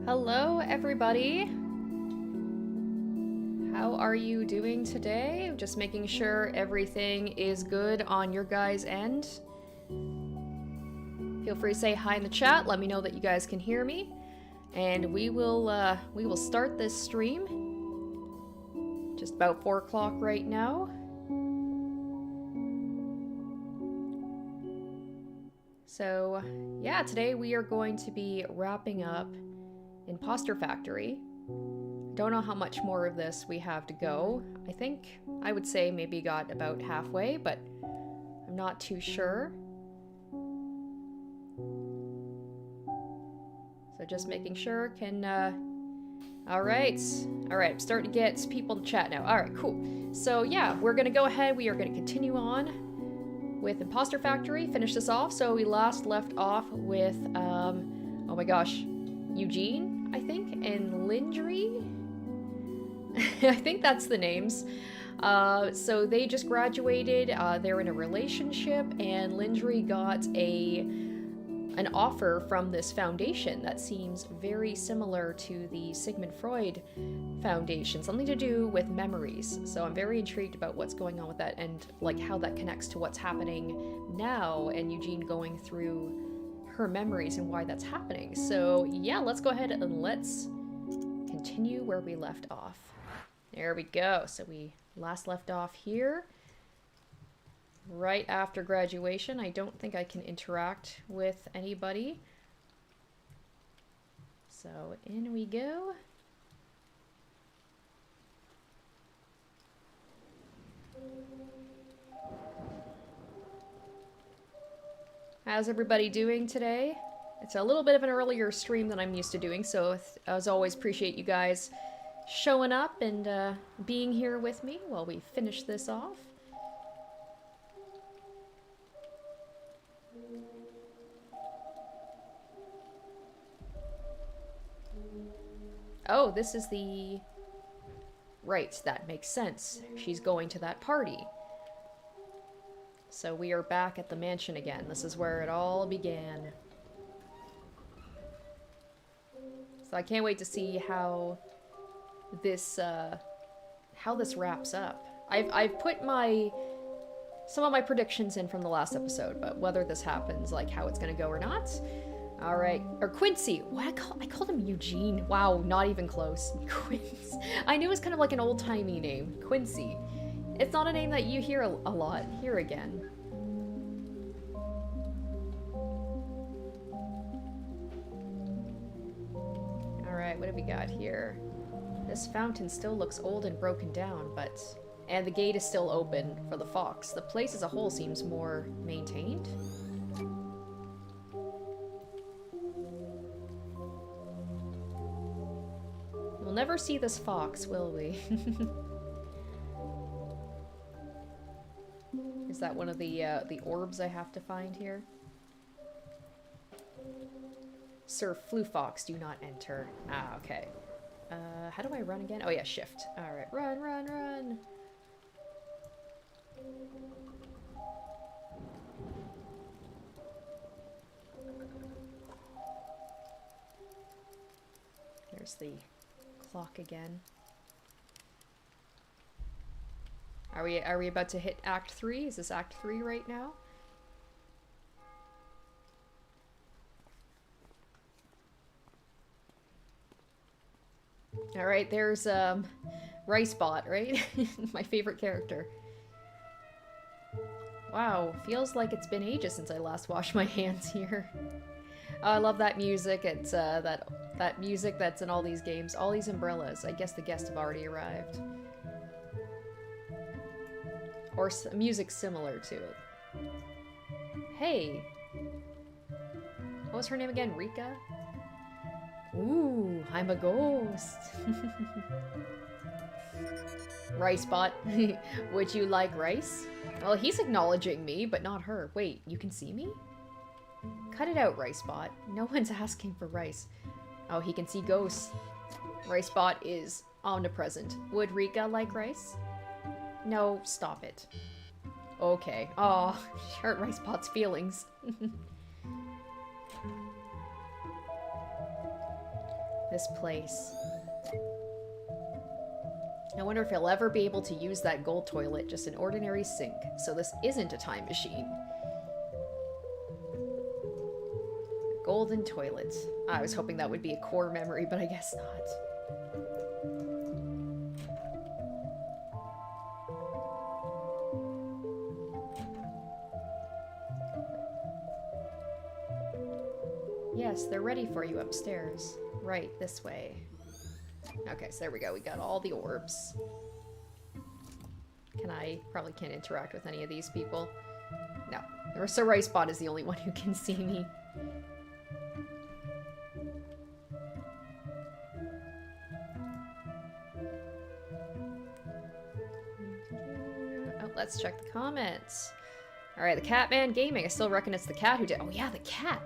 Hello, everybody. How are you doing today? Just making sure everything is good on your guys' end. Feel free to say hi in the chat. Let me know that you guys can hear me, and we will start this stream. Just about 4 o'clock right now. So, yeah, today we are going to be wrapping up Imposter Factory. Don't know how much more of this we have to go. I would say maybe got about halfway, but I'm not too sure. So just making sure Alright, I'm starting to get people to chat now. Alright, cool. So yeah, we're gonna go ahead. We are gonna continue on with Imposter Factory, finish this off. So we last left off with, oh my gosh, Eugene, I think, and Lindry? I think that's the names. So they just graduated, they're in a relationship, and Lindry got an offer from this foundation that seems very similar to the Sigmund Freud Foundation, something to do with memories. So I'm very intrigued about what's going on with that and like how that connects to what's happening now and Eugene going through her memories and why that's happening. So yeah, let's go ahead and let's continue where we left off. There we go. So we last left off here. Right after graduation. I don't think I can interact with anybody. So in we go. How's everybody doing today? It's a little bit of an earlier stream than I'm used to doing, so as always, appreciate you guys showing up and being here with me while we finish this off. Oh, this is the... Right, that makes sense. She's going to that party. So we are back at the mansion again. This is where it all began. So I can't wait to see how this wraps up. I've put some of my predictions in from the last episode, but whether this happens, like how it's gonna go or not. Alright, or Quincy. What? I called him Eugene. Wow, not even close. Quincy. I knew it was kind of like an old-timey name. Quincy. It's not a name that you hear a lot. Here again. Alright, what have we got here? This fountain still looks old and broken down, but... And the gate is still open for the fox. The place as a whole seems more maintained. We'll never see this fox, will we? Is that one of the orbs I have to find here? Sir Flufox, do not enter. Ah, okay. How do I run again? Oh yeah, shift. Alright, run, run, run! There's the clock again. Are we about to hit Act 3? Is this Act 3 right now? Alright, there's Ricebot, right? My favorite character. Wow, feels like it's been ages since I last washed my hands here. Oh, I love that music. It's that music that's in all these games. All these umbrellas. I guess the guests have already arrived. Or music similar to it. Hey! What was her name again? Rika? Ooh, I'm a ghost. Ricebot. Would you like rice? Well, he's acknowledging me, but not her. Wait, you can see me? Cut it out, Ricebot. No one's asking for rice. Oh, he can see ghosts. Ricebot is omnipresent. Would Rika like rice? No, stop it. Okay. Aw, hurt Ricebot's feelings. This place. I wonder if he'll ever be able to use that gold toilet, just an ordinary sink. So this isn't a time machine. Golden toilet. I was hoping that would be a core memory, but I guess not. Yes, they're ready for you upstairs. Right, this way. Okay, so there we go. We got all the orbs. Probably can't interact with any of these people. No. So Right Spot is the only one who can see me. Oh, let's check the comments. Alright, the Catman Gaming. I still reckon it's the cat who did. Oh yeah, the cat.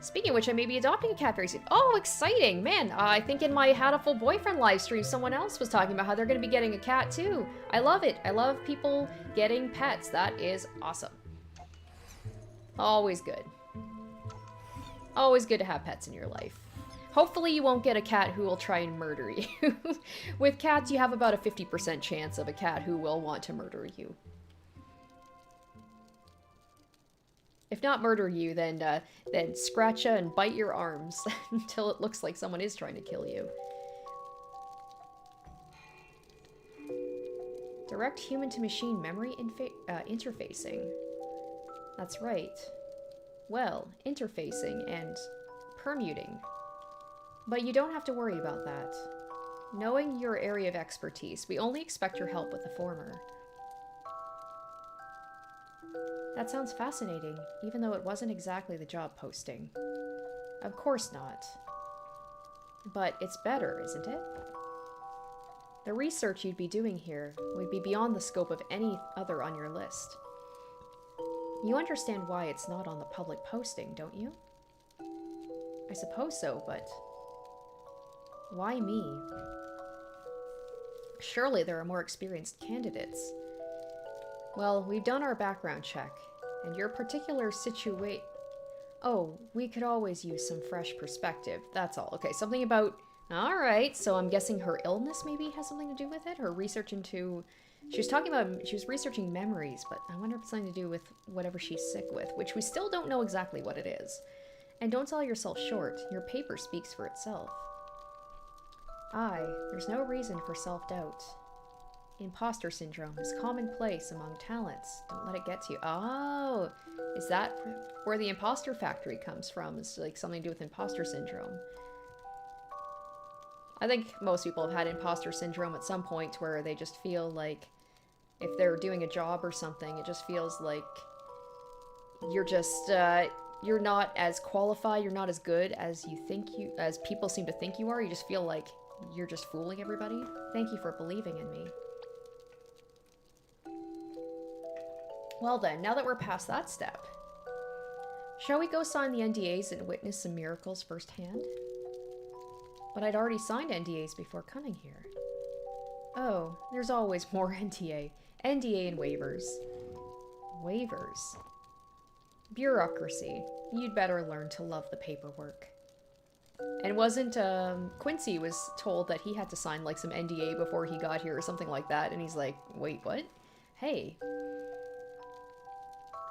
Speaking of which, I may be adopting a cat very soon. Oh, exciting! Man, I think in my Hatful Boyfriend live stream, someone else was talking about how they're going to be getting a cat too. I love it. I love people getting pets. That is awesome. Always good. Always good to have pets in your life. Hopefully you won't get a cat who will try and murder you. With cats, you have about a 50% chance of a cat who will want to murder you. If not murder you, then scratch ya and bite your arms until it looks like someone is trying to kill you. Direct human-to-machine memory interfacing. That's right. Well, interfacing and permuting. But you don't have to worry about that. Knowing your area of expertise, we only expect your help with the former. That sounds fascinating, even though it wasn't exactly the job posting. Of course not. But it's better, isn't it? The research you'd be doing here would be beyond the scope of any other on your list. You understand why it's not on the public posting, don't you? I suppose so, but why me? Surely there are more experienced candidates. Well, we've done our background check, and your particular situation... Oh, we could always use some fresh perspective, that's all. Okay, something about... Alright, so I'm guessing her illness maybe has something to do with it? Her research into... She was talking about... She was researching memories, but I wonder if it's something to do with whatever she's sick with, which we still don't know exactly what it is. And don't sell yourself short. Your paper speaks for itself. Aye, there's no reason for self-doubt. Imposter syndrome is commonplace among talents. Don't let it get to you. Oh, is that where the Imposter Factory comes from? It's like something to do with imposter syndrome. I think most people have had imposter syndrome at some point where they just feel like if they're doing a job or something, it just feels like you're just, you're not as qualified, you're not as good as as people seem to think you are. You just feel like you're just fooling everybody. Thank you for believing in me. Well then, now that we're past that step, shall we go sign the NDAs and witness some miracles firsthand? But I'd already signed NDAs before coming here. Oh, there's always more NDA. NDA and waivers. Waivers. Bureaucracy. You'd better learn to love the paperwork. And wasn't, Quincy was told that he had to sign, like, some NDA before he got here or something like that, and he's like, wait, what? Hey.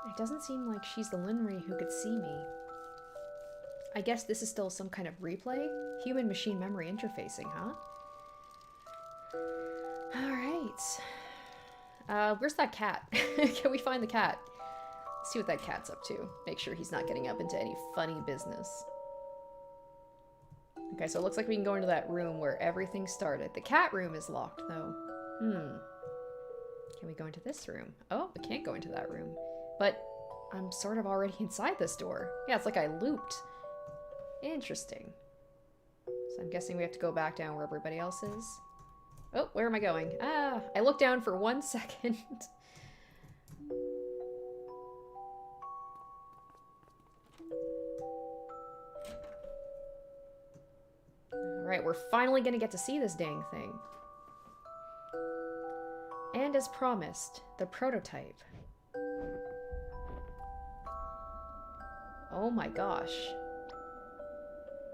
It doesn't seem like she's the Linry who could see me. I guess this is still some kind of replay? Human-machine memory interfacing, huh? Alright. Where's that cat? Can we find the cat? Let's see what that cat's up to. Make sure he's not getting up into any funny business. Okay, so it looks like we can go into that room where everything started. The cat room is locked, though. Can we go into this room? Oh, we can't go into that room. But I'm sort of already inside this door. Yeah, it's like I looped. Interesting. So I'm guessing we have to go back down where everybody else is. Oh, where am I going? Ah, I looked down for 1 second. Alright, we're finally gonna get to see this dang thing. And as promised, the prototype. Oh my gosh.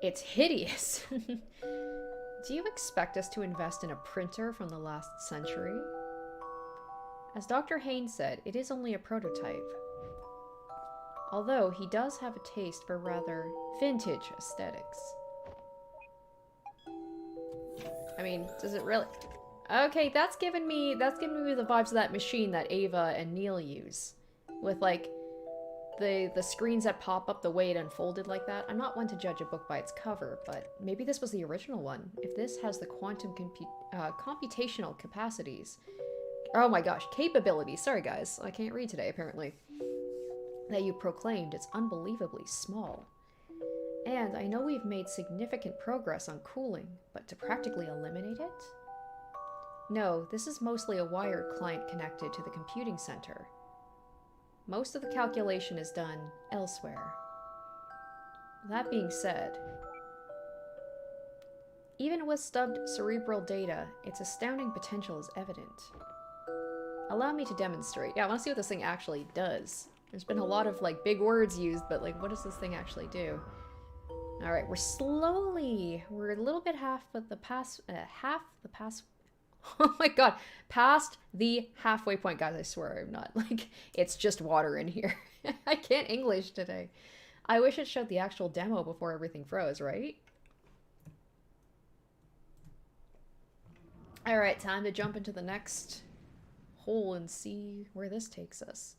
It's hideous. Do you expect us to invest in a printer from the last century? As Dr. Haynes said, it is only a prototype. Although he does have a taste for rather vintage aesthetics. I mean, does it really? Okay, that's giving me the vibes of that machine that Ava and Neil use. With like the screens that pop up the way it unfolded like that. I'm not one to judge a book by its cover, but maybe this was the original one. If this has the quantum computational capacities. Oh my gosh, capabilities. Sorry guys, I can't read today apparently. That you proclaimed, it's unbelievably small. And I know we've made significant progress on cooling, but to practically eliminate it? No, this is mostly a wired client connected to the computing center. Most of the calculation is done elsewhere. That being said, even with stubbed cerebral data, its astounding potential is evident. Allow me to demonstrate. Yeah, I want to see what this thing actually does. There's been a lot of like big words used, but like what does this thing actually do? Alright, we're a little bit oh my god, past the halfway point. Guys, I swear I'm not, like, it's just water in here. I can't English today. I wish it showed the actual demo before everything froze, right? Alright, time to jump into the next hole and see where this takes us.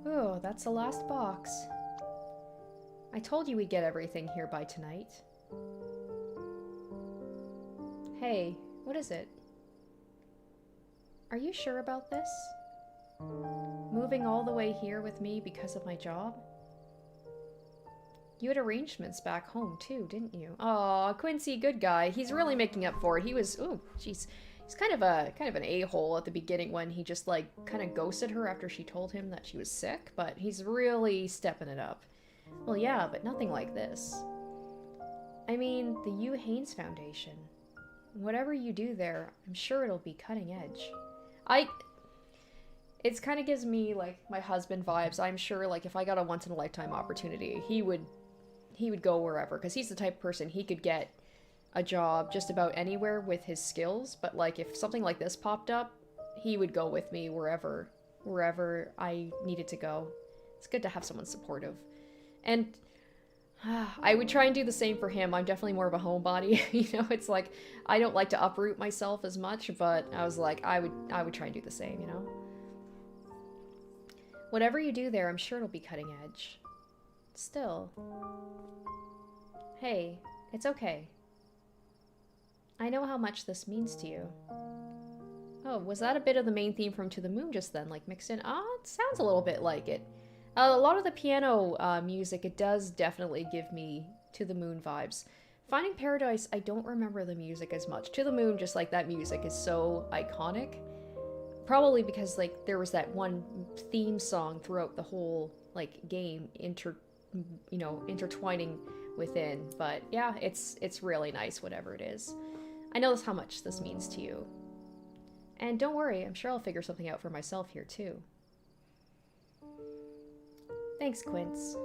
Oh, that's the last box. I told you we'd get everything here by tonight. Hey, what is it? Are you sure about this? Moving all the way here with me because of my job? You had arrangements back home too, didn't you? Aw, Quincy, good guy. He's really making up for it. He was, ooh, jeez. He's kind of an a-hole at the beginning when he just like kind of ghosted her after she told him that she was sick, but he's really stepping it up. Well, yeah, but nothing like this. I mean, the U. Haynes Foundation. Whatever you do there, I'm sure it'll be cutting edge. It kind of gives me like my husband vibes. I'm sure like if I got a once-in-a-lifetime opportunity, he would go wherever, because he's the type of person he could get a job just about anywhere with his skills, but like if something like this popped up, he would go with me wherever I needed to go. It's good to have someone supportive. And I would try and do the same for him. I'm definitely more of a homebody. You know, it's like I don't like to uproot myself as much, but I was like I would try and do the same, you know? Whatever you do there, I'm sure it'll be cutting edge. Still. Hey, it's okay. I know how much this means to you. Oh, was that a bit of the main theme from To the Moon just then, like mixed in? Ah, it sounds a little bit like it. A lot of the piano music, it does definitely give me To the Moon vibes. Finding Paradise, I don't remember the music as much. To the Moon, just like that music is so iconic. Probably because like there was that one theme song throughout the whole like game intertwining within. But yeah, it's really nice, whatever it is. I know how much this means to you. And don't worry, I'm sure I'll figure something out for myself here too. Thanks, Quince.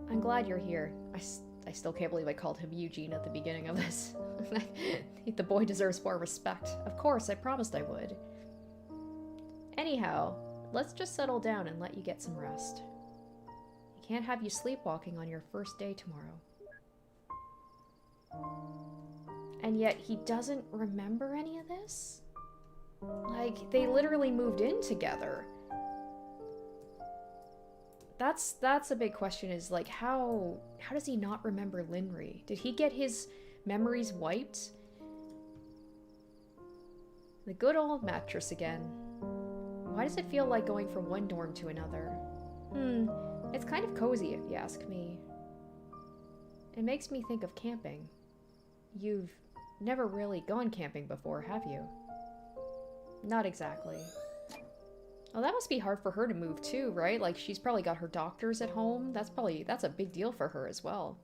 I'm glad you're here. I still can't believe I called him Eugene at the beginning of this. The boy deserves more respect. Of course, I promised I would. Anyhow, let's just settle down and let you get some rest. I can't have you sleepwalking on your first day tomorrow. And yet he doesn't remember any of this? Like, they literally moved in together. That's a big question, is like how does he not remember Linry? Did he get his memories wiped? The good old mattress again. Why does it feel like going from one dorm to another? It's kind of cozy if you ask me. It makes me think of camping. You've never really gone camping before, have you? Not exactly. Oh, that must be hard for her to move too, right? Like, she's probably got her doctors at home. That's a big deal for her as well.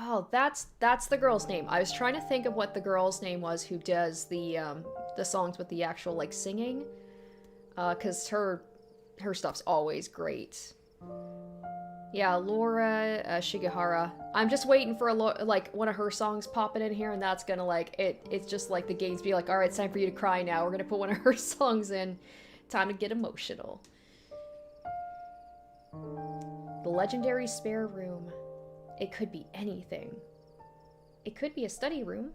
Oh, that's the girl's name. I was trying to think of what the girl's name was who does the songs with the actual like singing. 'Cause her stuff's always great. Yeah, Laura Shigehara. I'm just waiting for like one of her songs popping in here, and that's gonna like it's just like the games be like, all right, it's time for you to cry now. We're gonna put one of her songs in. Time to get emotional. The legendary spare room. It could be anything. It could be a study room.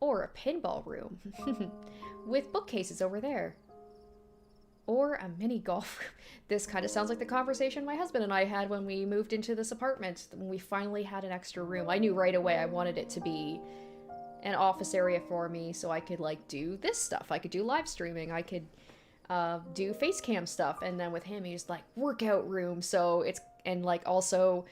Or a pinball room. With bookcases over there. Or a mini golf room. This kind of sounds like the conversation my husband and I had when we moved into this apartment. When we finally had an extra room. I knew right away I wanted it to be an office area for me so I could like do this stuff. I could do live streaming. I could do face cam stuff. And then with him, he's like workout room. So it's, and like also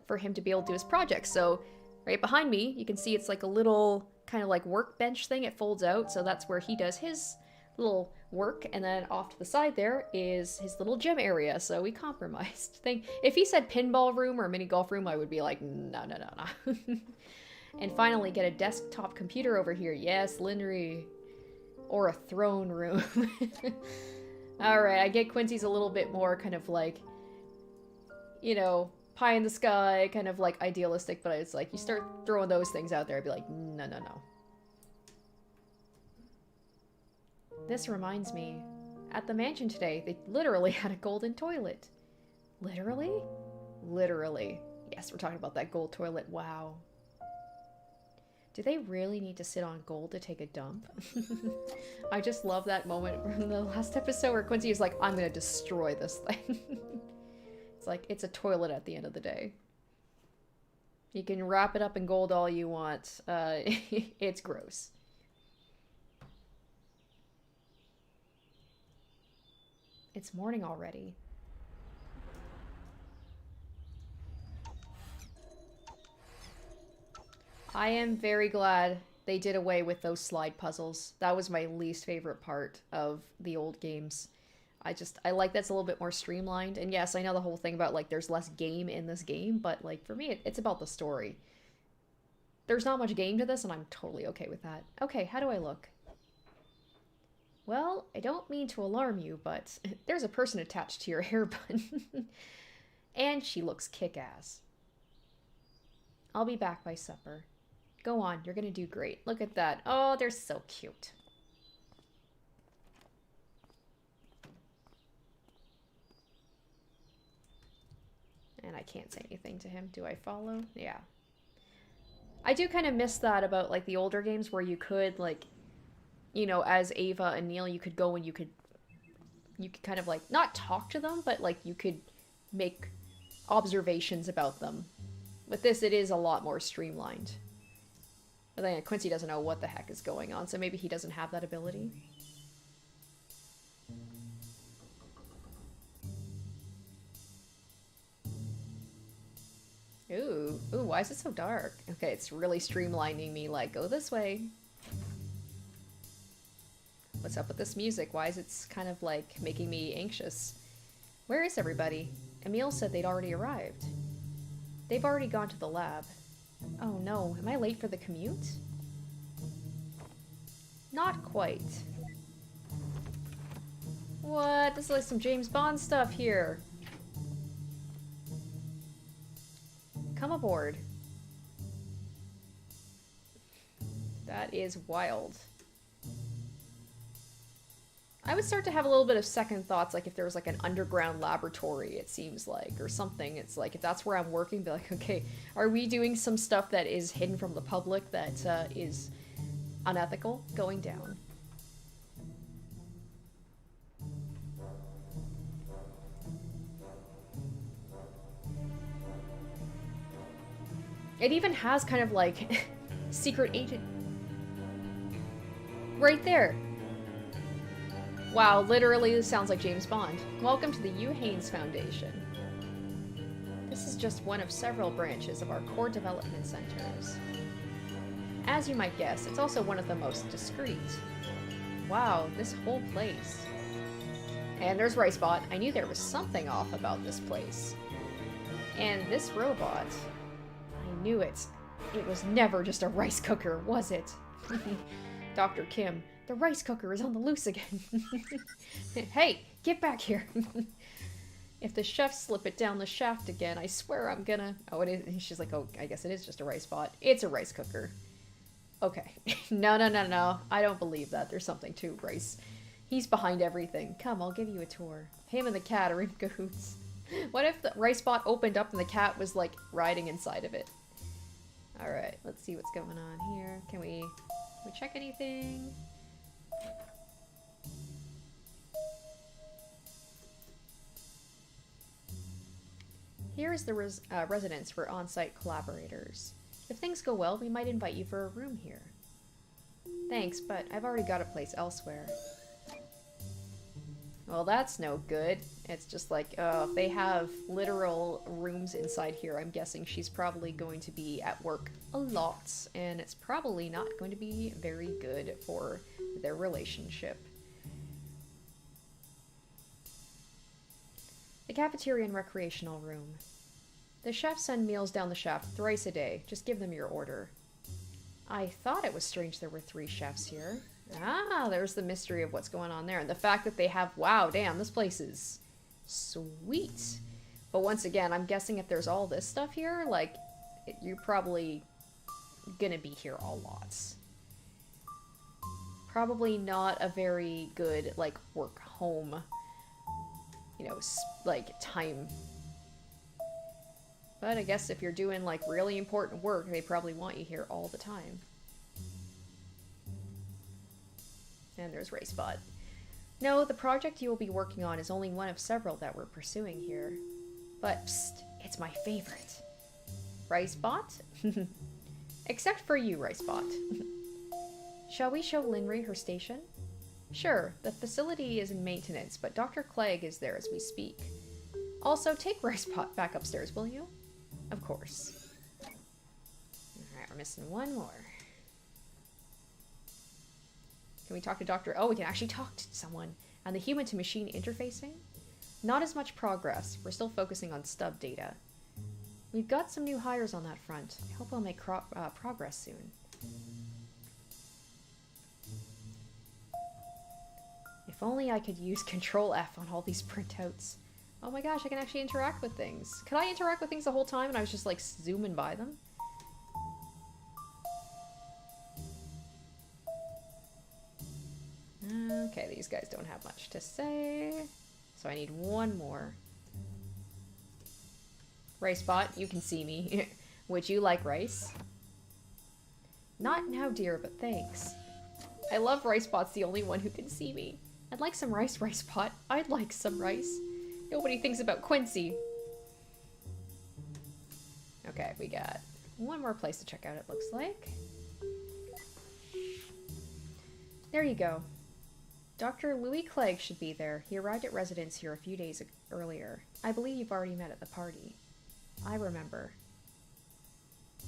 for him to be able to do his projects. So right behind me, you can see it's like a little kind of like workbench thing. It folds out. So that's where he does his little work, and then off to the side there is his little gym area. So we compromised. If he said pinball room or mini golf room, I would be like, no. And finally get a desktop computer over here. Yes, Linry. Or a throne room. Alright, I get Quincy's a little bit more kind of like, you know, pie in the sky, kind of like idealistic, but it's like you start throwing those things out there, I'd be like, no. This reminds me, at the mansion today, they literally had a golden toilet. Literally? Literally. Yes, we're talking about that gold toilet. Wow. Do they really need to sit on gold to take a dump? I just love that moment from the last episode where Quincy is like, I'm gonna destroy this thing. It's like, it's a toilet at the end of the day. You can wrap it up in gold all you want. It's gross. It's morning already. I am very glad they did away with those slide puzzles. That was my least favorite part of the old games. I like that's a little bit more streamlined. And yes, I know the whole thing about like there's less game in this game, but like for me, it's about the story. There's not much game to this, and I'm totally okay with that. Okay, how do I look? Well, I don't mean to alarm you, but there's a person attached to your hair bun. And she looks kick-ass. I'll be back by supper. Go on, you're gonna do great. Look at that. Oh, they're so cute. And I can't say anything to him. Do I follow? Yeah. I do kind of miss that about like the older games where you could like, you know, as Ava and Neil, you could go and you could kind of like not talk to them, but like you could make observations about them. With this, it is a lot more streamlined. But then Quincy doesn't know what the heck is going on, so maybe he doesn't have that ability. Ooh, why is it so dark? Okay, it's really streamlining me, like, go this way. What's up with this music? Why is it kind of like making me anxious? Where is everybody? Emile said they'd already arrived. They've already gone to the lab. Oh no, am I late for the commute? Not quite. What? This is like some James Bond stuff here. Come aboard. That is wild. I would start to have a little bit of second thoughts, like if there was like an underground laboratory, it seems like, or something. It's like, if that's where I'm working, be like, okay, are we doing some stuff that is hidden from the public that is unethical going down? It even has kind of like secret agent right there. Wow, literally this sounds like James Bond. Welcome to the Hugh Haynes Foundation. This is just one of several branches of our core development centers. As you might guess, it's also one of the most discreet. Wow, this whole place. And there's Ricebot. I knew there was something off about this place. And this robot, I knew it. It was never just a rice cooker, was it? Dr. Kim, the rice cooker is on the loose again. Hey, get back here. If the chefs slip it down the shaft again, I swear I'm gonna... Oh, it is. She's like, oh, I guess it is just a rice bot. It's a rice cooker. Okay. No. I don't believe that. There's something to Rice. He's behind everything. Come, I'll give you a tour. Him and the cat are in cahoots. What if the rice bot opened up and the cat was, like, riding inside of it? Alright, let's see what's going on here. Can we check anything? Here is the residence for on-site collaborators. If things go well, we might invite you for a room here. Thanks, but I've already got a place elsewhere. Well, that's no good. It's just like, if they have literal rooms inside here, I'm guessing she's probably going to be at work a lot, and it's probably not going to be very good for their relationship. The cafeteria and recreational room. The chefs send meals down the shaft thrice a day. Just give them your order. I thought it was strange there were 3 chefs here. Ah, there's the mystery of what's going on there. And the fact that they have... Wow, damn, this place is sweet. But once again, I'm guessing if there's all this stuff here, like, you're probably gonna be here a lot. Probably not a very good, like, work-home, you know, like, time. But I guess if you're doing, like, really important work, they probably want you here all the time. And there's Racebot. No, the project you will be working on is only one of several that we're pursuing here. But, psst, it's my favorite. Ricebot? Except for you, Ricebot. Shall we show Linry her station? Sure, the facility is in maintenance, but Dr. Clegg is there as we speak. Also, take Ricebot back upstairs, will you? Of course. Alright, we're missing one more. Can we talk to Dr. Oh, we can actually talk to someone. And the human-to-machine interfacing? Not as much progress. We're still focusing on stub data. We've got some new hires on that front. I hope I'll make progress soon. If only I could use Control F on all these printouts. Oh my gosh, I can actually interact with things. Could I interact with things the whole time and I was just like zooming by them? Okay, these guys don't have much to say. So I need one more. Ricebot, you can see me. Would you like rice? Not now, dear, but thanks. I love Ricebot's the only one who can see me. I'd like some rice, Ricebot. I'd like some rice. Nobody thinks about Quincy. Okay, we got one more place to check out, it looks like. There you go. Dr. Louis Clegg should be there. He arrived at residence here a few days earlier. I believe you've already met at the party. I remember.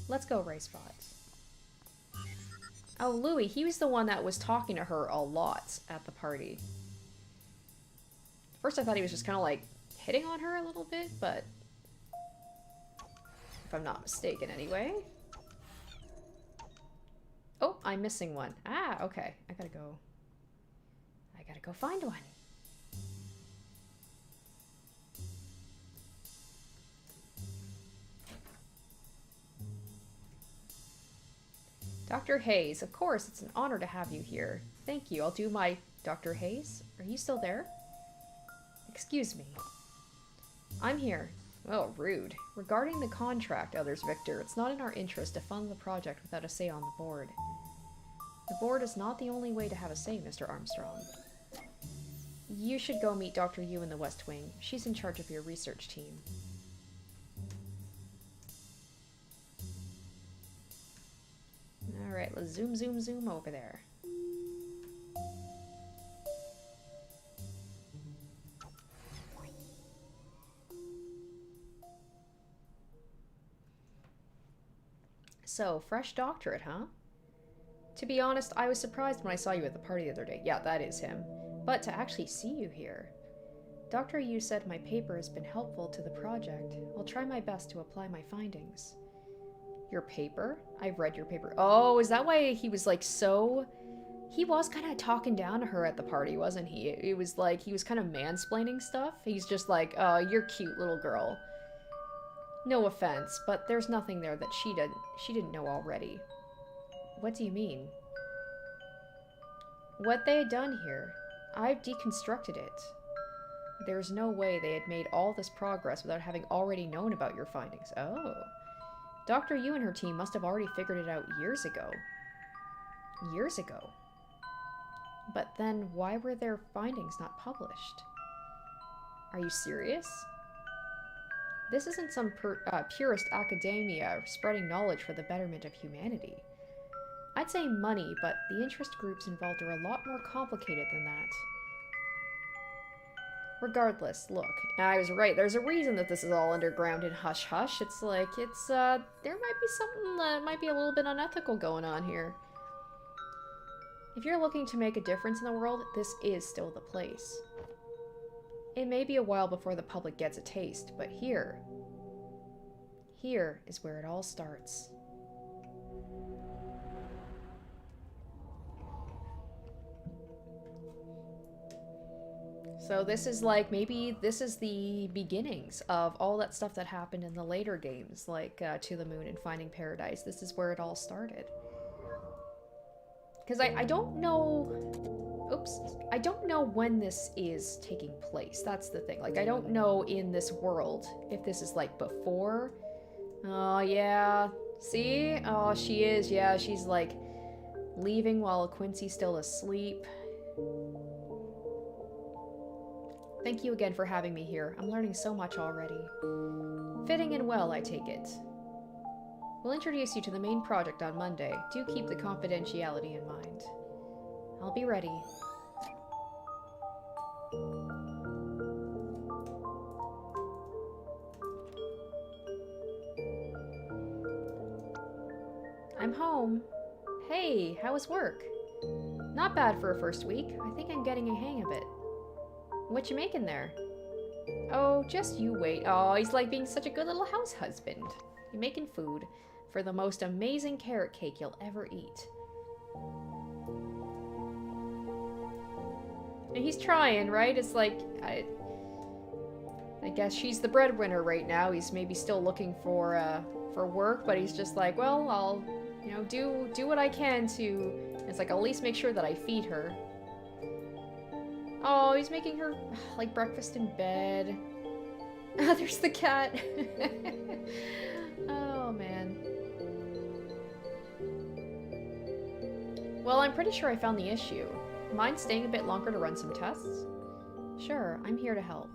Let's go, Ricebot. Oh, Louis, he was the one that was talking to her a lot at the party. First I thought he was just kind of like hitting on her a little bit, but if I'm not mistaken anyway. Oh, I'm missing one. Ah, okay. I gotta go find one. Dr. Hayes, of course, it's an honor to have you here. Thank you. I'll do my... Dr. Hayes? Are you still there? Excuse me. I'm here. Oh, rude. Regarding the contract, there's Victor. It's not in our interest to fund the project without a say on the board. The board is not the only way to have a say, Mr. Armstrong. You should go meet Dr. Yu in the West Wing. She's in charge of your research team. Alright, let's zoom over there. So, fresh doctorate, huh? To be honest, I was surprised when I saw you at the party the other day. Yeah, that is him. But to actually see you here. Dr. Yu said my paper has been helpful to the project. I'll try my best to apply my findings. Your paper? I've read your paper. Oh, is that why he was like so... He was kind of talking down to her at the party, wasn't he? It was like he was kind of mansplaining stuff. He's just like, oh, you're cute, little girl. No offense, but there's nothing there that she didn't know already. What do you mean? What they had done here. I've deconstructed it. There's no way they had made all this progress without having already known about your findings. Oh. Dr. Yu and her team must have already figured it out years ago. Years ago? But then why were their findings not published? Are you serious? This isn't some purist academia spreading knowledge for the betterment of humanity. I'd say money, but the interest groups involved are a lot more complicated than that. Regardless, look, I was right. There's a reason that this is all underground and hush-hush. It's like, there might be something that might be a little bit unethical going on here. If you're looking to make a difference in the world, this is still the place. It may be a while before the public gets a taste, but here is where it all starts. So this is like, maybe this is the beginnings of all that stuff that happened in the later games, like To the Moon and Finding Paradise. This is where it all started. Because I don't know... Oops. I don't know when this is taking place. That's the thing. Like, I don't know in this world if this is, like, before. Oh, yeah. See? Oh, she is. Yeah, she's, like, leaving while Quincy's still asleep. Thank you again for having me here. I'm learning so much already. Fitting in well, I take it. We'll introduce you to the main project on Monday. Do keep the confidentiality in mind. I'll be ready. I'm home. Hey, how was work? Not bad for a first week. I think I'm getting a hang of it. What you making there? Oh, just you wait. Oh, he's like being such a good little house husband. You're making food for the most amazing carrot cake you'll ever eat. And he's trying, right? It's like, I guess she's the breadwinner right now. He's maybe still looking for work, but he's just like, well, I'll, you know, do what I can to. It's like, I'll at least make sure that I feed her. Oh, he's making her, like, breakfast in bed. Oh, there's the cat. Oh, man. Well, I'm pretty sure I found the issue. Mind staying a bit longer to run some tests? Sure, I'm here to help.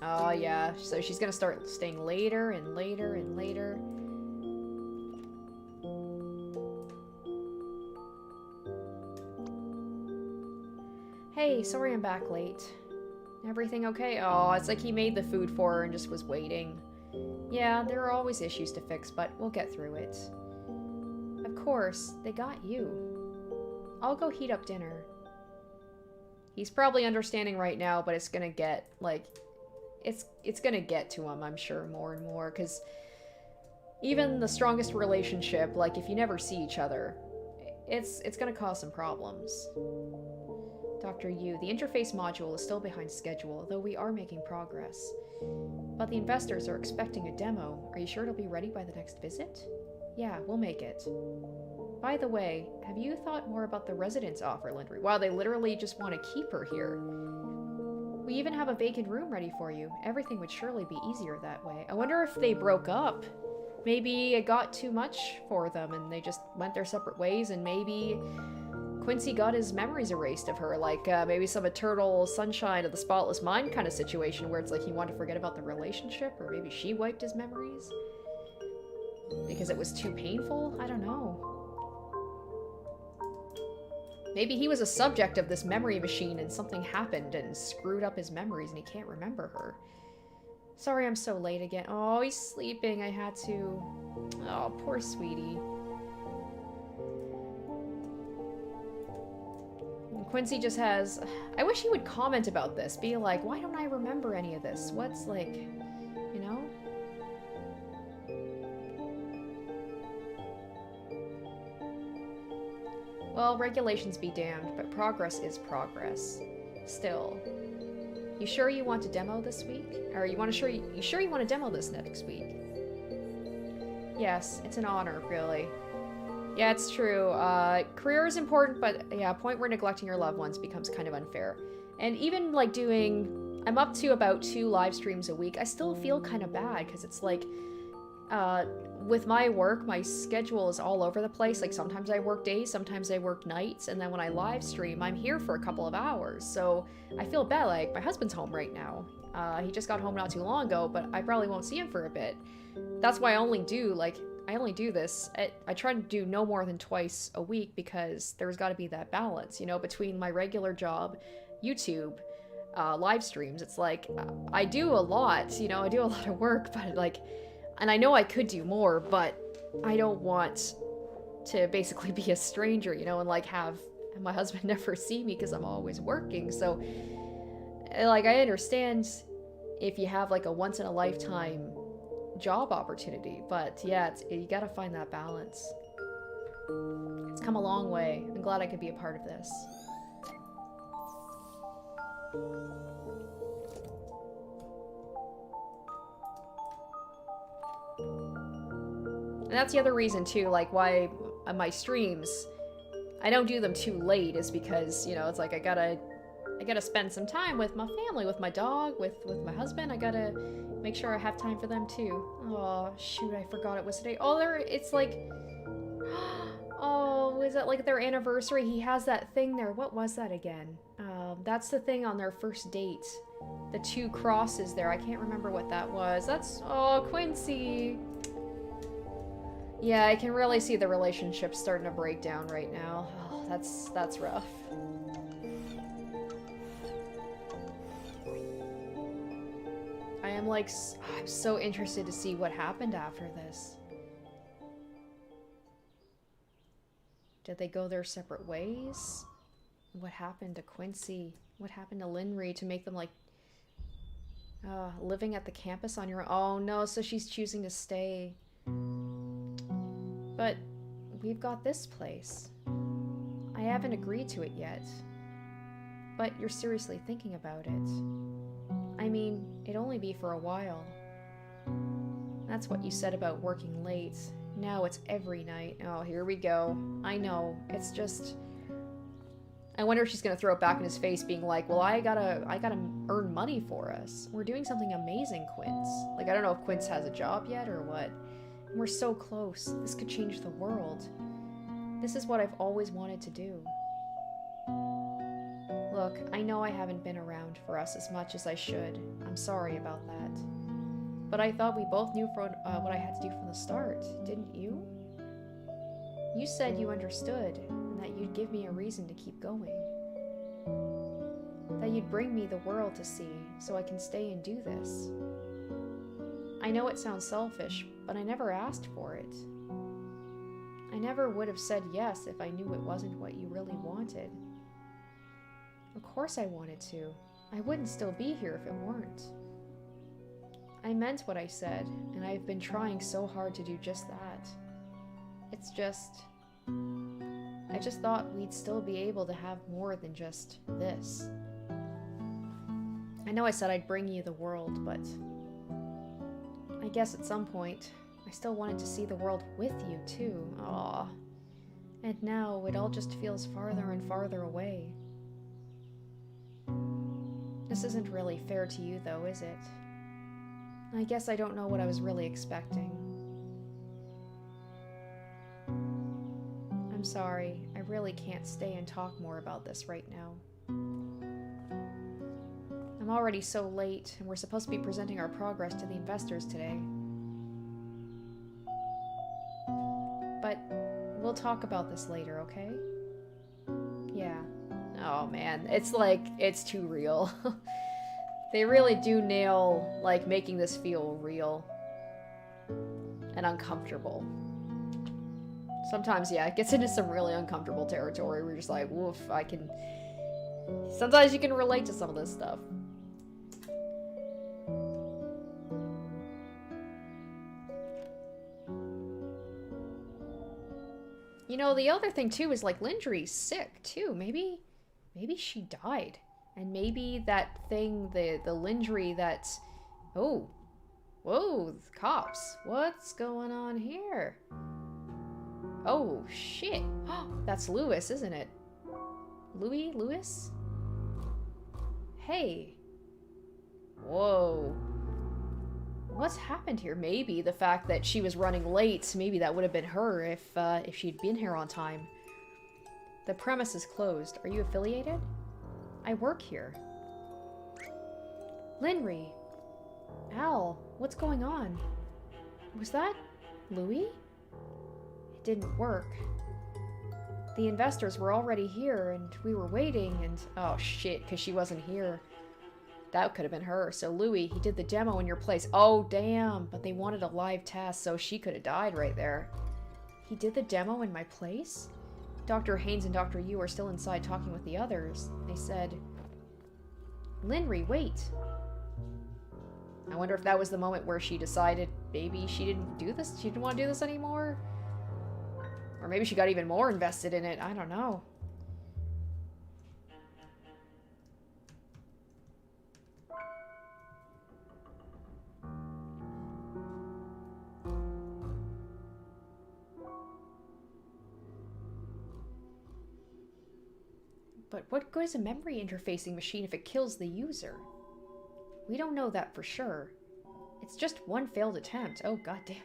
Oh, yeah. So she's gonna start staying later and later and later. Hey, sorry I'm back late. Everything okay? Oh, it's like he made the food for her and just was waiting. Yeah, there are always issues to fix, but we'll get through it. Of course, they got you. I'll go heat up dinner. He's probably understanding right now, but it's gonna get, like, it's gonna get to him, I'm sure, more and more, because even the strongest relationship, like, if you never see each other, it's gonna cause some problems. Dr. Yu, the interface module is still behind schedule, though we are making progress. But the investors are expecting a demo. Are you sure it'll be ready by the next visit? Yeah, we'll make it. By the way, have you thought more about the residence offer, Lindry? Wow, they literally just want to keep her here. We even have a vacant room ready for you. Everything would surely be easier that way. I wonder if they broke up. Maybe it got too much for them and they just went their separate ways, and maybe Quincy got his memories erased of her, like maybe some Eternal Sunshine of the Spotless Mind kind of situation where it's like he wanted to forget about the relationship, or maybe she wiped his memories because it was too painful. I don't know. Maybe he was a subject of this memory machine and something happened and screwed up his memories and he can't remember her. Sorry I'm so late again. Oh, he's sleeping. I had to. Oh, poor sweetie. Quincy just has... I wish he would comment about this. Be like, why don't I remember any of this? What's like... You know? Well, regulations be damned, but progress is progress. Still. You sure you want to demo this week? Or you sure you want to demo this next week? Yes, it's an honor, really. Yeah, it's true. Career is important, but yeah, a point where neglecting your loved ones becomes kind of unfair. And even like I'm up to about 2 live streams a week. I still feel kind of bad because it's like, with my work, my schedule is all over the place. Like sometimes I work days, sometimes I work nights, and then when I live stream, I'm here for a couple of hours. So I feel bad. Like my husband's home right now. He just got home not too long ago, but I probably won't see him for a bit. That's why I only do this. I try to do no more than twice a week because there's got to be that balance, you know, between my regular job, YouTube, live streams. It's like I do a lot, you know, I do a lot of work, but like, and I know I could do more, but I don't want to basically be a stranger, you know, and like have my husband never see me because I'm always working. So like I understand if you have like a once in a lifetime job opportunity, but yeah, you gotta find that balance. It's come a long way. I'm glad I could be a part of this. And that's the other reason too, like why my streams, I don't do them too late, is because, you know, it's like I gotta spend some time with my family, with my dog, with my husband. I gotta make sure I have time for them too. Oh shoot, I forgot it was today. Oh, it's like, oh, is that like their anniversary? He has that thing there. What was that again? That's the thing on their first date. The 2 crosses there. I can't remember what that was. That's, oh, Quincy. Yeah, I can really see the relationship starting to break down right now. Oh, that's rough. I'm so interested to see what happened after this. Did they go their separate ways? What happened to Quincy? What happened to Linry to make them like living at the campus on your own? Oh no, so she's choosing to stay. But we've got this place. I haven't agreed to it yet. But you're seriously thinking about it. I mean, it'd only be for a while. That's what you said about working late. Now it's every night. Oh, here we go. I know. It's just... I wonder if she's gonna throw it back in his face being like, well, I gotta earn money for us. We're doing something amazing, Quince. Like, I don't know if Quince has a job yet or what. We're so close. This could change the world. This is what I've always wanted to do. Look, I know I haven't been around for us as much as I should. I'm sorry about that. But I thought we both knew what I had to do from the start, didn't you? You said you understood, and that you'd give me a reason to keep going. That you'd bring me the world to see, so I can stay and do this. I know it sounds selfish, but I never asked for it. I never would have said yes if I knew it wasn't what you really wanted. Of course I wanted to. I wouldn't still be here if it weren't. I meant what I said, and I've been trying so hard to do just that. It's just... I just thought we'd still be able to have more than just this. I know I said I'd bring you the world, but... I guess at some point, I still wanted to see the world with you, too. Aww. And now, it all just feels farther and farther away. This isn't really fair to you, though, is it? I guess I don't know what I was really expecting. I'm sorry, I really can't stay and talk more about this right now. I'm already so late, and we're supposed to be presenting our progress to the investors today. But we'll talk about this later, okay? Yeah. Oh man, it's like, it's too real. They really do nail, like, making this feel real and uncomfortable. Sometimes, yeah, it gets into some really uncomfortable territory. We're just like, woof, I can Sometimes you can relate to some of this stuff. You know, the other thing too is like Lindry's sick too. Maybe she died. And maybe that thing, the Lindry that's... Oh. Whoa, the cops. What's going on here? Oh, shit. That's Lewis, isn't it? Lewis? Hey. Whoa. What's happened here? Maybe the fact that she was running late, maybe that would have been her if she'd been here on time. The premise is closed. Are you affiliated? I work here. Linry. Al, what's going on? Was that Louis? It didn't work. The investors were already here, and we were waiting, and... Oh, shit, because she wasn't here. That could have been her. So Louis, he did the demo in your place. Oh, damn. But they wanted a live test, so she could have died right there. He did the demo in my place? Dr. Haynes and Dr. Yu are still inside talking with the others. They said... Linry, wait. I wonder if that was the moment where she decided maybe she didn't do this? She didn't want to do this anymore? Or maybe she got even more invested in it. I don't know. But what good is a memory interfacing machine if it kills the user? We don't know that for sure. It's just one failed attempt. Oh, goddamn.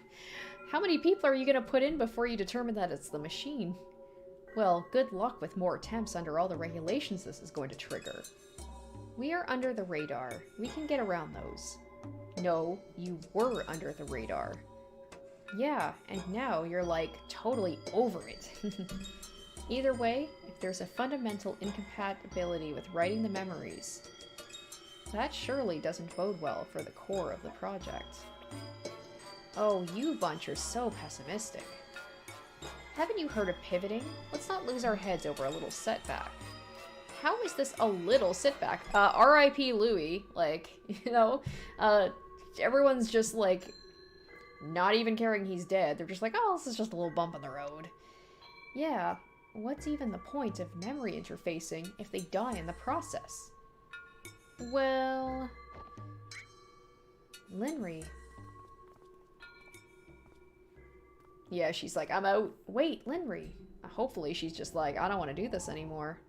How many people are you going to put in before you determine that it's the machine? Well, good luck with more attempts under all the regulations this is going to trigger. We are under the radar. We can get around those. No, you were under the radar. Yeah, and now you're like totally over it. Either way, if there's a fundamental incompatibility with writing the memories, that surely doesn't bode well for the core of the project. Oh, you bunch are so pessimistic. Haven't you heard of pivoting? Let's not lose our heads over a little setback. How is this a little setback? R.I.P. Louis, like, you know, everyone's just like, not even caring he's dead. They're just like, oh, this is just a little bump in the road. Yeah, what's even the point of memory interfacing if they die in the process? Well... Linry. Yeah, she's like, I'm out. Wait, Linry. Hopefully she's just like, I don't want to do this anymore.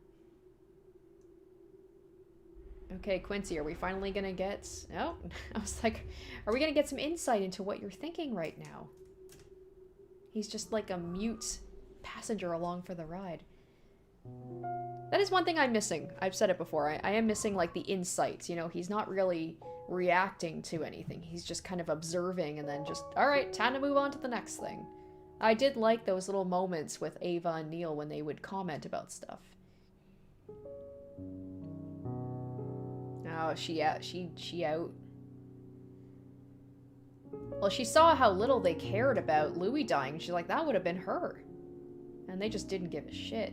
Okay, Quincy, are we finally gonna get... Oh, I was like, are we gonna get some insight into what you're thinking right now? He's just like a mute passenger along for the ride. That is one thing I'm missing. I've said it before. I am missing, like, the insights. You know, he's not really reacting to anything. He's just kind of observing and then just, alright, time to move on to the next thing. I did like those little moments with Ava and Neil when they would comment about stuff. Oh, she out. Well, she saw how little they cared about Louis dying. She's like, that would have been her. And they just didn't give a shit.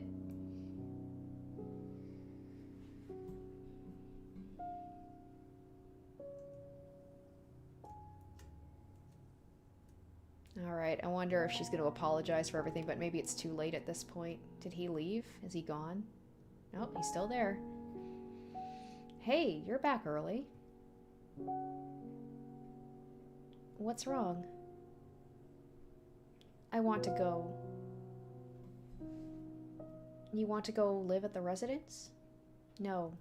Alright, I wonder if she's going to apologize for everything, but maybe it's too late at this point. Did he leave? Is he gone? Nope, he's still there. Hey, you're back early. What's wrong? I want to go. You want to go live at the residence? No.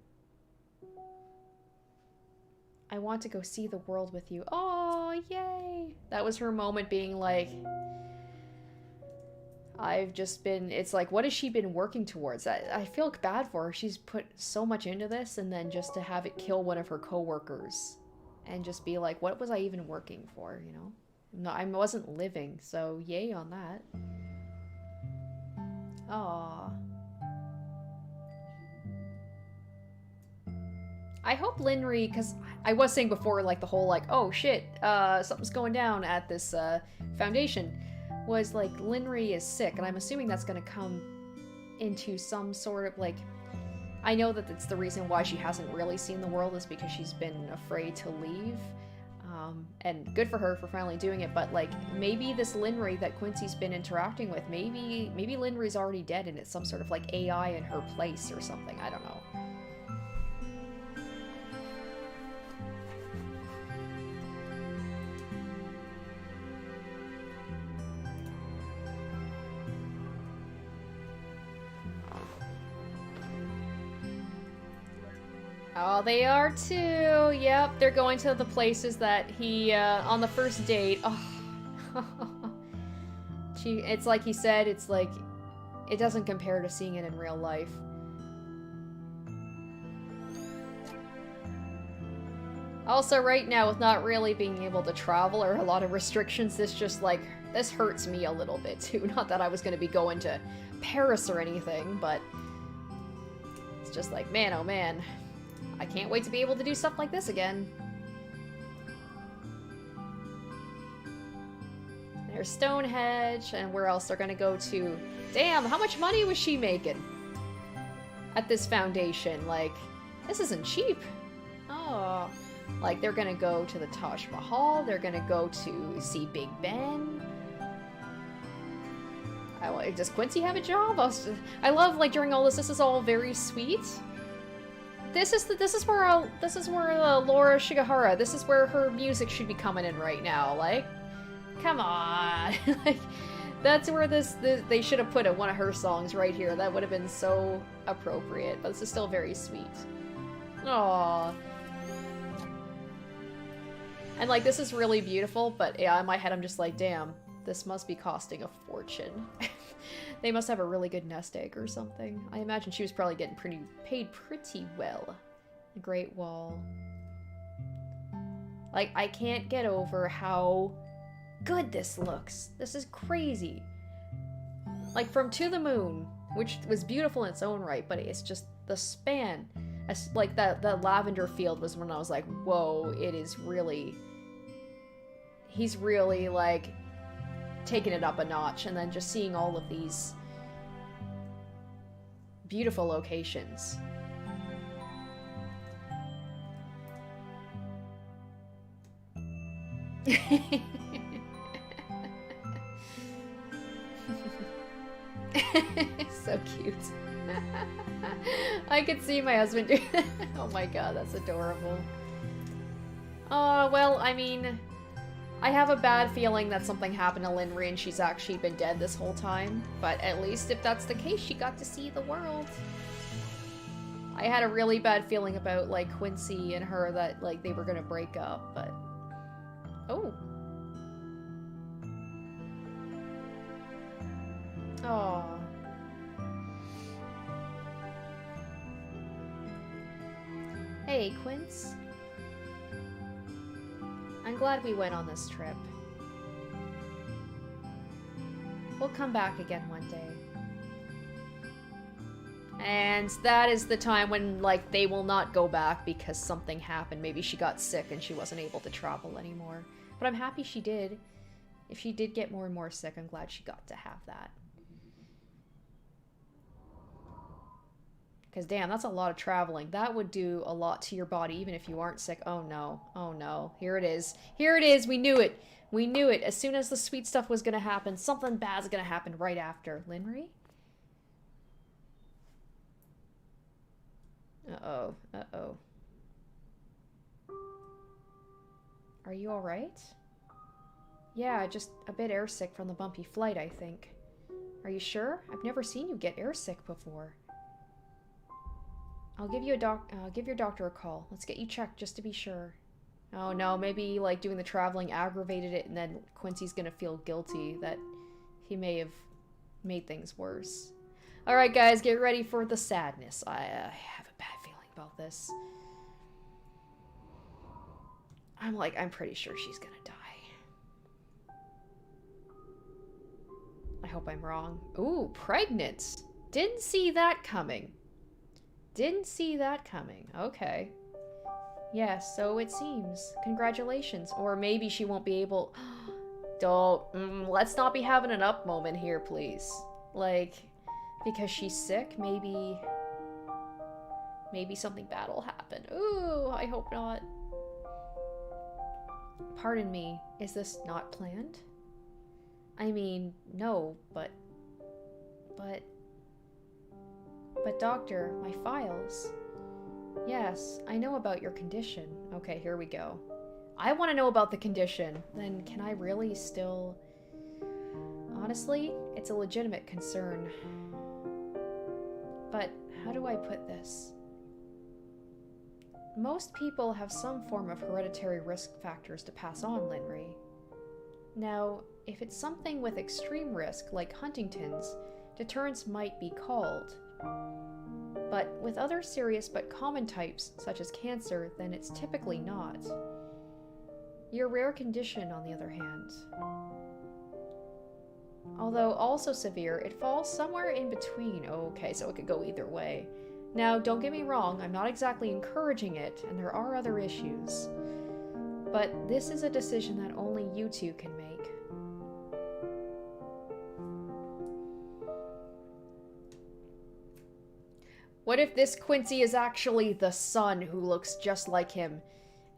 I want to go see the world with you. Oh, yay! That was her moment being like, I've just been, it's like, what has she been working towards? I feel bad for her. She's put so much into this, and then just to have it kill one of her coworkers and just be like, what was I even working for, you know? No, I wasn't living, so yay on that. Aww. I hope Linry, because I was saying before, like, the whole, like, oh shit, something's going down at this foundation, was like, Linry is sick, and I'm assuming that's gonna come into some sort of, like, I know that it's the reason why she hasn't really seen the world is because she's been afraid to leave. And good for her for finally doing it, but like maybe this Linry that Quincy's been interacting with, maybe Linry's already dead and it's some sort of like AI in her place or something. I don't know. Oh, they are too. Yep, they're going to the places that he, on the first date. Oh. It's like he said, it's like, it doesn't compare to seeing it in real life. Also, right now, with not really being able to travel or a lot of restrictions, this hurts me a little bit too. Not that I was going to be going to Paris or anything, but it's just like, man, oh man. I can't wait to be able to do stuff like this again. There's Stonehenge, and where else they're gonna go to? Damn, how much money was she making at this foundation? Like, this isn't cheap. Oh, like they're gonna go to the Taj Mahal. They're gonna go to see Big Ben. Does Quincy have a job? I love like during all this. This is all very sweet. This is where Laura Shigehara. This is where her music should be coming in right now. Like, come on, like that's where they should have put one of her songs right here. That would have been so appropriate. But this is still very sweet. Aww. And like this is really beautiful. But yeah, in my head I'm just like, damn, this must be costing a fortune. They must have a really good nest egg or something. I imagine she was probably getting paid pretty well. The Great Wall. Like, I can't get over how good this looks. This is crazy. Like, from To the Moon, which was beautiful in its own right, but it's just the span. Like, the lavender field was when I was like, whoa, it is really... He's really, like... taking it up a notch, and then just seeing all of these beautiful locations. So cute. I could see my husband do that. Oh my god, that's adorable. Oh, well, I mean... I have a bad feeling that something happened to Linry and she's actually been dead this whole time. But at least if that's the case, she got to see the world. I had a really bad feeling about, like, Quincy and her that, like, they were gonna break up, but... Oh. Aww. Hey, Quince. I'm glad we went on this trip. We'll come back again one day. And that is the time when, like, they will not go back because something happened. Maybe she got sick and she wasn't able to travel anymore. But I'm happy she did. If she did get more and more sick, I'm glad she got to have that. Because, damn, that's a lot of traveling. That would do a lot to your body, even if you aren't sick. Oh, no. Oh, no. Here it is. Here it is. We knew it. We knew it. As soon as the sweet stuff was going to happen, something bad's going to happen right after. Linry? Uh-oh. Uh-oh. Are you alright? Yeah, just a bit airsick from the bumpy flight, I think. Are you sure? I've never seen you get airsick before. I'll give your doctor a call. Let's get you checked just to be sure. Oh no, maybe like doing the traveling aggravated it and then Quincy's gonna feel guilty that he may have made things worse. Alright guys, get ready for the sadness. I have a bad feeling about this. I'm pretty sure she's gonna die. I hope I'm wrong. Ooh, pregnant. Didn't see that coming. Didn't see that coming. Okay. Yes, so it seems. Congratulations. Or maybe she won't be able... Don't... let's not be having an up moment here, please. Like, because she's sick, maybe... Maybe something bad will happen. Ooh, I hope not. Pardon me, is this not planned? I mean, no, but doctor, my files. Yes, I know about your condition. Okay, here we go. I want to know about the condition. Then can I really still... Honestly, it's a legitimate concern. But how do I put this? Most people have some form of hereditary risk factors to pass on, Linry. Now, if it's something with extreme risk, like Huntington's, deterrence might be called. But with other serious but common types, such as cancer, then it's typically not. Your rare condition, on the other hand. Although also severe, it falls somewhere in between. Okay, so it could go either way. Now, don't get me wrong, I'm not exactly encouraging it, and there are other issues. But this is a decision that only you two can make. What if this Quincy is actually the son who looks just like him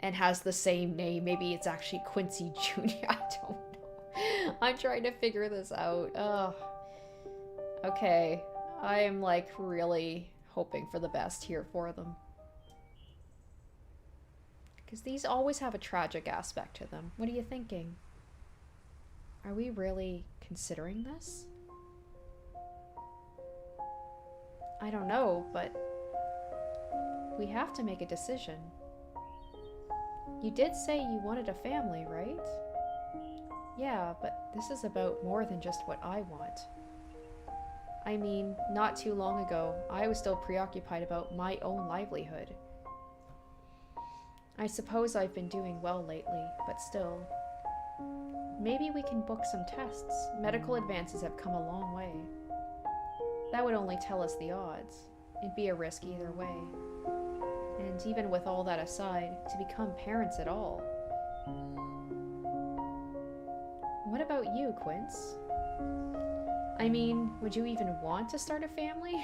and has the same name? Maybe it's actually Quincy Jr. I don't know. I'm trying to figure this out. Ugh. Okay. I am like really hoping for the best here for them. Because these always have a tragic aspect to them. What are you thinking? Are we really considering this? I don't know, but we have to make a decision. You did say you wanted a family, right? Yeah, but this is about more than just what I want. I mean, not too long ago, I was still preoccupied about my own livelihood. I suppose I've been doing well lately, but still. Maybe we can book some tests. Medical advances have come a long way. That would only tell us the odds. It'd be a risk either way. And even with all that aside, to become parents at all. What about you, Quince? I mean, would you even want to start a family?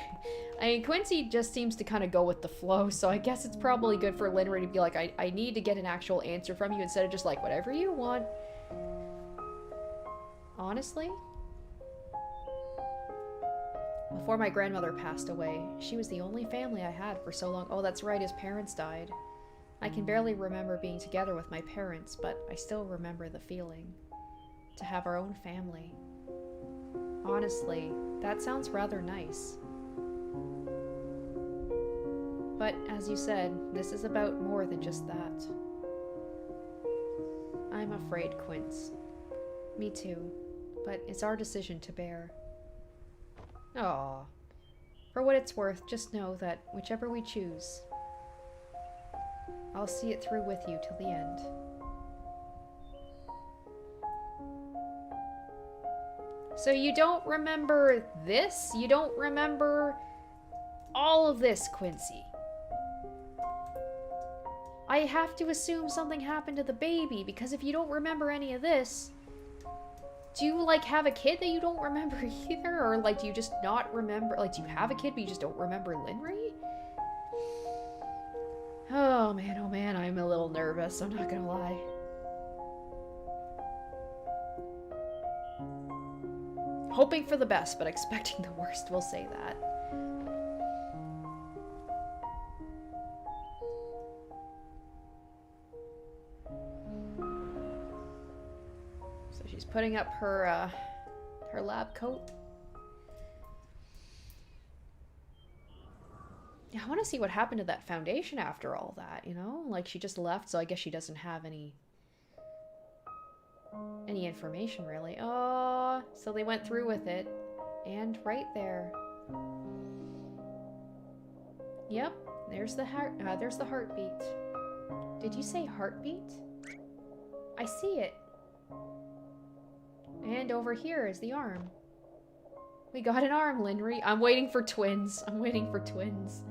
I mean, Quincy just seems to kind of go with the flow, so I guess it's probably good for Linry to be like, I need to get an actual answer from you instead of just like, whatever you want. Honestly? Before my grandmother passed away, she was the only family I had for so long. Oh, that's right, his parents died. I can barely remember being together with my parents, but I still remember the feeling. To have our own family. Honestly, that sounds rather nice. But, as you said, this is about more than just that. I'm afraid, Quince. Me too. But it's our decision to bear. Aww. For what it's worth, just know that whichever we choose, I'll see it through with you till the end. So you don't remember this? You don't remember all of this, Quincy? I have to assume something happened to the baby, because if you don't remember any of this, do you, like, have a kid that you don't remember either? Or, like, do you just not remember? Like, do you have a kid but you just don't remember Linry? Oh man, I'm a little nervous, I'm not gonna lie. Hoping for the best, but expecting the worst, we'll say that. So she's putting up her lab coat. Yeah, I want to see what happened to that foundation after all that, you know? Like, she just left, so I guess she doesn't have any information, really. Oh, so they went through with it. And right there. Yep, there's the heartbeat. Did you say heartbeat? I see it. And over here is the arm. We got an arm, Linry. I'm waiting for twins. I'm waiting for twins.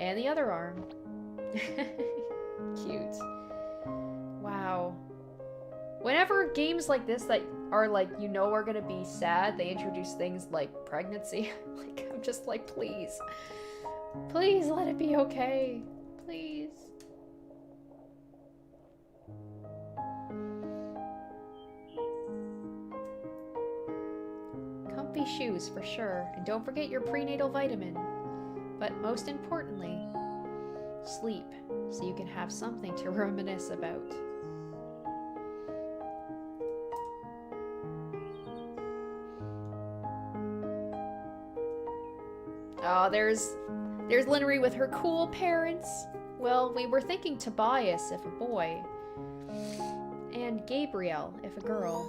And the other arm. Cute. Wow. Whenever games like this that are like, you know, are gonna be sad, they introduce things like pregnancy. Like, I'm just like, please. Please let it be okay. Please. Comfy shoes for sure. And don't forget your prenatal vitamin. But most importantly, sleep so you can have something to reminisce about. Oh, there's Linnery with her cool parents. Well, we were thinking Tobias if a boy. And Gabrielle if a girl.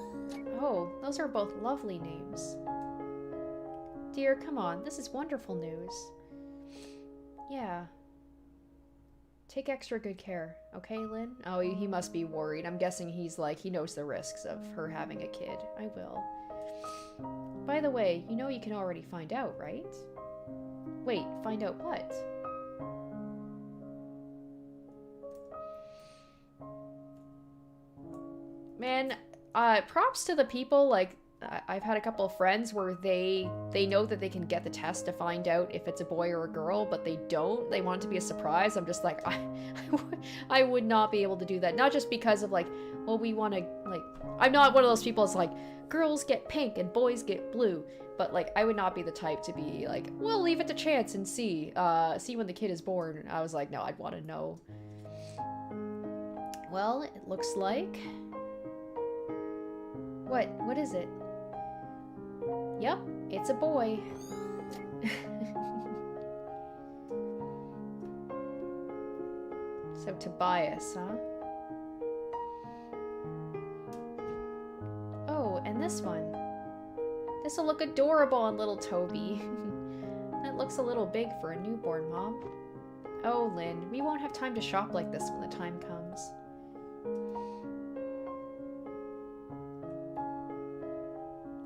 Oh, those are both lovely names. Dear, come on, this is wonderful news. Yeah. Take extra good care, okay, Lynn? Oh, he must be worried. I'm guessing he's like, he knows the risks of her having a kid. I will. By the way, you know you can already find out, right? Wait, find out what? Man, props to the people, like, I've had a couple of friends where they know that they can get the test to find out if it's a boy or a girl, but they don't. They want it to be a surprise. I'm just like, I would not be able to do that. Not just because of like, well, we want to, like, I'm not one of those people that's like, girls get pink and boys get blue. But like, I would not be the type to be like, well, leave it to chance and see when the kid is born. I was like, no, I'd want to know. Well, it looks like... What is it? Yep, it's a boy. So Tobias, huh? Oh, and this one. This'll look adorable on little Toby. That looks a little big for a newborn, Mom. Oh, Lynn, we won't have time to shop like this when the time comes.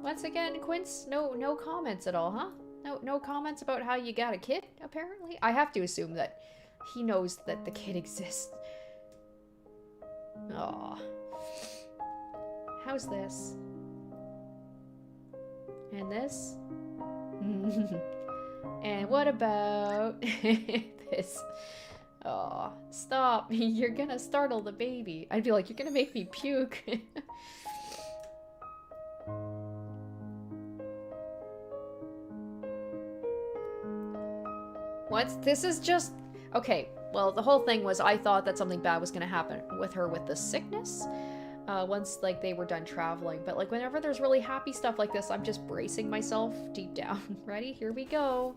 Once again, Quince, no comments at all, huh? No comments about how you got a kid, apparently? I have to assume that he knows that the kid exists. Aw. How's this? And this? And what about this? Aw, stop. You're gonna startle the baby. I'd be like, you're gonna make me puke. What? This is just... Okay, well, the whole thing was I thought that something bad was gonna happen with her with the sickness. Once, like, they were done traveling. But, like, whenever there's really happy stuff like this, I'm just bracing myself deep down. Ready? Here we go.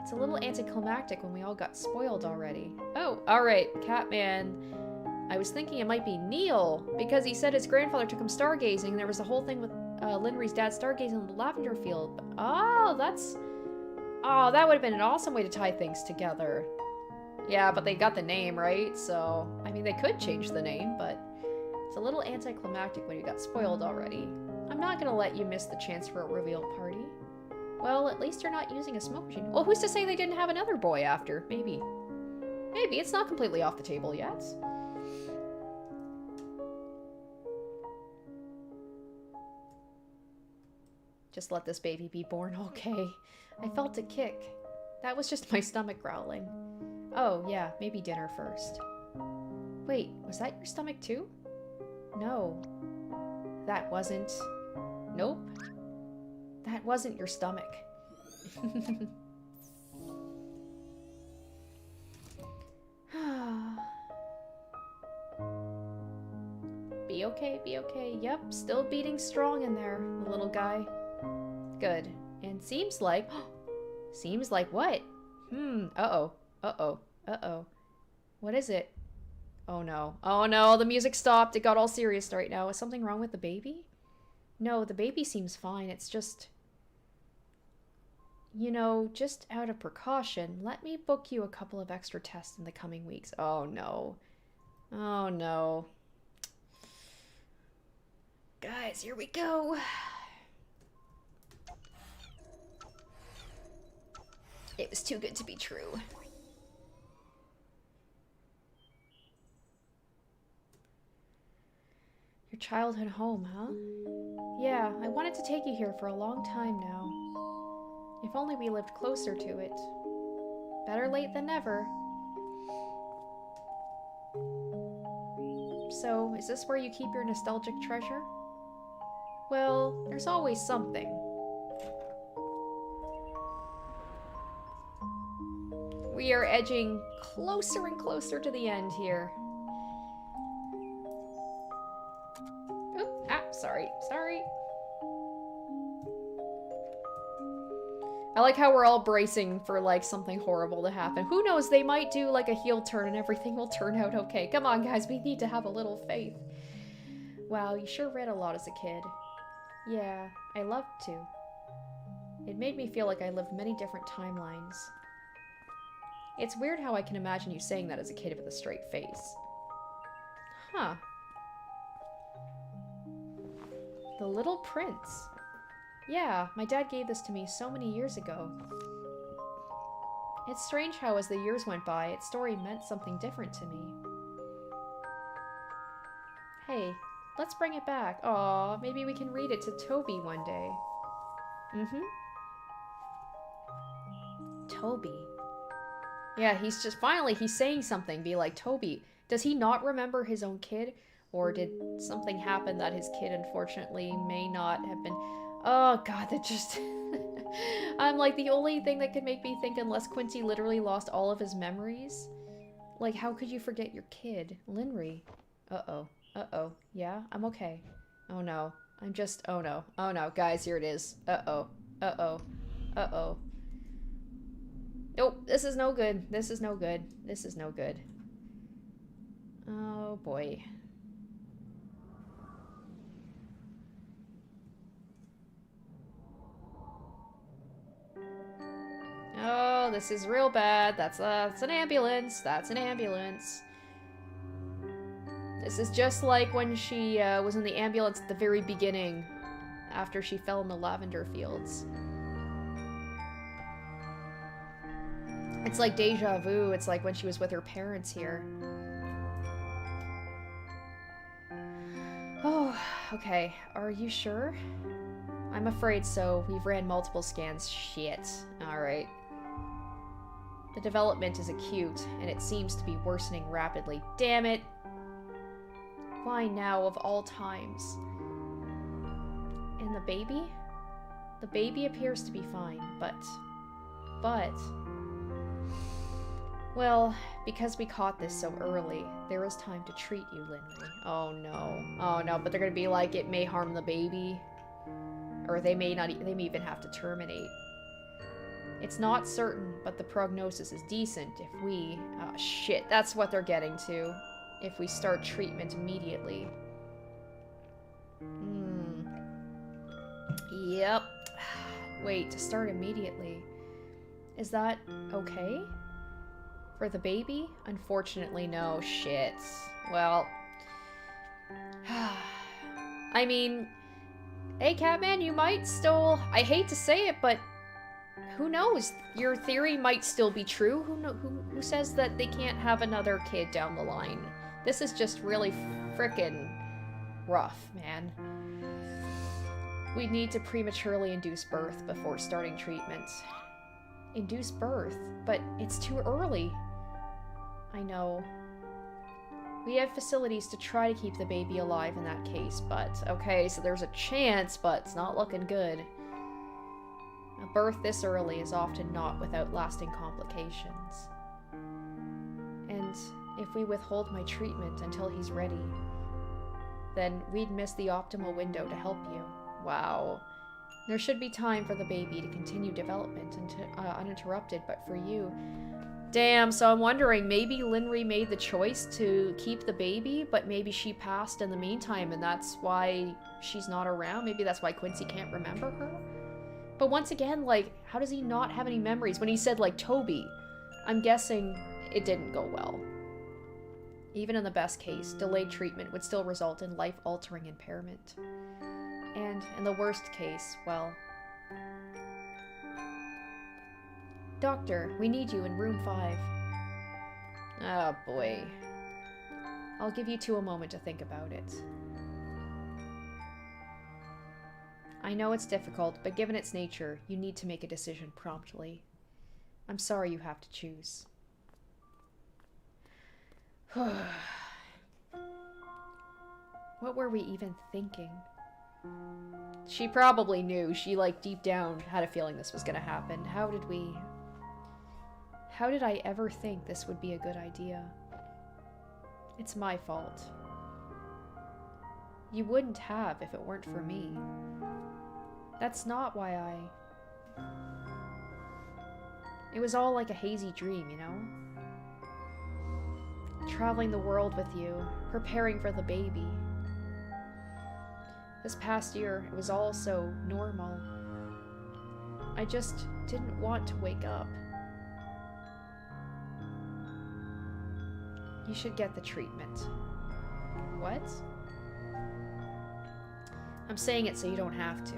It's a little anticlimactic when we all got spoiled already. Oh, alright, Catman. I was thinking it might be Neil, because he said his grandfather took him stargazing, and there was a whole thing with Linnery's dad stargazing in the lavender field. Oh, that's... Oh, that would have been an awesome way to tie things together. Yeah, but they got the name, right? So, I mean, they could change the name, but it's a little anticlimactic when you got spoiled already. I'm not gonna let you miss the chance for a reveal party. Well, at least you're not using a smoke machine. Well, who's to say they didn't have another boy after? Maybe. Maybe. It's not completely off the table yet. Just let this baby be born, okay? I felt a kick. That was just my stomach growling. Oh, yeah, maybe dinner first. Wait, was that your stomach too? No. That wasn't... Nope. That wasn't your stomach. Be okay, be okay. Yep, still beating strong in there, the little guy. Good. And seems like... Seems like what? Uh-oh. Uh-oh. Uh-oh. What is it? Oh no. Oh no, the music stopped. It got all serious right now. Is something wrong with the baby? No, the baby seems fine. It's just... You know, just out of precaution, let me book you a couple of extra tests in the coming weeks. Oh no. Oh no. Guys, here we go. It was too good to be true. Your childhood home, huh? Yeah, I wanted to take you here for a long time now. If only we lived closer to it. Better late than never. So, is this where you keep your nostalgic treasure? Well, there's always something. We are edging closer and closer to the end here. Oop, sorry. I like how we're all bracing for, like, something horrible to happen. Who knows, they might do, like, a heel turn and everything will turn out okay. Come on, guys, we need to have a little faith. Wow, you sure read a lot as a kid. Yeah, I loved to. It made me feel like I lived many different timelines. It's weird how I can imagine you saying that as a kid with a straight face. Huh. The Little Prince. Yeah, my dad gave this to me so many years ago. It's strange how as the years went by, its story meant something different to me. Hey, let's bring it back. Aw, maybe we can read it to Toby one day. Toby. Yeah, he's just, finally, he's saying something. Be like, Toby, does he not remember his own kid? Or did something happen that his kid, unfortunately, may not have been... Oh, God, that just... I'm like, the only thing that could make me think, unless Quincy literally lost all of his memories, like, how could you forget your kid? Linry. Uh-oh. Uh-oh. Yeah? I'm okay. Oh, no. I'm just... Oh, no. Oh, no. Guys, here it is. Uh-oh. Uh-oh. Uh-oh. Nope. This is no good. This is no good. This is no good. Oh, boy. Oh, this is real bad. That's an ambulance. That's an ambulance. This is just like when she was in the ambulance at the very beginning, after she fell in the lavender fields. It's like deja vu. It's like when she was with her parents here. Oh, okay. Are you sure? I'm afraid so. We've ran multiple scans. Shit. Alright. The development is acute, and it seems to be worsening rapidly. Damn it! Why now, of all times? And the baby? The baby appears to be fine, but... Well, because we caught this so early, there is time to treat you, Linry. Oh no. Oh no, but they're gonna be like, it may harm the baby. Or they may not, they may even have to terminate. It's not certain, but the prognosis is decent if we... Oh, shit, that's what they're getting to. If we start treatment immediately. Yep. Wait, to start immediately. Is that okay? For the baby? Unfortunately, no. Shit. Well... I mean... Hey, Catman, you might still... I hate to say it, but... Who knows? Your theory might still be true. Who says that they can't have another kid down the line? This is just really frickin' rough, man. We need to prematurely induce birth before starting treatment. Induce birth? But it's too early. I know. We have facilities to try to keep the baby alive in that case, but... Okay, so there's a chance, but it's not looking good. A birth this early is often not without lasting complications. And if we withhold my treatment until he's ready, then we'd miss the optimal window to help you. Wow. There should be time for the baby to continue development uninterrupted, but for you... Damn, so I'm wondering, maybe Linry made the choice to keep the baby, but maybe she passed in the meantime, and that's why she's not around? Maybe that's why Quincy can't remember her? But once again, like, how does he not have any memories? When he said, like, Toby, I'm guessing it didn't go well. Even in the best case, delayed treatment would still result in life-altering impairment. And in the worst case, well... Doctor, we need you in room 5. Oh, boy. I'll give you 2 a moment to think about it. I know it's difficult, but given its nature, you need to make a decision promptly. I'm sorry you have to choose. What were we even thinking? She probably knew. She, like, deep down had a feeling this was gonna happen. How did I ever think this would be a good idea? It's my fault. You wouldn't have if it weren't for me. That's not why It was all like a hazy dream, you know? Traveling the world with you, preparing for the baby. This past year, it was all so normal. I just didn't want to wake up. You should get the treatment. What? I'm saying it so you don't have to.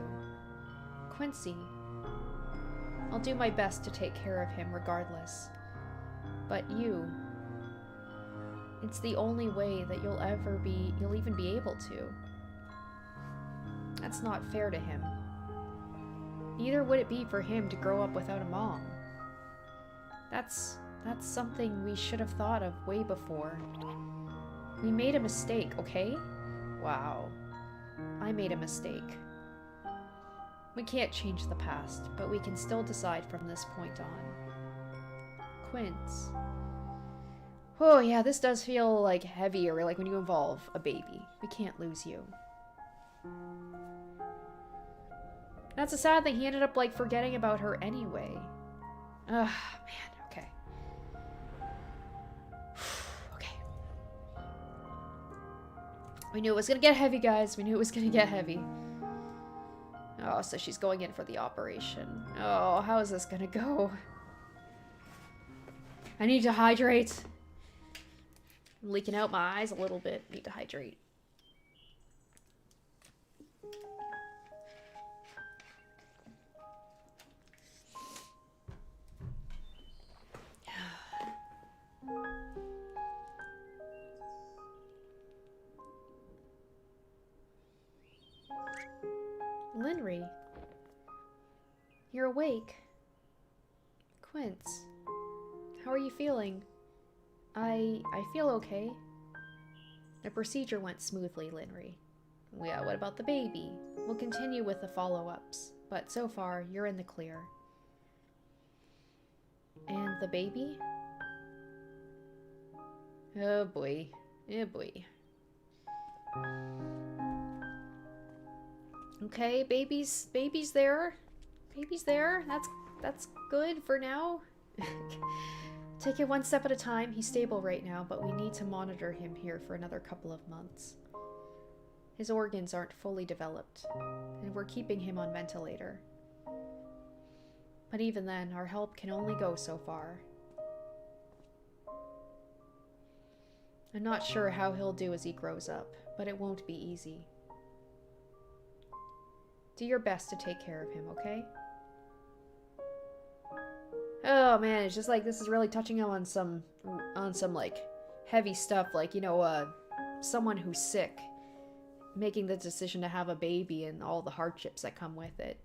Quincy. I'll do my best to take care of him regardless. But you... It's the only way that you'll even be able to. That's not fair to him. Neither would it be for him to grow up without a mom. That's something we should have thought of way before. We made a mistake, okay? Wow. I made a mistake. We can't change the past, but we can still decide from this point on. Quince. Oh yeah, this does feel like heavier, like when you involve a baby. We can't lose you. That's a sad thing, he ended up like forgetting about her anyway. Ugh, man, okay. Okay. We knew it was gonna get heavy, guys. We knew it was gonna get heavy. Oh, so she's going in for the operation. Oh, how is this gonna go? I need to hydrate. I'm leaking out my eyes a little bit. Need to hydrate. Linry, you're awake. Quince, how are you feeling? I feel okay. The procedure went smoothly, Linry. Yeah, what about the baby? We'll continue with the follow-ups, but so far, you're in the clear. And the baby? Oh boy. Oh boy. Okay, baby's there. Baby's there. That's good for now. Take it one step at a time. He's stable right now, but we need to monitor him here for another couple of months. His organs aren't fully developed, and we're keeping him on ventilator. But even then, our help can only go so far. I'm not sure how he'll do as he grows up, but it won't be easy. Do your best to take care of him, okay? Oh man, it's just like this is really touching on some like heavy stuff, like, you know, someone who's sick making the decision to have a baby and all the hardships that come with it.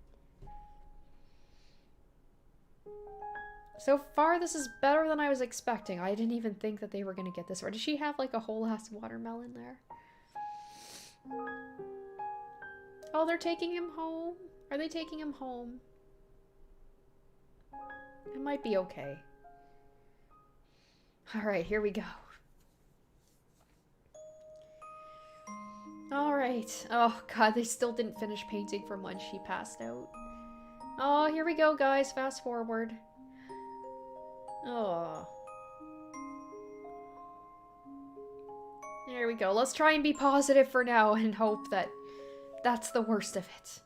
So far, this is better than I was expecting. I didn't even think that they were gonna get this far. Did she have like a whole ass watermelon there? Oh, they're taking him home? Are they taking him home? It might be okay. Alright, here we go. Alright. Oh god, they still didn't finish painting from when she passed out. Oh, here we go, guys. Fast forward. Oh. There we go. Let's try and be positive for now and hope that that's the worst of it.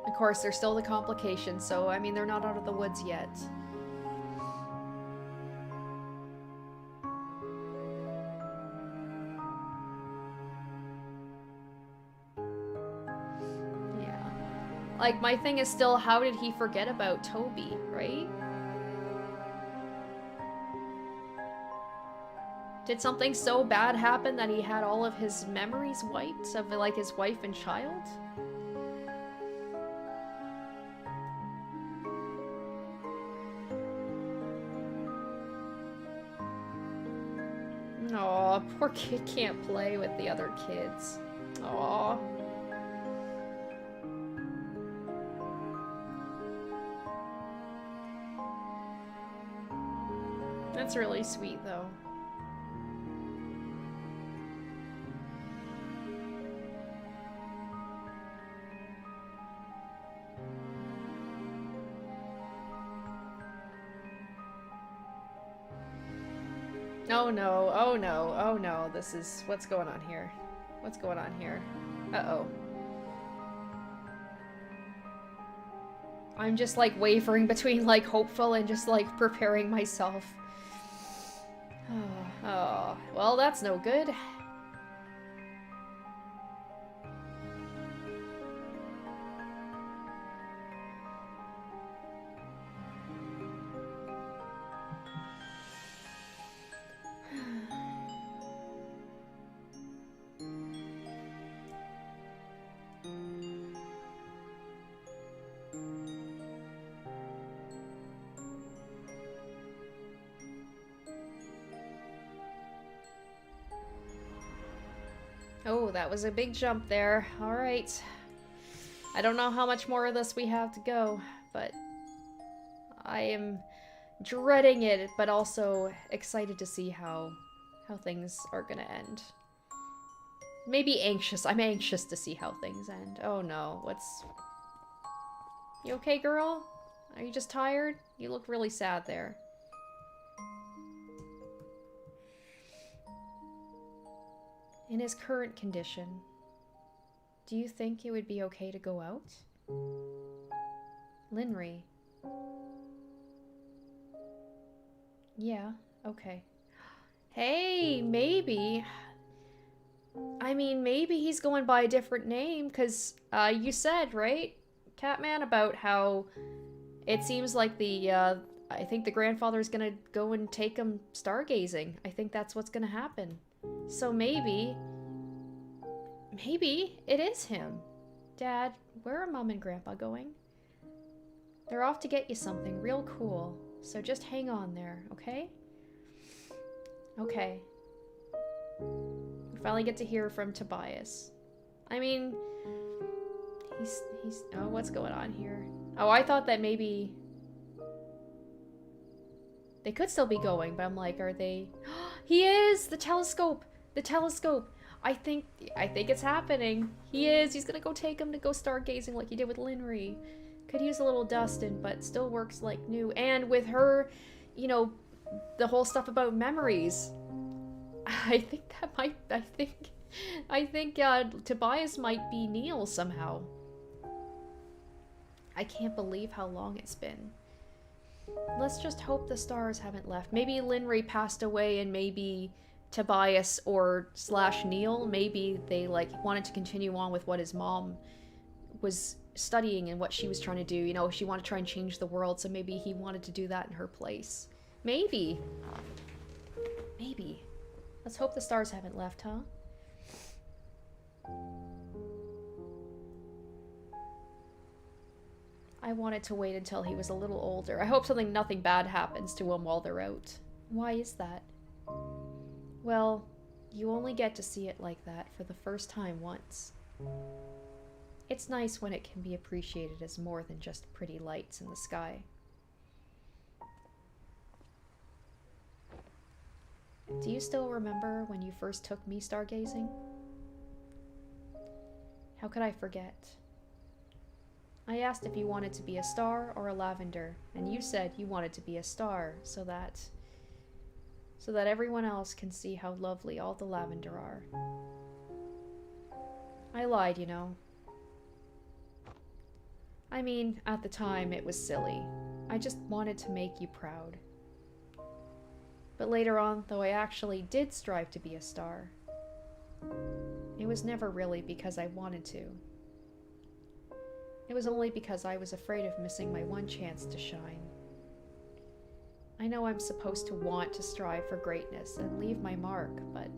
Of course, there's still the complications, so I mean, they're not out of the woods yet. Yeah. Like, my thing is still, how did he forget about Toby, right? Did something so bad happen that he had all of his memories wiped of, like, his wife and child? Aw, poor kid can't play with the other kids. Aw. That's really sweet, though. Oh no, oh no, oh no, this is... what's going on here? What's going on here? Uh-oh. I'm just, like, wavering between, like, hopeful and just, like, preparing myself. Oh, well, that's no good. Oh, that was a big jump there. Alright. I don't know how much more of this we have to go, but I am dreading it, but also excited to see how things are gonna end. Maybe anxious. I'm anxious to see how things end. Oh no, what's... You okay, girl? Are you just tired? You look really sad there. In his current condition, do you think it would be okay to go out? Linry. Yeah, okay. Hey, maybe. I mean, maybe he's going by a different name, because you said, right, Catman, about how it seems like the, I think the grandfather's gonna go and take him stargazing. I think that's what's gonna happen. So maybe it is him. Dad, where are Mom and Grandpa going? They're off to get you something real cool, so just hang on there, okay? Okay. We finally get to hear from Tobias. I mean, he's, oh, what's going on here? Oh, I thought that maybe they could still be going, but I'm like, are they... He is! The telescope! The telescope! I think it's happening. He is! He's gonna go take him to go stargazing like he did with Linry. Could use a little dusting, but still works like new. And with her, you know, the whole stuff about memories. I think that might... I think Tobias might be Neil somehow. I can't believe how long it's been. Let's just hope the stars haven't left. Maybe Linry passed away and maybe Tobias or / Neil, maybe they like wanted to continue on with what his mom was studying and what she was trying to do. You know, she wanted to try and change the world, so maybe he wanted to do that in her place. Maybe. Maybe. Let's hope the stars haven't left, huh? I wanted to wait until he was a little older. I hope nothing bad happens to him while they're out. Why is that? Well, you only get to see it like that for the first time once. It's nice when it can be appreciated as more than just pretty lights in the sky. Do you still remember when you first took me stargazing? How could I forget? I asked if you wanted to be a star or a lavender, and you said you wanted to be a star so that everyone else can see how lovely all the lavender are. I lied, you know. I mean, at the time it was silly. I just wanted to make you proud. But later on, though I actually did strive to be a star, it was never really because I wanted to. It was only because I was afraid of missing my one chance to shine. I know I'm supposed to want to strive for greatness and leave my mark, but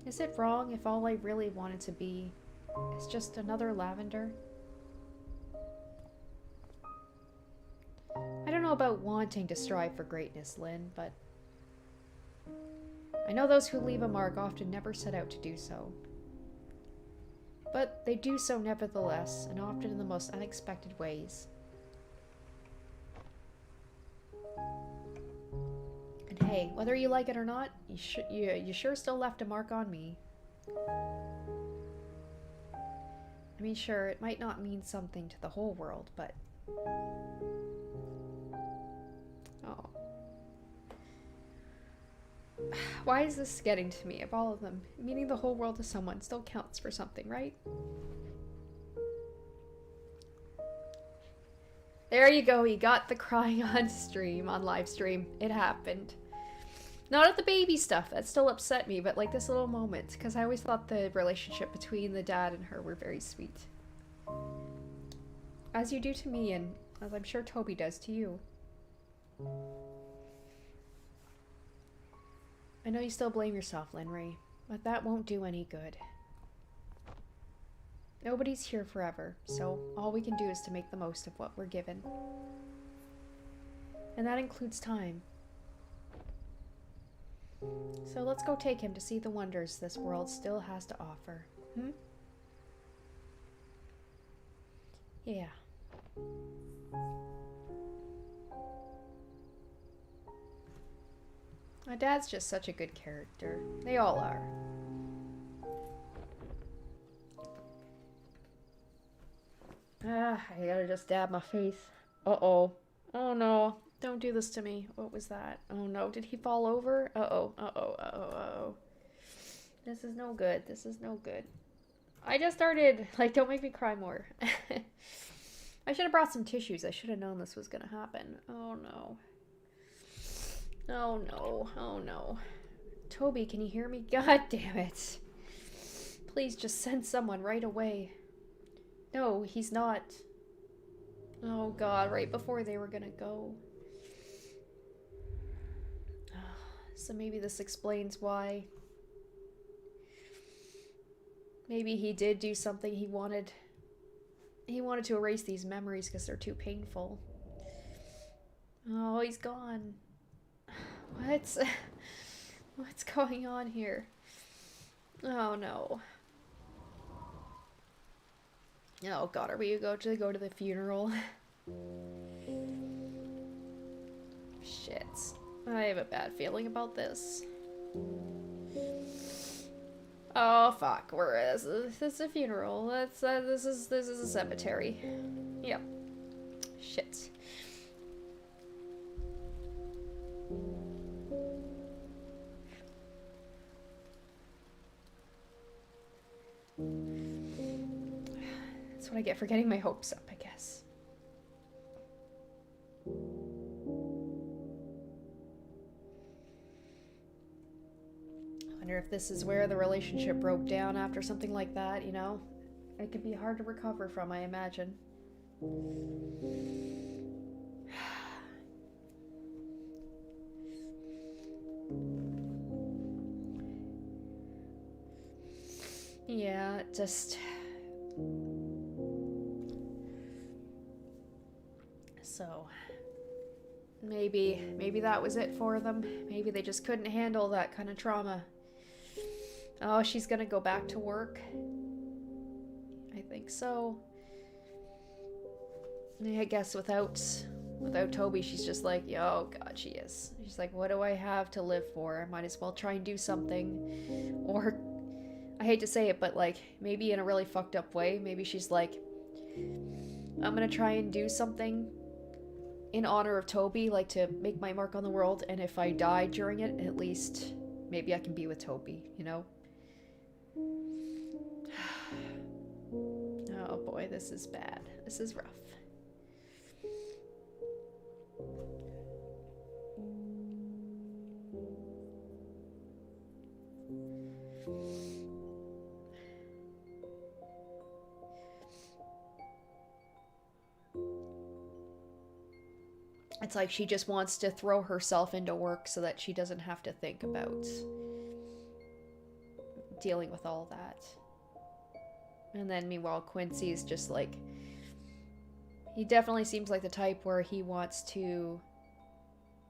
is it wrong if all I really wanted to be is just another Lavender? I don't know about wanting to strive for greatness, Lynn, but I know those who leave a mark often never set out to do so. But they do so nevertheless, and often in the most unexpected ways. And hey, whether you like it or not, you sure still left a mark on me. I mean, sure, it might not mean something to the whole world, but... Oh. Why is this getting to me, of all of them? Meaning the whole world to someone still counts for something, right? There you go, he got the crying on stream, on live stream. It happened. Not at the baby stuff, that still upset me, but like this little moment, because I always thought the relationship between the dad and her were very sweet. As you do to me, and as I'm sure Toby does to you. I know you still blame yourself, Linray, but that won't do any good. Nobody's here forever, so all we can do is to make the most of what we're given. And that includes time. So let's go take him to see the wonders this world still has to offer. Hmm? Yeah. My dad's just such a good character. They all are. I gotta just dab my face. Uh-oh. Oh no. Don't do this to me. What was that? Oh no. Did he fall over? Uh-oh. Uh-oh. Uh-oh. Uh-oh. This is no good. This is no good. I just started. Like, don't make me cry more. I should have brought some tissues. I should have known this was gonna happen. Oh no. Oh no. Oh no. Toby, can you hear me? God damn it. Please just send someone right away. No, he's not. Oh god, right before they were gonna go. So maybe this explains why. Maybe he did do something he wanted. He wanted to erase these memories because they're too painful. Oh, he's gone. What? What's going on here? Oh no. Oh god, are we going to go to the funeral? Shit. I have a bad feeling about this. Oh fuck, this is a funeral. This is a cemetery. Yep. Shit. That's what I get for getting my hopes up, I guess. I wonder if this is where the relationship broke down after something like that, you know? It could be hard to recover from, I imagine. Yeah, just... So... Maybe that was it for them. Maybe they just couldn't handle that kind of trauma. Oh, she's gonna go back to work? I think so. I guess without Toby, she's just like, oh god, she is. She's like, what do I have to live for? I might as well try and do something. Or, I hate to say it, but like, maybe in a really fucked up way, maybe she's like, I'm gonna try and do something in honor of Toby, like to make my mark on the world, and if I die during it, at least maybe I can be with Toby, you know? Oh boy, this is bad. This is rough. It's like she just wants to throw herself into work so that she doesn't have to think about dealing with all that. And then meanwhile, Quincy's just like, he definitely seems like the type where he wants to,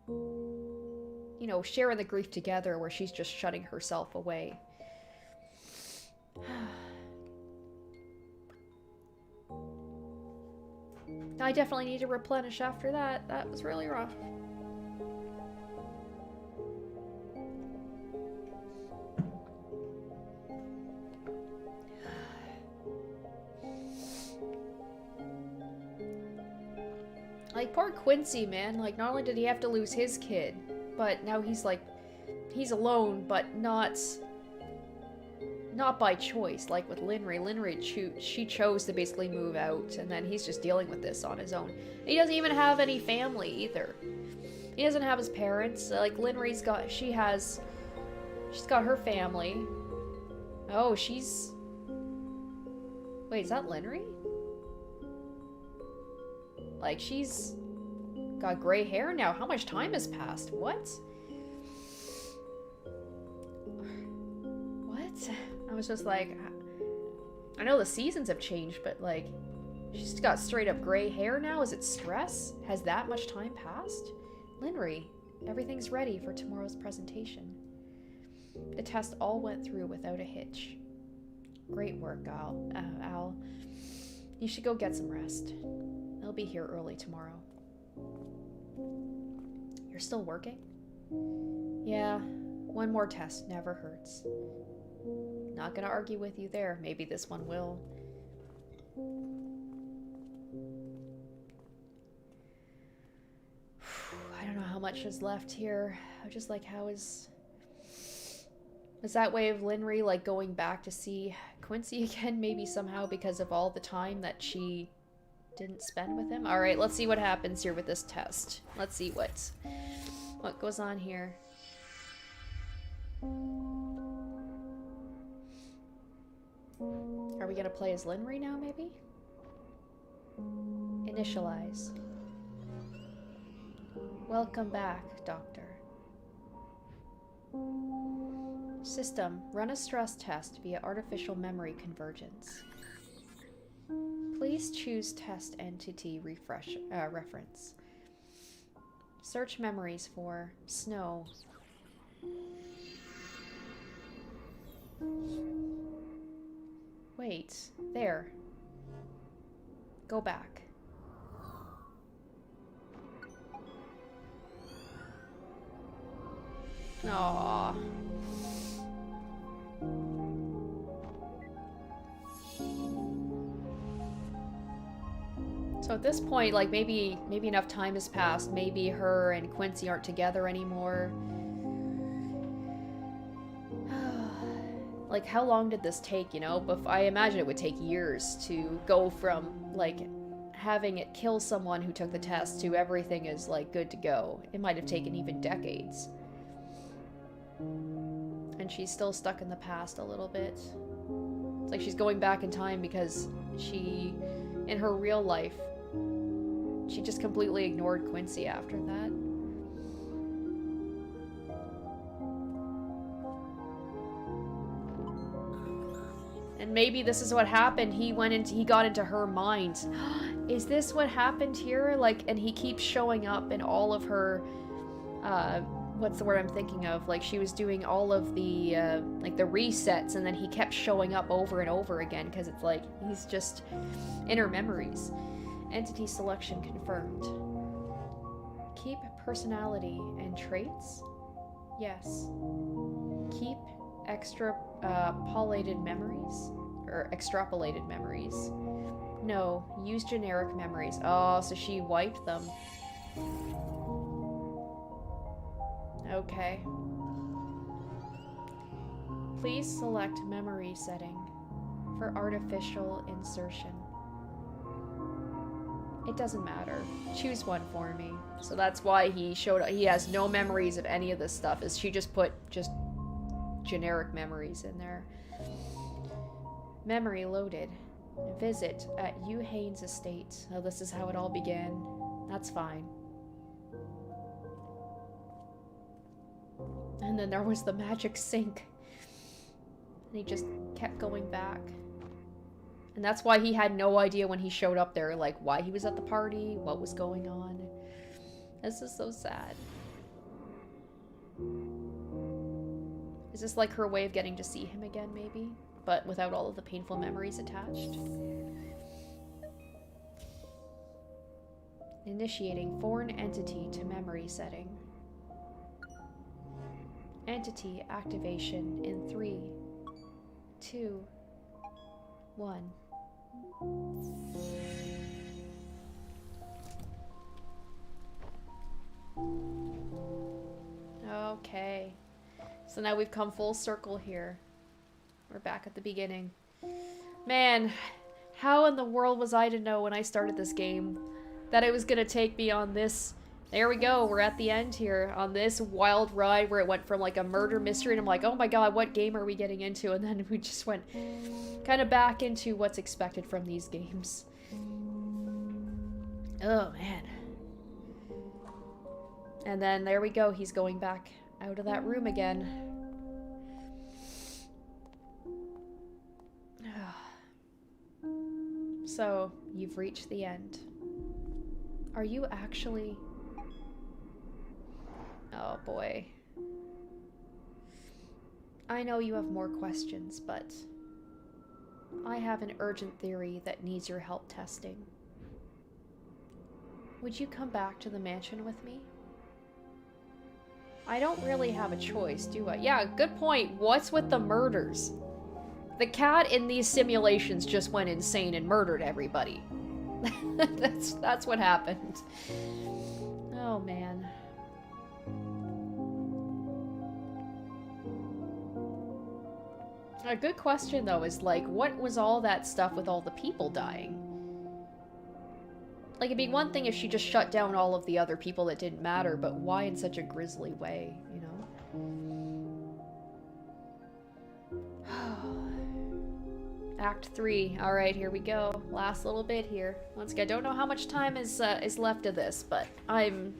you know, share in the grief together, where she's just shutting herself away. I definitely need to replenish after that. That was really rough. Like, poor Quincy, man. Like, not only did he have to lose his kid, but now he's like, he's alone, but not by choice. Like with Linry, she chose to basically move out, and then he's just dealing with this on his own. He doesn't even have any family either. He doesn't have his parents. Like, Linry's got, she's got her family. Oh, she's... Wait, is that Linry? Like, she's got gray hair now. How much time has passed? What? What? I was just like, I know the seasons have changed, but like, she's got straight up gray hair now. Is it stress? Has that much time passed? Linry, everything's ready for tomorrow's presentation. The test all went through without a hitch. Great work, Al. You should go get some rest. I'll be here early tomorrow. You're still working? Yeah, one more test never hurts. Not gonna argue with you there. Maybe this one will. I don't know how much is left here. I'm just like, how is that way of Linry like going back to see Quincy again? Maybe somehow because of all the time that she didn't spend with him. All right, let's see what happens here with this test. Let's see what goes on here. Are we gonna play as Linry now, maybe? Initialize. Welcome back, Doctor. System, run a stress test via artificial memory convergence. Please choose test entity reference. Search memories for snow. Wait, there. Go back. Aww. So at this point, like, maybe enough time has passed. Maybe her and Quincy aren't together anymore. Like, how long did this take, you know? But I imagine it would take years to go from, like, having it kill someone who took the test to everything is, like, good to go. It might have taken even decades. And she's still stuck in the past a little bit. It's like she's going back in time because she, in her real life, she just completely ignored Quincy after that. And maybe this is what happened. He got into her mind. Is this what happened here? Like, and he keeps showing up in all of her, what's the word I'm thinking of? Like, she was doing all of the, like, the resets, and then he kept showing up over and over again, because it's like, he's just in her memories. Entity selection confirmed. Keep personality and traits? Yes. Keep extrapolated memories? Or extrapolated memories? No, use generic memories. Oh, so she wiped them. Okay. Please select memory setting for artificial insertion. It doesn't matter. Choose one for me. So that's why he showed up. He has no memories of any of this stuff. Is she just put generic memories in there. Memory loaded. Visit at Hugh Haynes' estate. Oh, this is how it all began. That's fine. And then there was the magic sink. And he just kept going back. And that's why he had no idea when he showed up there, like, why he was at the party, what was going on. This is so sad. Is this like her way of getting to see him again, maybe? But without all of the painful memories attached? Initiating foreign entity to memory setting. Entity activation in 3, 2, 1. Okay. So now we've come full circle here. We're back at the beginning. Man, how in the world was I to know when I started this game that it was gonna take me on this... There we go, we're at the end here, on this wild ride where it went from like a murder mystery, and I'm like, oh my god, what game are we getting into? And then we just went kind of back into what's expected from these games. Oh man. And then there we go, he's going back out of that room again. So, you've reached the end. Are you actually... Oh boy. I know you have more questions, but I have an urgent theory that needs your help testing. Would you come back to the mansion with me? I don't really have a choice, do I? Yeah, good point. What's with the murders? The cat in these simulations just went insane and murdered everybody. That's what happened. Oh man. A good question though is like, what was all that stuff with all the people dying? Like, it'd be one thing if she just shut down all of the other people that didn't matter, but why in such a grisly way, you know? Act 3. Alright, here we go. Last little bit here. Once again, I don't know how much time is left of this, but I'm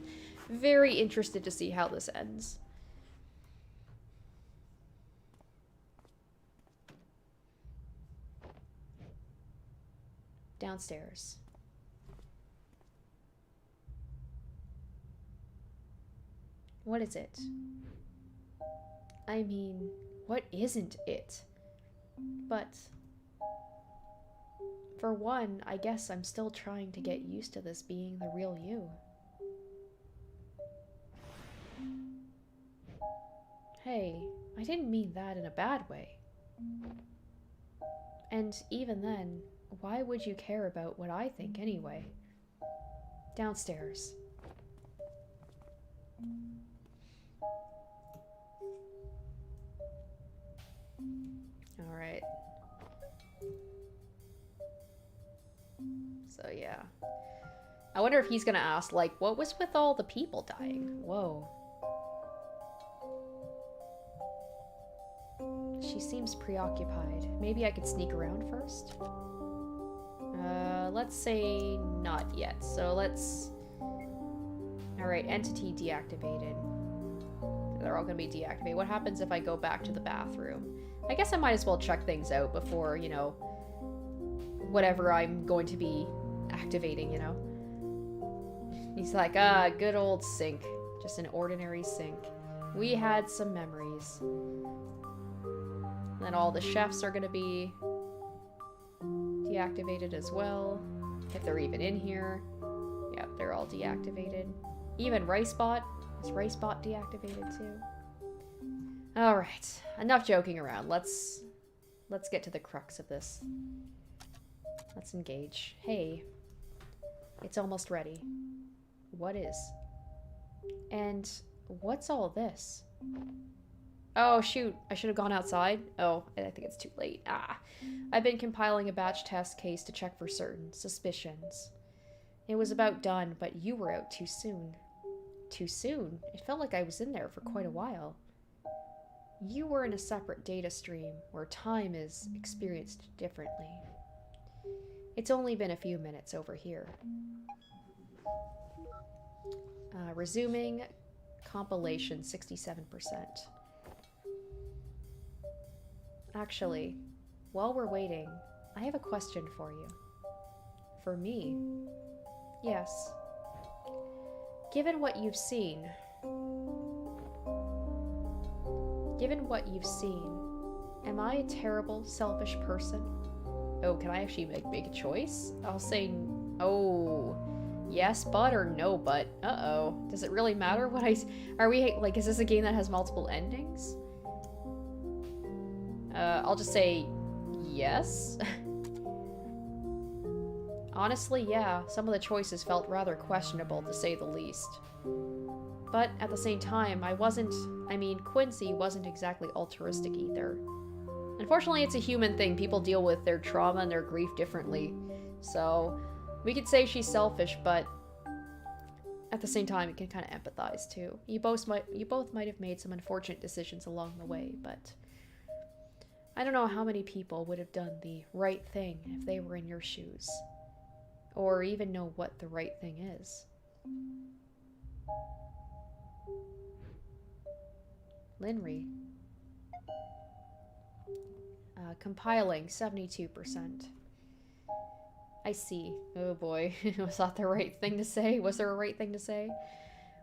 very interested to see how this ends. Downstairs. What is it? I mean, what isn't it? But for one, I guess I'm still trying to get used to this being the real you. Hey, I didn't mean that in a bad way. And even then, why would you care about what I think anyway? Downstairs. Alright. So yeah. I wonder if he's gonna ask, like, what was with all the people dying? Whoa. She seems preoccupied. Maybe I could sneak around first? Let's say not yet. So let's... Alright, entity deactivated. They're all gonna be deactivated. What happens if I go back to the bathroom? I guess I might as well check things out before, you know, whatever I'm going to be activating, you know? He's like, good old sink. Just an ordinary sink. We had some memories. Then all the chefs are gonna be deactivated as well. If they're even in here. Yeah, they're all deactivated. Even Ricebot. Is Ricebot deactivated too? Alright. Enough joking around. Let's get to the crux of this. Let's engage. Hey. It's almost ready. What is? And what's all this? Oh, shoot. I should have gone outside. Oh, I think it's too late. Ah. I've been compiling a batch test case to check for certain suspicions. It was about done, but you were out too soon. Too soon? It felt like I was in there for quite a while. You were in a separate data stream where time is experienced differently. It's only been a few minutes over here. Resuming compilation 67%. Actually, while we're waiting, I have a question for you. For me? Yes. Given what you've seen, am I a terrible, selfish person? Oh, can I actually make a choice? I'll say, oh, yes, but or no, but. Uh-oh. Does it really matter what are we, like, is this a game that has multiple endings? I'll just say yes. Honestly, yeah, some of the choices felt rather questionable, to say the least. But at the same time, Quincy wasn't exactly altruistic either. Unfortunately, it's a human thing. People deal with their trauma and their grief differently. So, we could say she's selfish, but at the same time, you can kind of empathize too. You both might have made some unfortunate decisions along the way, but I don't know how many people would have done the right thing if they were in your shoes. Or even know what the right thing is. Linry. Compiling, 72%. I see. Oh boy. Was that the right thing to say? Was there a right thing to say?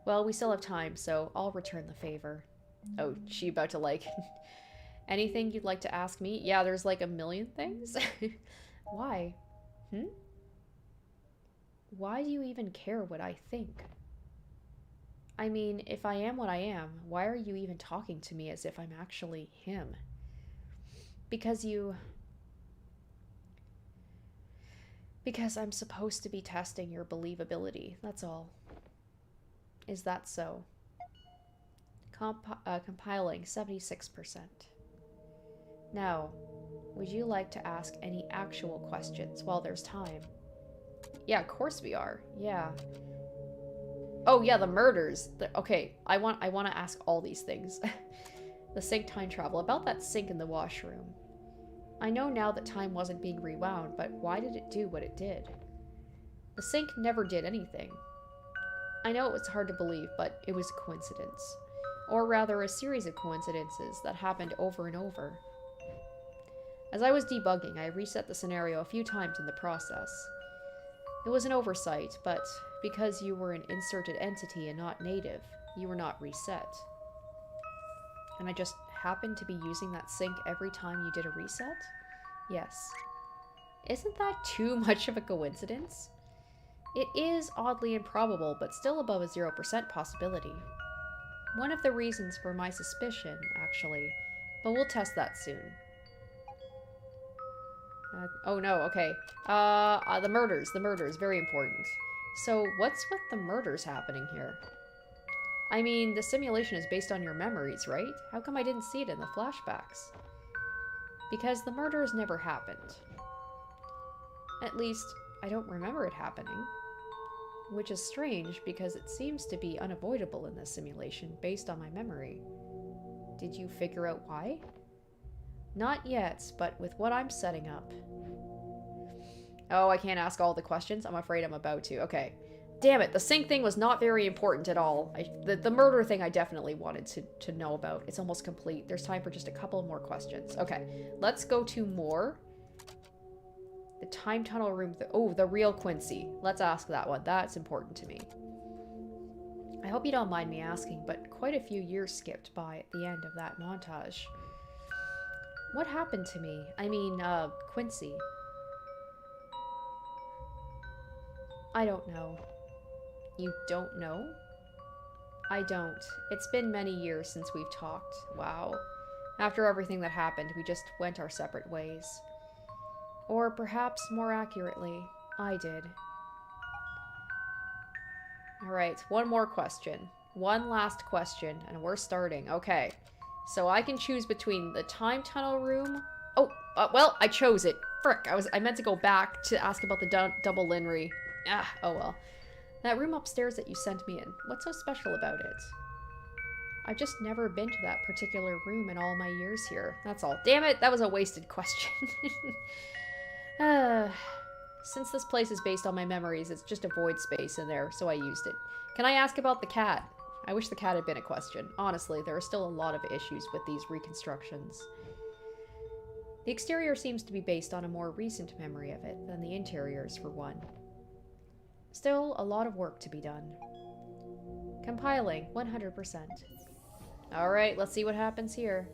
Well, we still have time, so I'll return the favor. Oh, she about to like... Anything you'd like to ask me? Yeah, there's like a million things. Why? Why do you even care what I think? I mean, if I am what I am, why are you even talking to me as if I'm actually him? Because I'm supposed to be testing your believability, that's all. Is that so? Compiling, 76%. Now, would you like to ask any actual questions while there's time? Yeah, of course we are. Yeah. Oh yeah, the murders. Okay, I want to ask all these things. The sink time travel. About that sink in the washroom. I know now that time wasn't being rewound, but why did it do what it did? The sink never did anything. I know it was hard to believe, but it was a coincidence. Or rather, a series of coincidences that happened over and over. As I was debugging, I reset the scenario a few times in the process. It was an oversight, but because you were an inserted entity and not native, you were not reset. And I just happened to be using that sink every time you did a reset? Yes. Isn't that too much of a coincidence? It is oddly improbable, but still above a 0% possibility. One of the reasons for my suspicion, actually, but we'll test that soon. Oh no, okay. The murders, very important. So, what's with the murders happening here? I mean, the simulation is based on your memories, right? How come I didn't see it in the flashbacks? Because the murders never happened. At least, I don't remember it happening. Which is strange, because it seems to be unavoidable in this simulation, based on my memory. Did you figure out why? Not yet, but with what I'm setting up. Oh, I can't ask all the questions? I'm afraid I'm about to. Okay. Damn it, the sink thing was not very important at all. The murder thing I definitely wanted to know about. It's almost complete. There's time for just a couple more questions. Okay, let's go to more. The time tunnel room. The real Quincy. Let's ask that one. That's important to me. I hope you don't mind me asking, but quite a few years skipped by at the end of that montage. What happened to me? I mean, Quincy. I don't know. You don't know? I don't. It's been many years since we've talked. Wow. After everything that happened, we just went our separate ways. Or perhaps, more accurately, I did. Alright, one more question. One last question, and we're starting. Okay. So I can choose between the time tunnel room... Oh, well, I chose it. Frick, I meant to go back to ask about the double Linry. Ah, oh well. That room upstairs that you sent me in, what's so special about it? I've just never been to that particular room in all my years here. That's all. Damn it, that was a wasted question. Since this place is based on my memories, it's just a void space in there, so I used it. Can I ask about the cat? I wish the cat had been a question. Honestly, there are still a lot of issues with these reconstructions. The exterior seems to be based on a more recent memory of it than the interiors, for one. Still, a lot of work to be done. Compiling, 100%. Alright, let's see what happens here.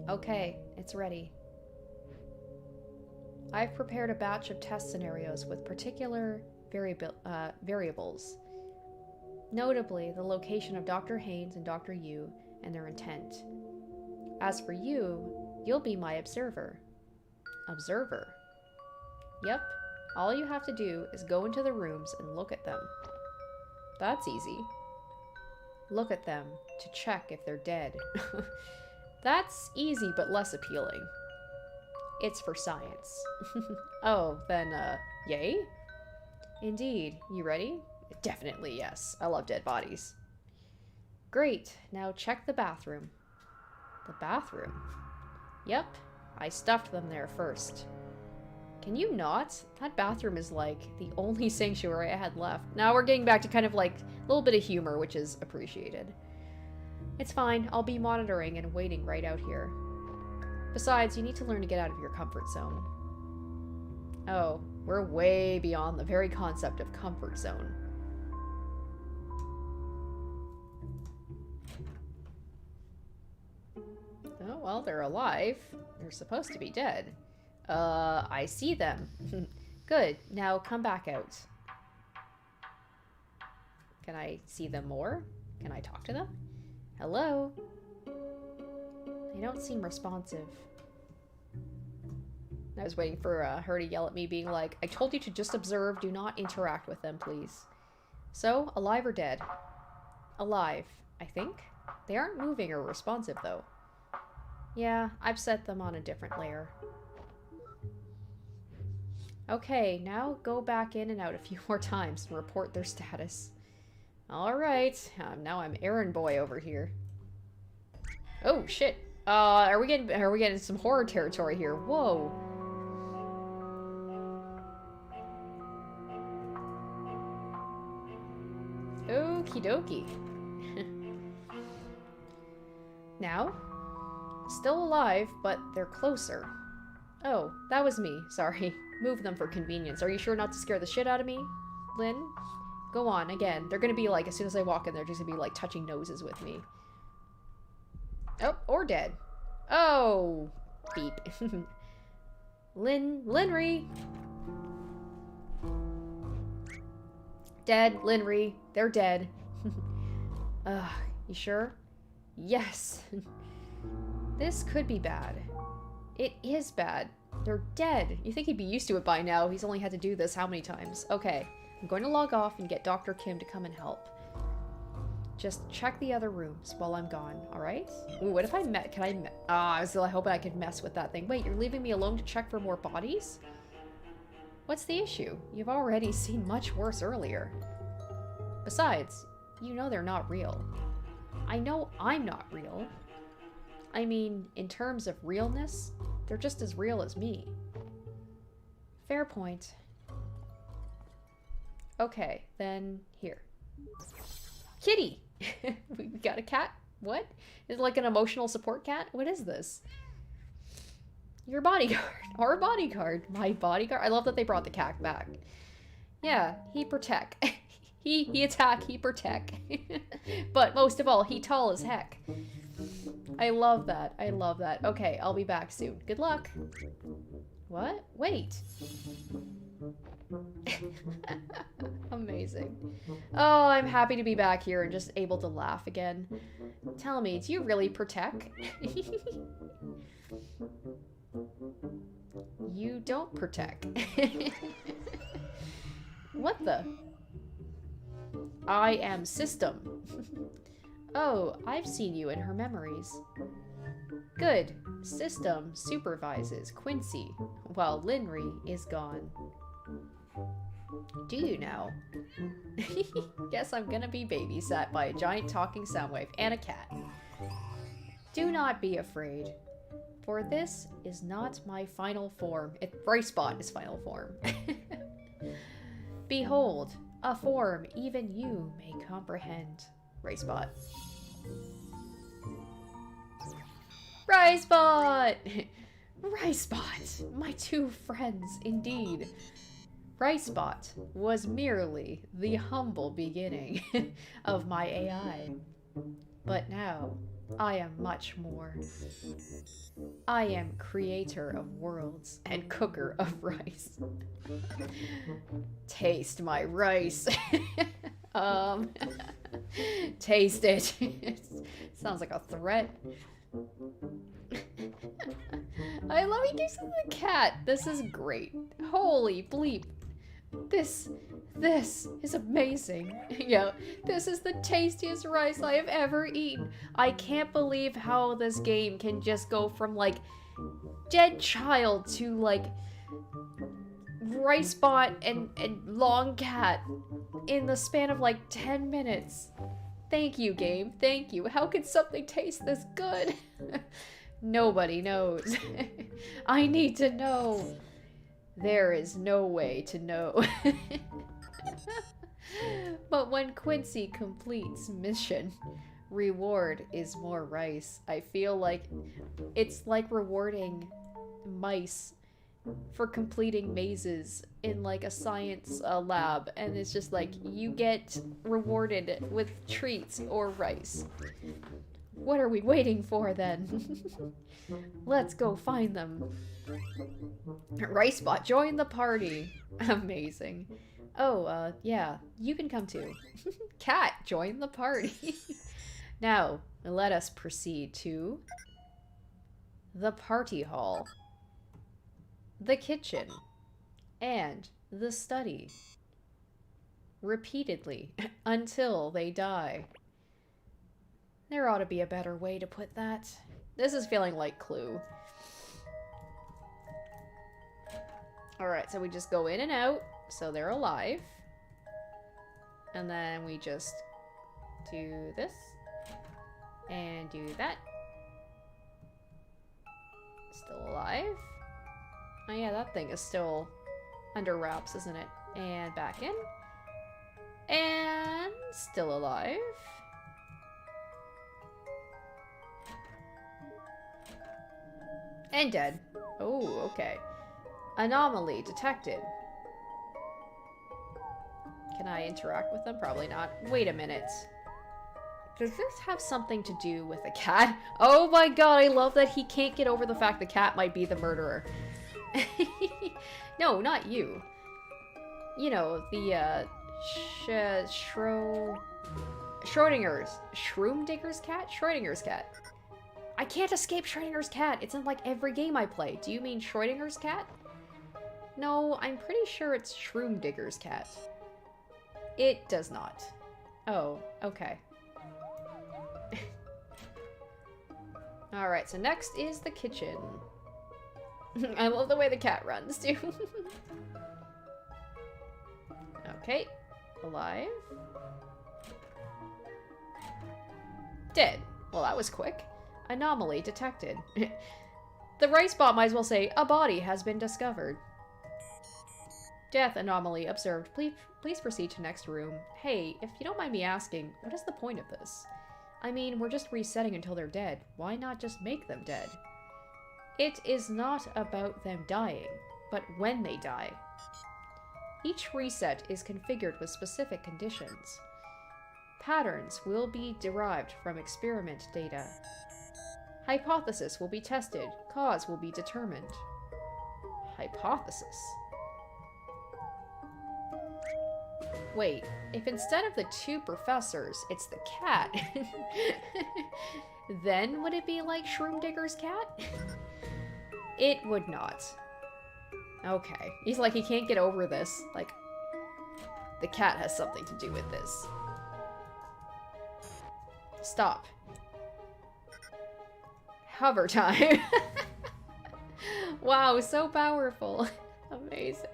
Okay, it's ready. I've prepared a batch of test scenarios with particular variables. Notably, the location of Dr. Haynes and Dr. Yu and their intent. As for you, you'll be my observer. Observer? Yep. All you have to do is go into the rooms and look at them. That's easy. Look at them to check if they're dead. That's easy but less appealing. It's for science. Oh, then, yay? Indeed. You ready? Definitely yes. I love dead bodies. Great. Now check the bathroom. The bathroom? Yep. I stuffed them there first. Can you not? That bathroom is like the only sanctuary I had left. Now we're getting back to kind of like a little bit of humor, which is appreciated. It's fine. I'll be monitoring and waiting right out here. Besides, you need to learn to get out of your comfort zone. Oh, we're way beyond the very concept of comfort zone. Oh, well, they're alive. They're supposed to be dead. I see them. Good. Now come back out. Can I see them more? Can I talk to them? Hello? They don't seem responsive. I was waiting for her to yell at me, being like, I told you to just observe, do not interact with them, please. So, alive or dead? Alive, I think. They aren't moving or responsive, though. Yeah, I've set them on a different layer. Okay, now go back in and out a few more times and report their status. Alright, now I'm errand boy over here. Oh, shit. Are we getting some horror territory here? Whoa. Okie dokie. Now? Still alive, but they're closer. Oh, that was me. Sorry. Move them for convenience. Are you sure not to scare the shit out of me, Lynn? Go on, again. They're gonna be like, as soon as I walk in, they're just gonna be like touching noses with me. Oh, or dead. Oh, beep. Linry. Dead, Linry. They're dead. You sure? Yes. This could be bad. It is bad. They're dead. You think he'd be used to it by now. He's only had to do this how many times? Okay. I'm going to log off and get Dr. Kim to come and help. Just check the other rooms while I'm gone, alright? Ooh, what if I met- can I- I was hoping I could mess with that thing. Wait, you're leaving me alone to check for more bodies? What's the issue? You've already seen much worse earlier. Besides, you know they're not real. I know I'm not real. I mean, in terms of realness, they're just as real as me. Fair point. Okay, then here. Kitty! We got a cat? What? Is it like an emotional support cat? What is this? Your bodyguard. Our bodyguard. My bodyguard. I love that they brought the cat back. Yeah, he protect. he attack, he protect. But most of all, he tall as heck. I love that. I love that. Okay, I'll be back soon. Good luck. What? Wait. Amazing. Oh, I'm happy to be back here and just able to laugh again. Tell me, do you really protect? You don't protect. What the? I am System. Oh, I've seen you in her memories. Good. System supervises Quincy, while Linry is gone. Do you now? Guess I'm gonna be babysat by a giant talking soundwave and a cat. Do not be afraid, for this is not my final form. Bricebot is final form. Behold, a form even you may comprehend. Bricebot. Ricebot! Ricebot! My two friends, indeed. Ricebot was merely the humble beginning of my AI. But now, I am much more. I am creator of worlds and cooker of rice. Taste my rice. Taste it. Sounds like a threat. I love he gives him the cat. This is great. Holy bleep. This is amazing. Yeah, this is the tastiest rice I have ever eaten. I can't believe how this game can just go from like dead child to like Ricebot and long cat in the span of like 10 minutes. Thank you, game. Thank you. How could something taste this good? Nobody knows. I need to know. There is no way to know. But when Quincy completes mission, reward is more rice. I feel like it's like rewarding mice for completing mazes in like a science lab, and it's just like you get rewarded with treats or rice. What are we waiting for then? Let's go find them. Ricebot, join the party. Amazing. Oh, yeah, you can come too. Cat, join the party. Now, let us proceed to the party hall, the kitchen, and the study. Repeatedly, until they die. There ought to be a better way to put that. This is feeling like Clue. Alright, so we just go in and out, so they're alive. And then we just do this. And do that. Still alive. Oh yeah, that thing is still under wraps, isn't it? And back in. And still alive. And dead. Oh, okay. Anomaly detected. Can I interact with them? Probably not. Wait a minute. Does this have something to do with the cat? Oh my god, I love that he can't get over the fact the cat might be the murderer. No, not you. You know, the, Schrodinger's. Shroomdigger's cat? Schrodinger's cat. I can't escape Schrodinger's cat. It's in like every game I play. Do you mean Schrodinger's cat? No, I'm pretty sure it's Shroomdigger's cat. It does not. Oh, okay. Alright, so next is the kitchen. I love the way the cat runs, too. Okay. Alive. Dead. Well, that was quick. Anomaly detected. The Ricebot might as well say, a body has been discovered. Death anomaly observed. Please proceed to next room. Hey, if you don't mind me asking, what is the point of this? I mean, we're just resetting until they're dead. Why not just make them dead? It is not about them dying, but when they die. Each reset is configured with specific conditions. Patterns will be derived from experiment data. Hypothesis will be tested. Cause will be determined. Hypothesis. Wait, if instead of the two professors, it's the cat, then would it be like Shroomdigger's cat? It would not. Okay. He's like, he can't get over this. Like, the cat has something to do with this. Stop. Hover time. Wow, so powerful. Amazing.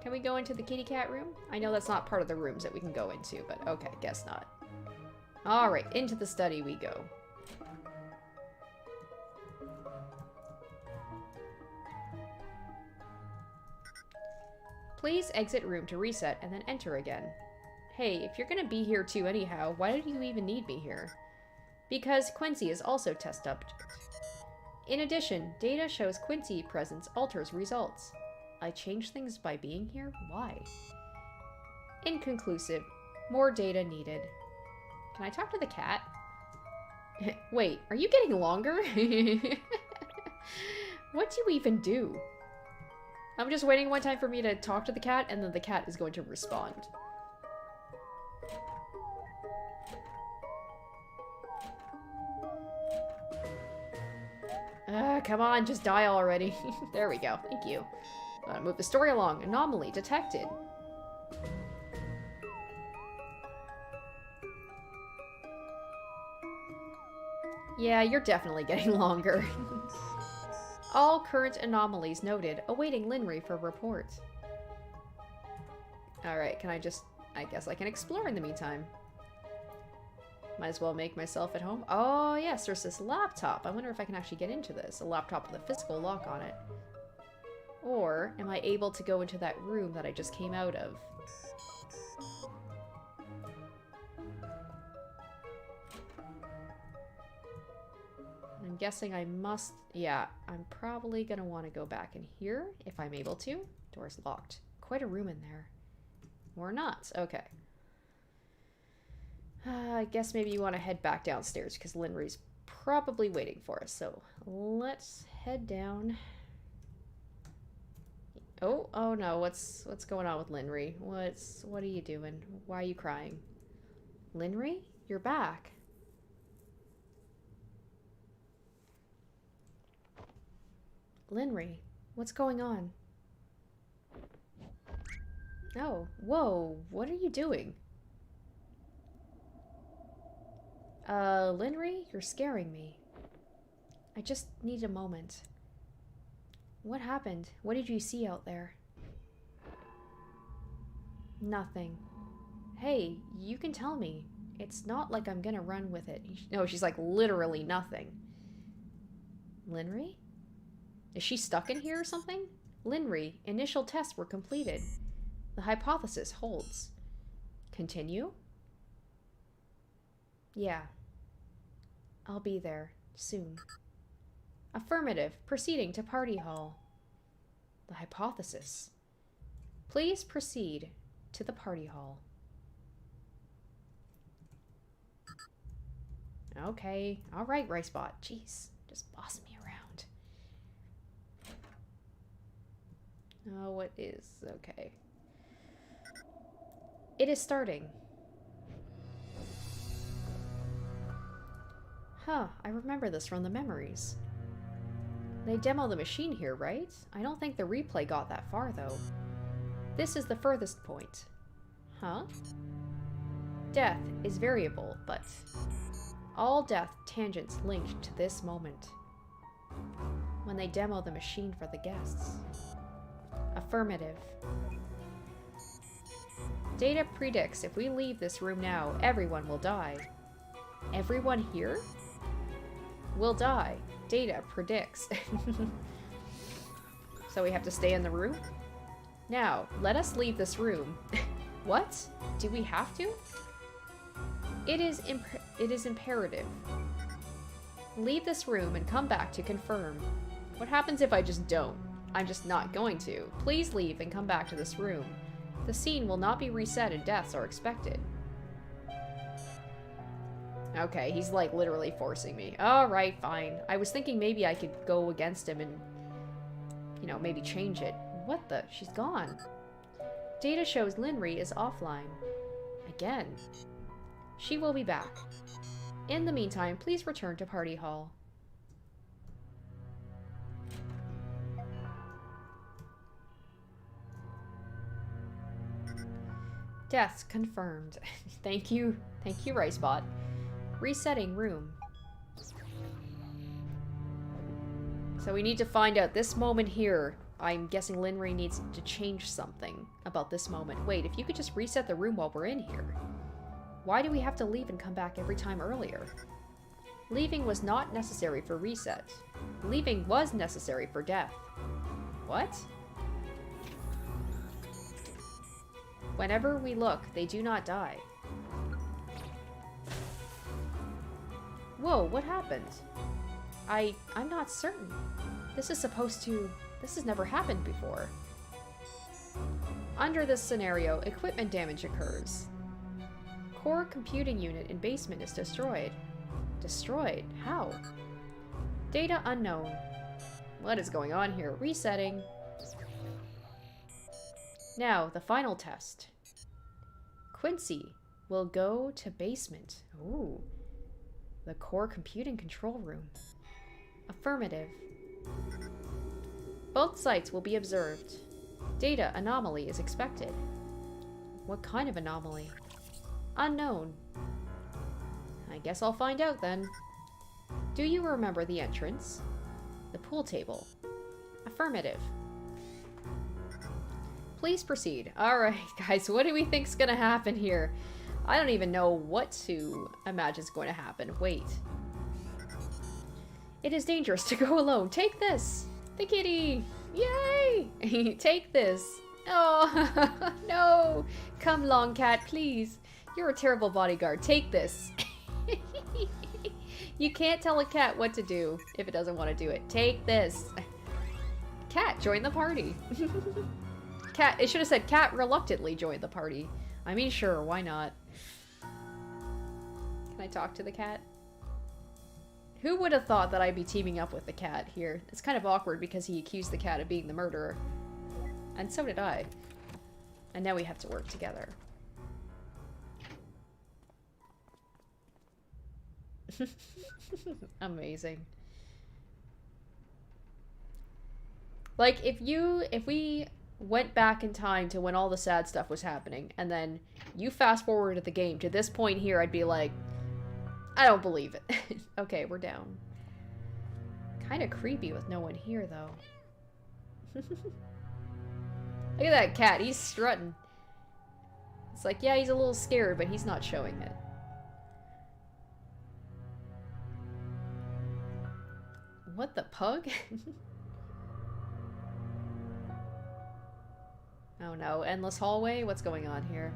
Can we go into the kitty cat room? I know that's not part of the rooms that we can go into, but okay, guess not. Alright, into the study we go. Please exit room to reset and then enter again. Hey, if you're gonna be here too anyhow, why did you even need me here? Because Quincy is also test subject. In addition, data shows Quincy presence alters results. I changed things by being here? Why? Inconclusive. More data needed. Can I talk to the cat? Wait, are you getting longer? What do you even do? I'm just waiting one time for me to talk to the cat, and then the cat is going to respond. Come on, just die already. There we go. Thank you. Gotta move the story along. Anomaly detected. Yeah, you're definitely getting longer. All current anomalies noted. Awaiting Linry for report. Alright, can I just... I guess I can explore in the meantime. Might as well make myself at home. Oh, yes, there's this laptop. I wonder if I can actually get into this. A laptop with a physical lock on it. Or, am I able to go into that room that I just came out of? I'm guessing I must... Yeah, I'm probably gonna want to go back in here, if I'm able to. Door's locked. Quite a room in there. Or not. Okay. I guess maybe you want to head back downstairs because Linry's probably waiting for us. So let's head down. Oh no, what's going on with Linry? What are you doing? Why are you crying? Linry, you're back. Linry, what's going on? Oh, whoa, what are you doing? Linry, you're scaring me. I just need a moment. What happened? What did you see out there? Nothing. Hey, you can tell me. It's not like I'm gonna run with it. No, she's like, literally nothing. Linry? Is she stuck in here or something? Linry, initial tests were completed. The hypothesis holds. Continue? Yeah. I'll be there. Soon. Affirmative. Proceeding to party hall. The hypothesis. Please proceed to the party hall. Okay. Alright, Ricebot. Jeez. Just boss me around. Oh, what is... Okay. It is starting. Huh, I remember this from the memories. They demo the machine here, right? I don't think the replay got that far, though. This is the furthest point. Huh? Death is variable, but... all death tangents linked to this moment. When they demo the machine for the guests. Affirmative. Data predicts if we leave this room now, everyone will die. Everyone here? Will die. Data predicts. So we have to stay in the room? Now, let us leave this room. What? Do we have to? It is imperative. Leave this room and come back to confirm. What happens if I just don't? I'm just not going to. Please leave and come back to this room. The scene will not be reset and deaths are expected. Okay, he's like literally forcing me. Alright, fine. I was thinking maybe I could go against him and, you know, maybe change it. What the? She's gone. Data shows Linry is offline. Again. She will be back. In the meantime, please return to Party Hall. Deaths confirmed. Thank you, Ricebot. Resetting room. So we need to find out this moment here. I'm guessing Linry needs to change something about this moment. Wait, if you could just reset the room while we're in here. Why do we have to leave and come back every time earlier? Leaving was not necessary for reset. Leaving was necessary for death. What? Whenever we look, they do not die. Whoa, what happened? I'm not certain. This has never happened before. Under this scenario, equipment damage occurs. Core computing unit in basement is destroyed. Destroyed? How? Data unknown. What is going on here? Resetting. Now, the final test. Quincy will go to basement. Ooh. The core computing control room. Affirmative. Both sites will be observed. Data anomaly is expected. What kind of anomaly? Unknown. I guess I'll find out then. Do you remember the entrance? The pool table. Affirmative. Please proceed. Alright, guys, what do we think's gonna happen here? I don't even know what to imagine is going to happen. Wait. It is dangerous to go alone. Take this! The kitty! Yay! Take this. Oh, no! Come, long cat, please. You're a terrible bodyguard. Take this. You can't tell a cat what to do if it doesn't want to do it. Take this. Cat, join the party. Cat, it should have said cat reluctantly joined the party. I mean, sure, why not? Can I talk to the cat? Who would have thought that I'd be teaming up with the cat here? It's kind of awkward because he accused the cat of being the murderer. And so did I. And now we have to work together. Amazing. Like, if we went back in time to when all the sad stuff was happening, and then you fast forwarded the game to this point here, I'd be like, I don't believe it. Okay, we're down. Kind of creepy with no one here, though. Look at that cat. He's strutting. It's like, yeah, he's a little scared, but he's not showing it. What the pug? Oh no, endless hallway? What's going on here?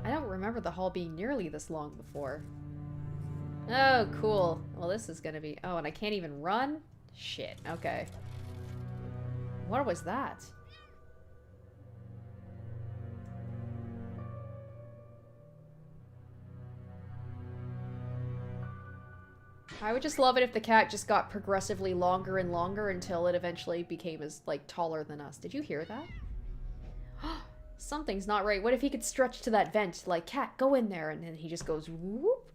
I don't remember the hall being nearly this long before. Oh, cool. Well, this is gonna be... Oh, and I can't even run? Shit, okay. What was that? I would just love it if the cat just got progressively longer and longer until it eventually became as, like, taller than us. Did you hear that? Something's not right. What if he could stretch to that vent? Like, cat, go in there. And then he just goes, whoop.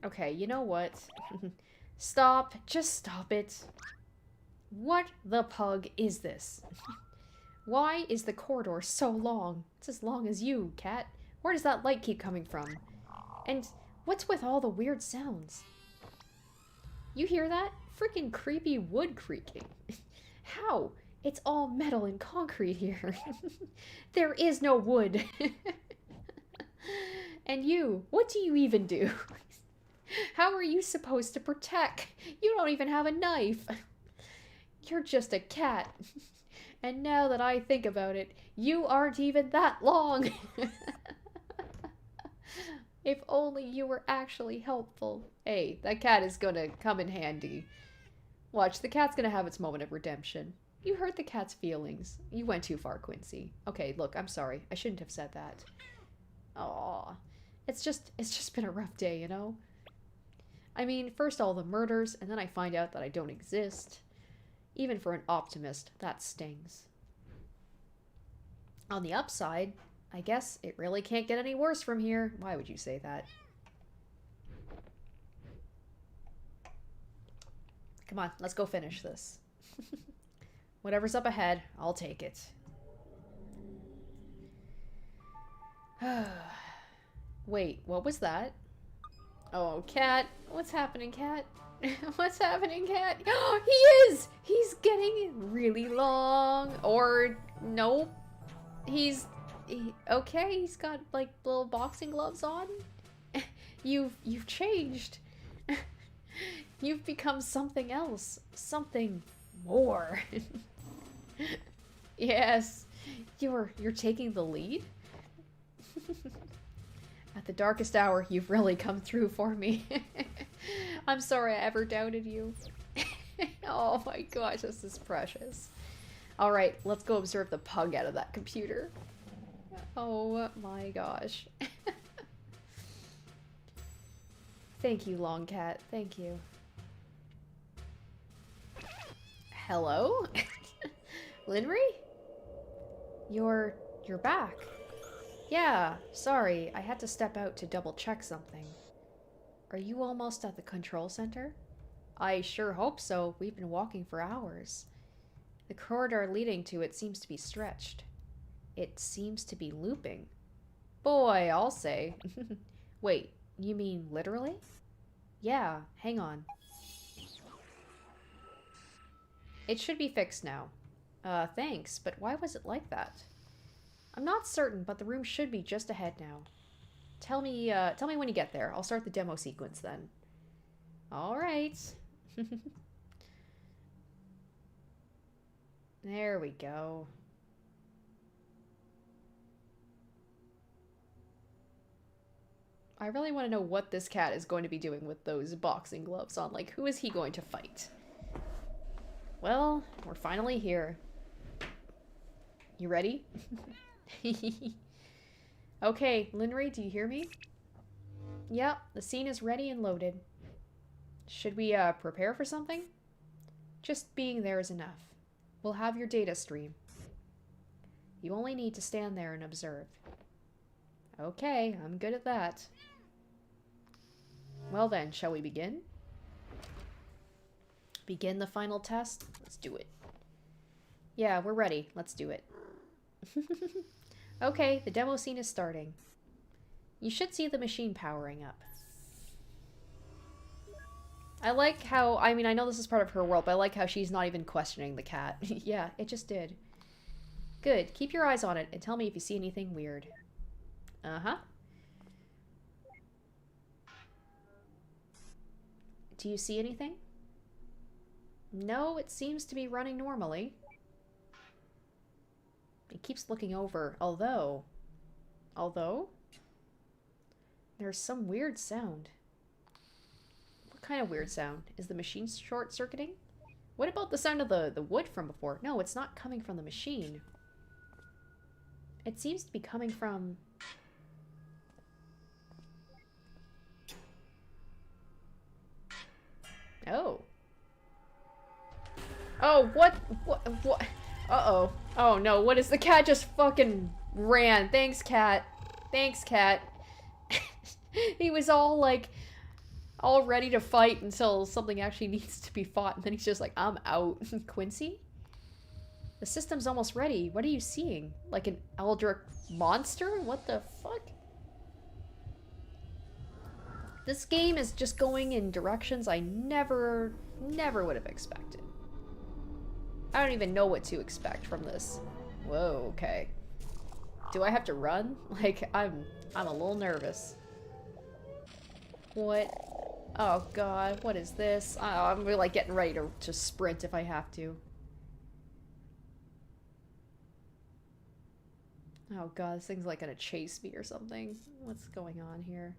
Okay, you know what? Stop. Just stop it. What the pug is this? Why is the corridor so long? It's as long as you, cat. Where does that light keep coming from? And what's with all the weird sounds? You hear that? Freaking creepy wood creaking. How? It's all metal and concrete here. There is no wood. And you, what do you even do? How are you supposed to protect? You don't even have a knife. You're just a cat. And now that I think about it, you aren't even that long. If only you were actually helpful. Hey, that cat is gonna come in handy. Watch, the cat's gonna have its moment of redemption. You hurt the cat's feelings. You went too far, Quincy. Okay, look, I'm sorry. I shouldn't have said that. Aw. It's just been a rough day, you know? I mean, first all the murders, and then I find out that I don't exist. Even for an optimist, that stings. On the upside, I guess it really can't get any worse from here. Why would you say that? Come on, let's go finish this. Whatever's up ahead, I'll take it. Wait, what was that? Oh, cat. What's happening, cat? What's happening, cat? Oh, he is! He's getting really long. Or, nope. Okay, he's got, like, little boxing gloves on. You've changed. You've become something else. Something more. Yes. You're taking the lead? At the darkest hour, you've really come through for me. I'm sorry I ever doubted you. Oh my gosh, this is precious. Alright, let's go observe the pug out of that computer. Oh my gosh. Thank you, Long Cat. Thank you. Hello? Linry? You're back. Yeah, sorry. I had to step out to double check something. Are you almost at the control center? I sure hope so. We've been walking for hours. The corridor leading to it seems to be stretched. It seems to be looping. Boy, I'll say. Wait, you mean literally? Yeah, hang on. It should be fixed now. Thanks, but why was it like that? I'm not certain, but the room should be just ahead now. Tell me when you get there. I'll start the demo sequence then. Alright. There we go. I really want to know what this cat is going to be doing with those boxing gloves on. Like, who is he going to fight? Well, we're finally here. You ready? Okay, Linry, do you hear me? Yep, the scene is ready and loaded. Should we, prepare for something? Just being there is enough. We'll have your data stream. You only need to stand there and observe. Okay, I'm good at that. Well then, shall we begin? Begin the final test? Let's do it. Yeah, we're ready. Let's do it. Okay, the demo scene is starting. You should see the machine powering up. I like how, I mean, I know this is part of her world, but I like how she's not even questioning the cat. Yeah, it just did. Good. Keep your eyes on it and tell me if you see anything weird. Uh-huh. Do you see anything? No, it seems to be running normally. It keeps looking over, although, there's some weird sound. What kind of weird sound? Is the machine short-circuiting? What about the sound of the wood from before? No, it's not coming from the machine. It seems to be coming from... Oh. Oh, what? Uh-oh. Oh, no, what is... The cat just fucking ran. Thanks, cat. Thanks, cat. He was all, like, all ready to fight until something actually needs to be fought, and then he's just like, I'm out. Quincy? The system's almost ready. What are you seeing? Like an Eldritch monster? What the fuck? This game is just going in directions I never would have expected. I don't even know what to expect from this. Whoa, okay. Do I have to run? Like, I'm a little nervous. What? Oh god, what is this? I'm really like getting ready to sprint if I have to. Oh god, this thing's like gonna chase me or something. What's going on here?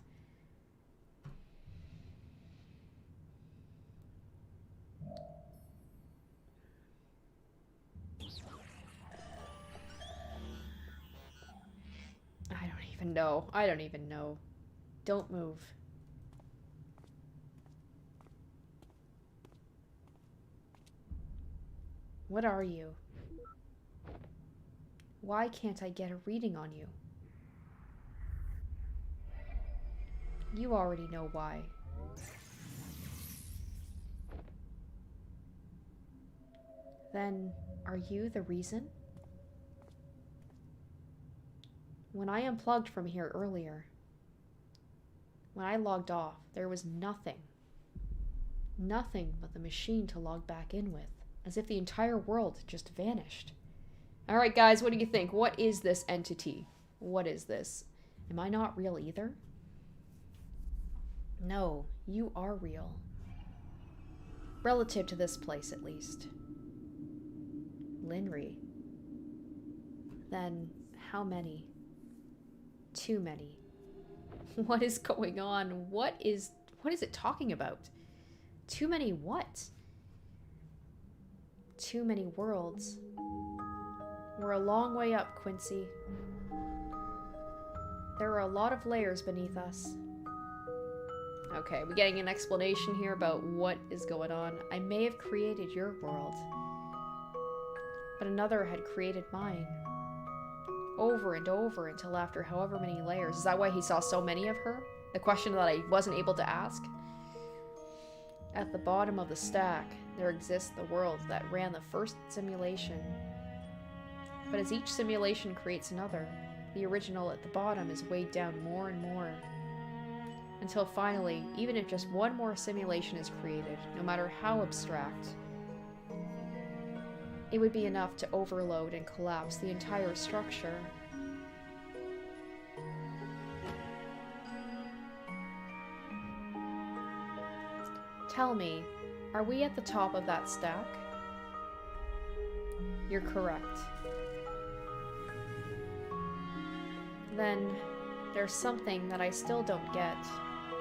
I don't even know. I don't even know. Don't move. What are you? Why can't I get a reading on you? You already know why. Then, are you the reason? When I unplugged from here earlier, when I logged off, there was nothing. Nothing but the machine to log back in with, as if the entire world just vanished. Alright guys, what do you think? What is this entity? What is this? Am I not real either? No, you are real. Relative to this place, at least. Linry. Then, how many? Too many. What is going on? What is it talking about? Too many what? Too many worlds. We're a long way up, Quincy. There are a lot of layers beneath us. Okay, we're getting an explanation here about what is going on. I may have created your world, but another had created mine. Over and over until after however many layers. Is that why he saw so many of her? The question that I wasn't able to ask? At the bottom of the stack, there exists the world that ran the first simulation. But as each simulation creates another, the original at the bottom is weighed down more and more. Until finally, even if just one more simulation is created, no matter how abstract, it would be enough to overload and collapse the entire structure. Tell me, are we at the top of that stack? You're correct. Then, there's something that I still don't get.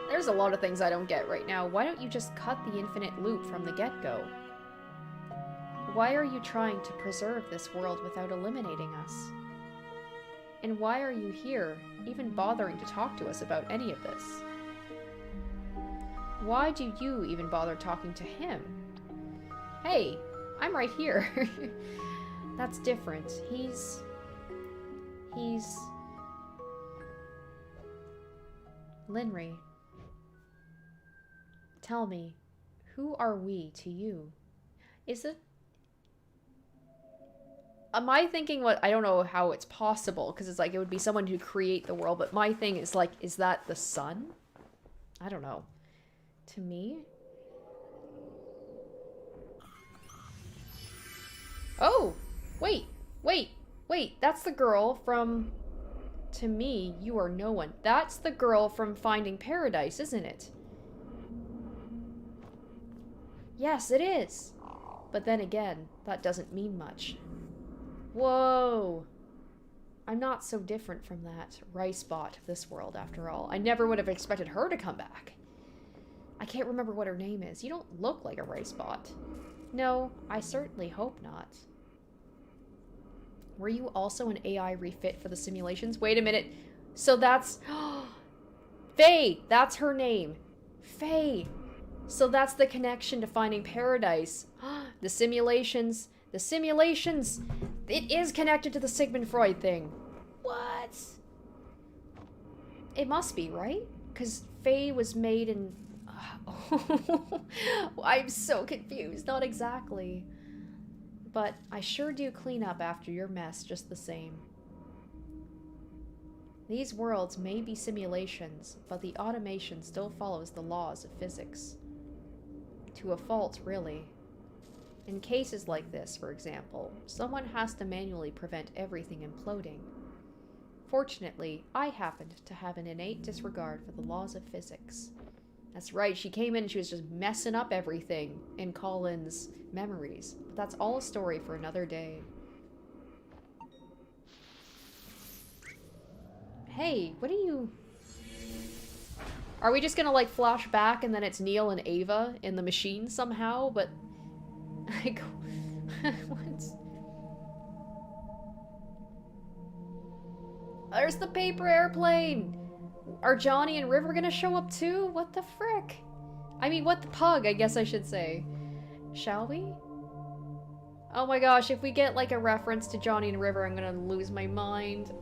There's a lot of things I don't get right now. Why don't you just cut the infinite loop from the get-go? Why are you trying to preserve this world without eliminating us? And why are you here, even bothering to talk to us about any of this? Why do you even bother talking to him? Hey, I'm right here. That's different. He's... Linry. Tell me, who are we to you? Is it... Am I thinking what... I don't know how it's possible, because it's like it would be someone who create the world, but my thing is like, is that the sun? I don't know. To me? Oh! Wait! That's the girl from... To me, you are no one. That's the girl from Finding Paradise, isn't it? Yes, it is. But then again, that doesn't mean much. Whoa! I'm not so different from that rice bot of this world, after all. I never would have expected her to come back. I can't remember what her name is. You don't look like a rice bot. No, I certainly hope not. Were you also an AI refit for the simulations? Wait a minute. So that's... Faye! That's her name. Faye! So that's the connection to Finding Paradise. The simulations. The simulations! It is connected to the Sigmund Freud thing. What? It must be, right? Because Faye was made in... I'm so confused. Not exactly. But I sure do clean up after your mess just the same. These worlds may be simulations, but the automation still follows the laws of physics. To a fault, really. In cases like this, for example, someone has to manually prevent everything imploding. Fortunately, I happened to have an innate disregard for the laws of physics. That's right, she came in and she was just messing up everything in Colin's memories. But that's all a story for another day. Hey, what are you... Are we just gonna, like, flash back and then it's Neil and Ava in the machine somehow? But... Like... What? There's the paper airplane! Are Johnny and River gonna show up too? What the frick? I mean, what the pug, I guess I should say. Shall we? Oh my gosh, if we get like a reference to Johnny and River, I'm gonna lose my mind.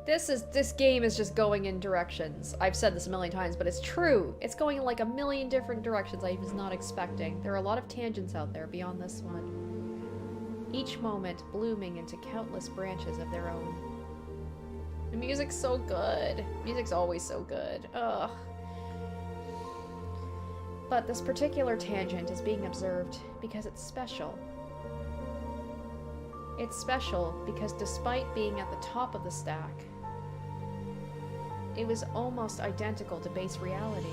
This game is just going in directions. I've said this a million times, but it's true. It's going in like a million different directions I was not expecting. There are a lot of tangents out there beyond this one. Each moment blooming into countless branches of their own. The music's so good. Music's always so good. Ugh. But this particular tangent is being observed because it's special. It's special because despite being at the top of the stack, it was almost identical to base reality.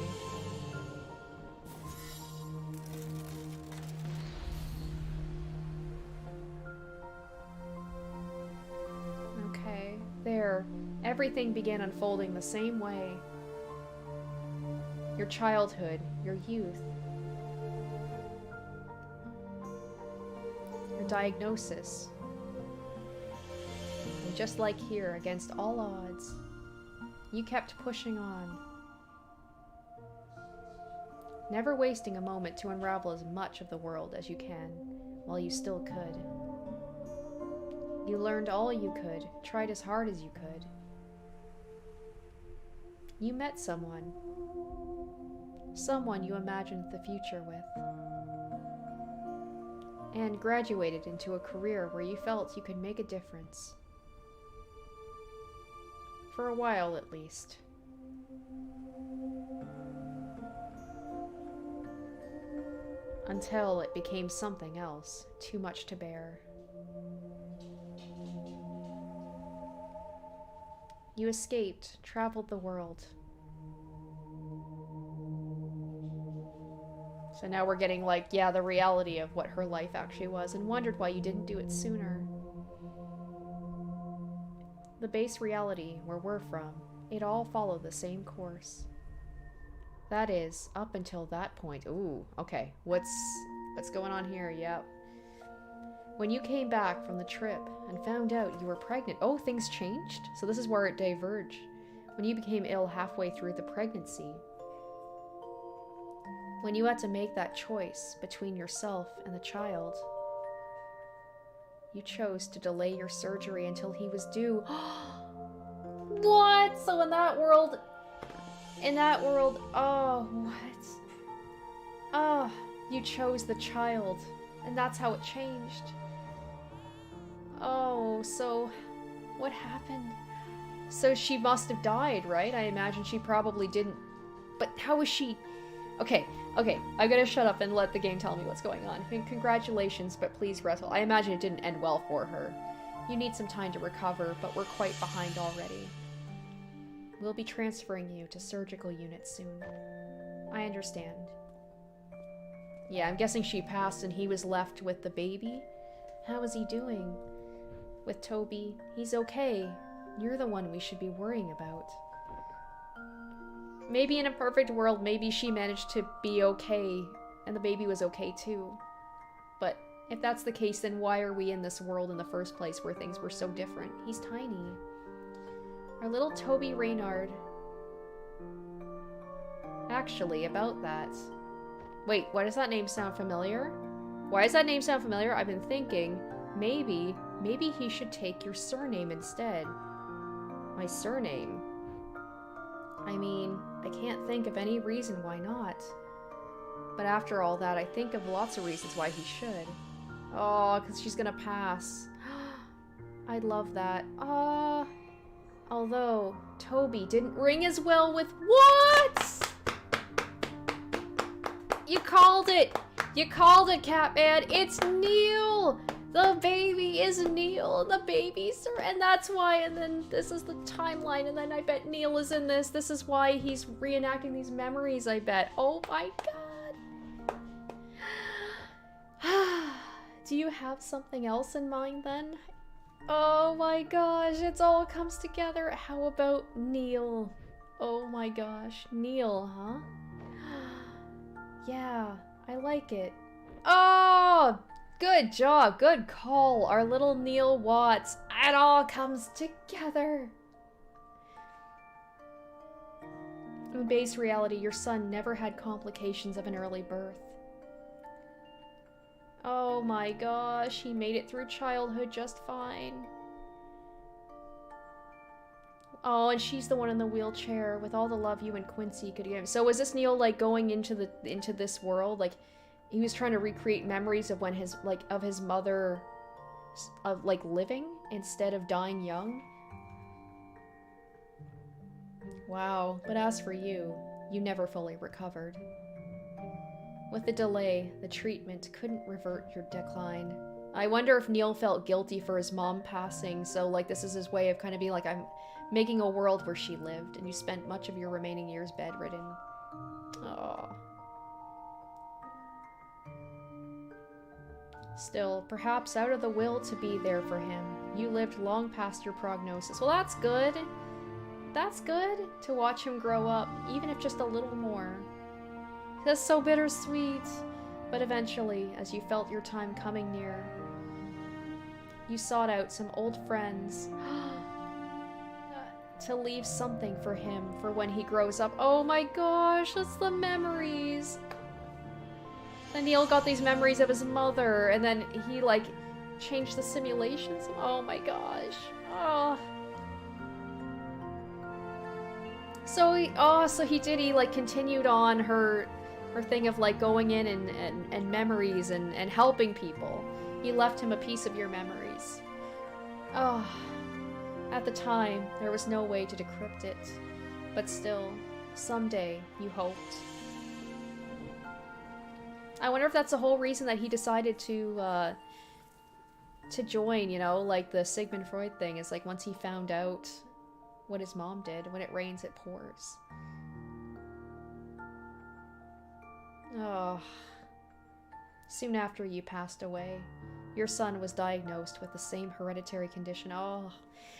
Okay, there. Everything began unfolding the same way. Your childhood, your youth, your diagnosis. And just like here, against all odds, you kept pushing on, never wasting a moment to unravel as much of the world as you can, while you still could. You learned all you could, tried as hard as you could. You met someone you imagined the future with, and graduated into a career where you felt you could make a difference. For a while, at least. Until it became something else, too much to bear. You escaped, traveled the world. So now we're getting, like, yeah, the reality of what her life actually was, and wondered why you didn't do it sooner. The base reality, where we're from, it all followed the same course. That is, up until that point. Ooh, okay. What's going on here? Yep. When you came back from the trip and found out you were pregnant. Oh, things changed? So this is where it diverged. When you became ill halfway through the pregnancy. When you had to make that choice between yourself and the child. You chose to delay your surgery until he was due. What? So in that world, oh, what? Oh, you chose the child, and that's how it changed. Oh, so what happened? So she must have died, right? I imagine she probably didn't. But how was she? Okay, I'm gonna shut up and let the game tell me what's going on. I mean, congratulations, but please wrestle. I imagine it didn't end well for her. You need some time to recover, but we're quite behind already. We'll be transferring you to surgical unit soon. I understand. Yeah, I'm guessing she passed and he was left with the baby. How is he doing? With Toby, he's okay. You're the one we should be worrying about. Maybe in a perfect world, maybe she managed to be okay, and the baby was okay too. But if that's the case, then why are we in this world in the first place where things were so different? He's tiny. Our little Toby Reynard. Actually, about that. Wait, why does that name sound familiar? Why does that name sound familiar? I've been thinking, maybe he should take your surname instead. My surname? I mean, I can't think of any reason why not. But after all that, I think of lots of reasons why he should. Oh, because she's gonna pass. I'd love that. Although, Toby didn't ring as well with— What?! You called it! You called it, Catman! It's Neil! The baby is Neil, the baby's, and that's why, and then this is the timeline, and then I bet Neil is in this. This is why he's reenacting these memories, I bet. Oh my god. Do you have something else in mind then? Oh my gosh, it all comes together. How about Neil? Oh my gosh, Neil, huh? Yeah, I like it. Oh! Good job, good call. Our little Neil Watts. It all comes together. In base reality, your son never had complications of an early birth. Oh my gosh, he made it through childhood just fine. Oh, and she's the one in the wheelchair with all the love you and Quincy could give. So was this Neil like going into this world? Like he was trying to recreate memories of when his mother living instead of dying young? Wow, but as for you, you never fully recovered. With the delay, the treatment couldn't revert your decline. I wonder if Neil felt guilty for his mom passing, so like this is his way of kind of being like, I'm making a world where she lived, and you spent much of your remaining years bedridden. Oh. Still, perhaps out of the will to be there for him, you lived long past your prognosis. Well, that's good. That's good to watch him grow up, even if just a little more. That's so bittersweet. But eventually, as you felt your time coming near, you sought out some old friends to leave something for him for when he grows up. Oh my gosh, that's the memories. And Neil got these memories of his mother, and then he, like, changed the simulations. Oh my gosh. Oh. So he like, continued on her thing of, like, going in and memories and helping people. You left him a piece of your memories. Oh. At the time, there was no way to decrypt it. But still, someday, you hoped. I wonder if that's the whole reason that he decided to join, you know, like the Sigmund Freud thing, is like once he found out what his mom did, when it rains, it pours. Oh. Soon after you passed away, your son was diagnosed with the same hereditary condition. Oh.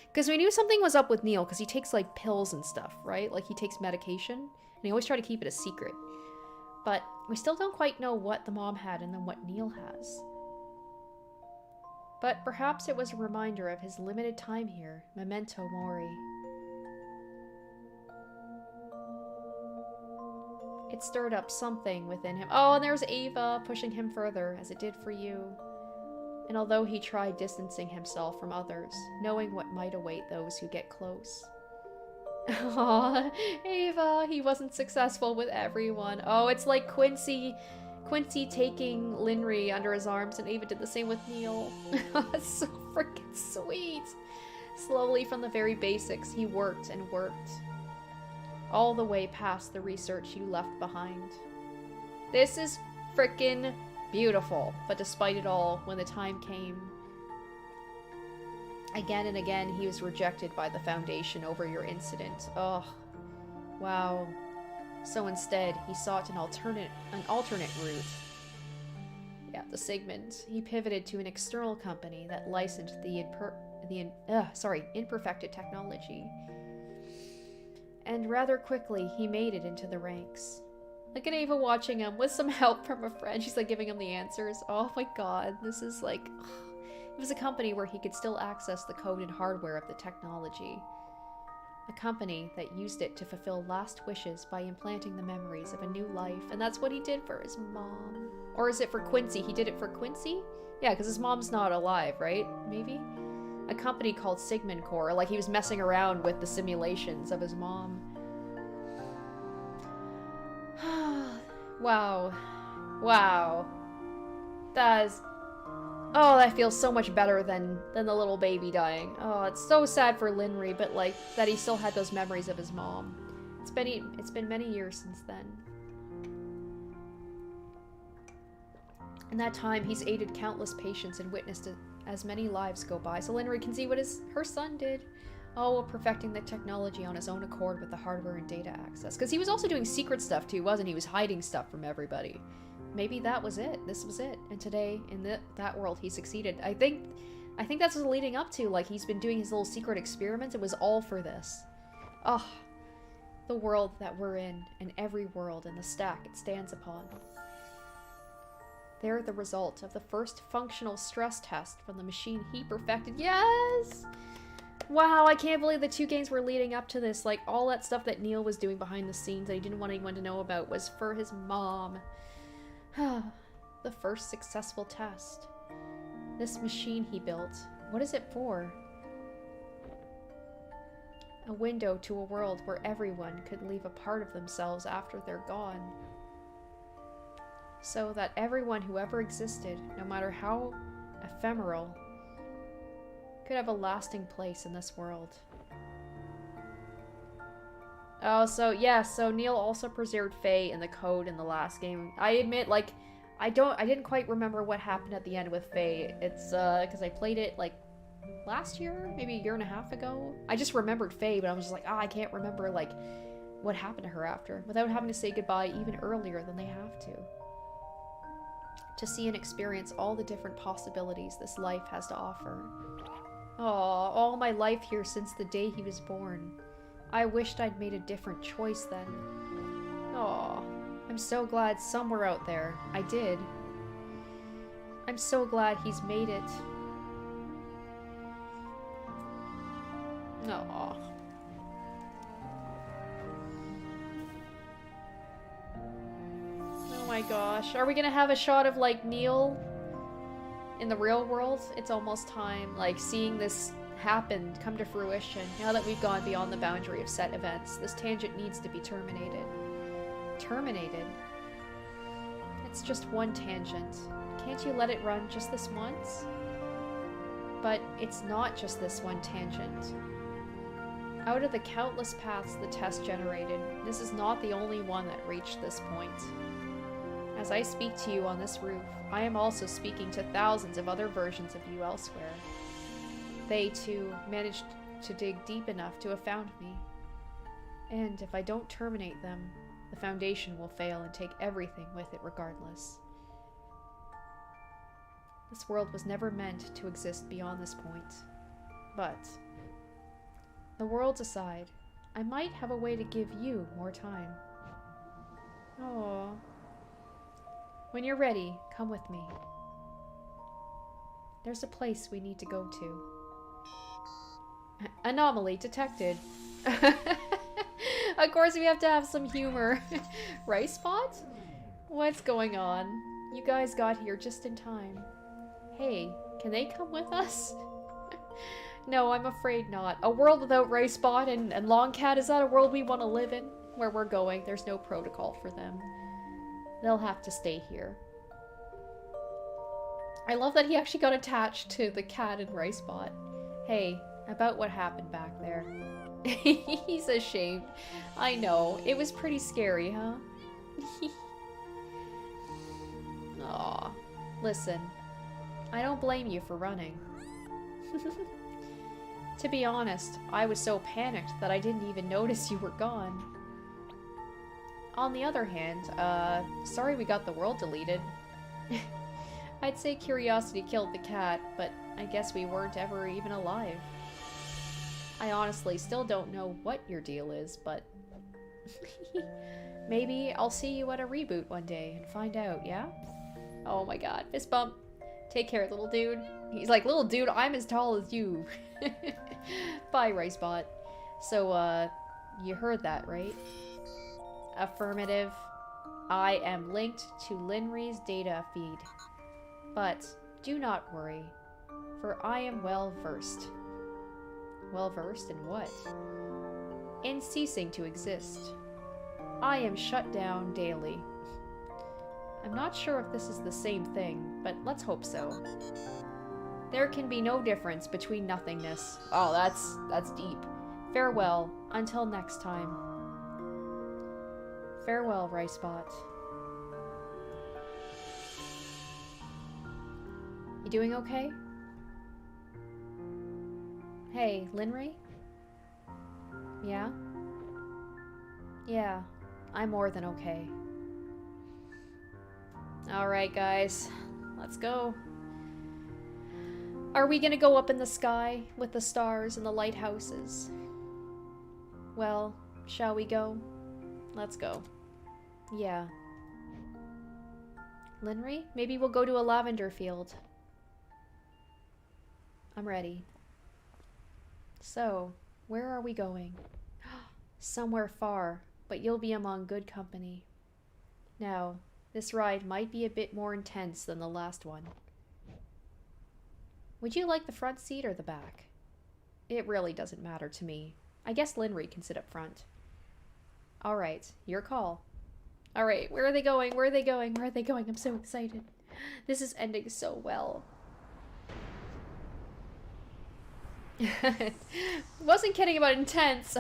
Because we knew something was up with Neil, because he takes, like, pills and stuff, right? Like, he takes medication, and he always tried to keep it a secret. But we still don't quite know what the mom had and then what Neil has. But perhaps it was a reminder of his limited time here, memento mori. It stirred up something within him. Oh, and there's Ava pushing him further, as it did for you. And although he tried distancing himself from others, knowing what might await those who get close. Aww, Ava, he wasn't successful with everyone. Oh, it's like Quincy taking Linry under his arms, and Ava did the same with Neil. It's so freaking sweet. Slowly from the very basics, he worked and worked. All the way past the research you left behind. This is freaking beautiful, but despite it all, when the time came, again and again, he was rejected by the Foundation over your incident. Oh, wow. So instead, he sought an alternate route. Yeah, the Sigmund. He pivoted to an external company that licensed the imperfected technology. And rather quickly, he made it into the ranks. Look at Ava watching him with some help from a friend. She's like giving him the answers. Oh my god, this is like... It was a company where he could still access the code and hardware of the technology. A company that used it to fulfill last wishes by implanting the memories of a new life. And that's what he did for his mom. Or is it for Quincy? He did it for Quincy? Yeah, because his mom's not alive, right? Maybe? A company called Sigmund Core. Like he was messing around with the simulations of his mom. Wow. Wow. That is... Oh, that feels so much better than the little baby dying. Oh, it's so sad for Linry, but like, that he still had those memories of his mom. It's been many years since then. In that time, he's aided countless patients and witnessed as many lives go by, so Linry can see what her son did. Oh, while perfecting the technology on his own accord with the hardware and data access. Because he was also doing secret stuff too, wasn't he? He was hiding stuff from everybody. Maybe that was it. This was it. And today, in that world, he succeeded. I think that's what's leading up to. Like, he's been doing his little secret experiments. It was all for this. Oh, the world that we're in, and every world and the stack it stands upon. They're the result of the first functional stress test from the machine he perfected. Yes! Wow, I can't believe the 2 games were leading up to this. Like, all that stuff that Neil was doing behind the scenes that he didn't want anyone to know about was for his mom. The first successful test. This machine he built, what is it for? A window to a world where everyone could leave a part of themselves after they're gone. So that everyone who ever existed, no matter how ephemeral, could have a lasting place in this world. Oh, so yeah, so Neil also preserved Faye in the code in the last game. I admit, like, I didn't quite remember what happened at the end with Faye. It's, because I played it, like, last year? Maybe a year and a half ago? I just remembered Faye, but I was just like, I can't remember, like, what happened to her after, without having to say goodbye even earlier than they have to. To see and experience all the different possibilities this life has to offer. Aw, all my life here since the day he was born. I wished I'd made a different choice then. Aw, I'm so glad somewhere out there I did. I'm so glad he's made it. Aw. Oh my gosh. Are we gonna have a shot of, like, Neil in the real world? It's almost time. Like, seeing this happen, come to fruition. Now that we've gone beyond the boundary of set events, this tangent needs to be terminated. Terminated? It's just one tangent. Can't you let it run just this once? But it's not just this one tangent. Out of the countless paths the test generated, this is not the only one that reached this point. As I speak to you on this roof, I am also speaking to thousands of other versions of you elsewhere. They, too, managed to dig deep enough to have found me. And if I don't terminate them, the Foundation will fail and take everything with it regardless. This world was never meant to exist beyond this point. But, the worlds aside, I might have a way to give you more time. Aww. When you're ready, come with me. There's a place we need to go to. Anomaly detected. Of course we have to have some humor. Rice Spot? What's going on? You guys got here just in time. Hey, can they come with us? No, I'm afraid not. A world without Rice Spot and Longcat, is that a world we want to live in? Where we're going, there's no protocol for them. They'll have to stay here. I love that he actually got attached to the cat and Rice Spot. Hey, about what happened back there. He's ashamed. I know. It was pretty scary, huh? Aw. Listen, I don't blame you for running. To be honest, I was so panicked that I didn't even notice you were gone. On the other hand, sorry we got the world deleted. I'd say curiosity killed the cat, but I guess we weren't ever even alive. I honestly still don't know what your deal is, but maybe I'll see you at a reboot one day and find out, yeah? Oh my god, fist bump. Take care, little dude. He's like, little dude, I'm as tall as you. Bye, Ricebot. So, you heard that, right? Affirmative. I am linked to Linry's data feed. But do not worry, for I am well versed. Well versed in what? In ceasing to exist. I am shut down daily. I'm not sure if this is the same thing, but let's hope so. There can be no difference between nothingness. Oh, that's deep. Farewell, until next time. Farewell, Ricebot. You doing okay? Hey, Linry? Yeah? Yeah, I'm more than okay. Alright, guys. Let's go. Are we gonna go up in the sky with the stars and the lighthouses? Well, shall we go? Let's go. Yeah. Linry, maybe we'll go to a lavender field. I'm ready. So, where are we going? Somewhere far, but you'll be among good company. Now, this ride might be a bit more intense than the last one. Would you like the front seat or the back? It really doesn't matter to me. I guess Linry can sit up front. Alright, your call. Alright, where are they going? Where are they going? Where are they going? I'm so excited. This is ending so well. Wasn't kidding about intense.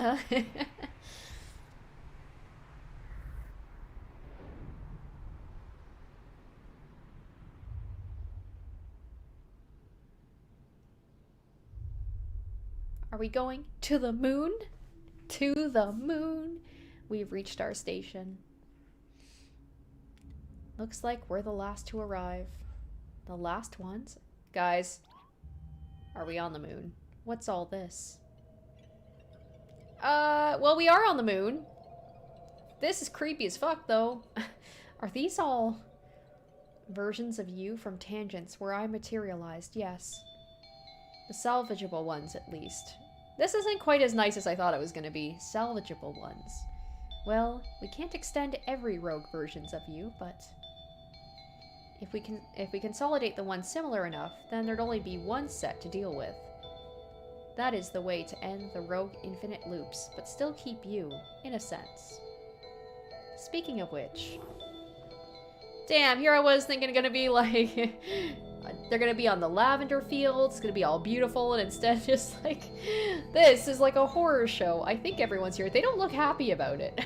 Are we going to the moon? To the moon. We've reached our station. Looks like we're the last to arrive. The last ones? Guys, are we on the moon? What's all this? Well, we are on the moon. This is creepy as fuck, though. Are these all versions of you from tangents where I materialized? Yes. The salvageable ones, at least. This isn't quite as nice as I thought it was going to be. Salvageable ones. Well, we can't extend every rogue versions of you, but if we consolidate the ones similar enough, then there'd only be one set to deal with. That is the way to end the rogue infinite loops, but still keep you, in a sense. Speaking of which... Damn, here I was thinking gonna be like... they're gonna be on the lavender fields, it's gonna be all beautiful, and instead just like... This is like a horror show. I think everyone's here. They don't look happy about it.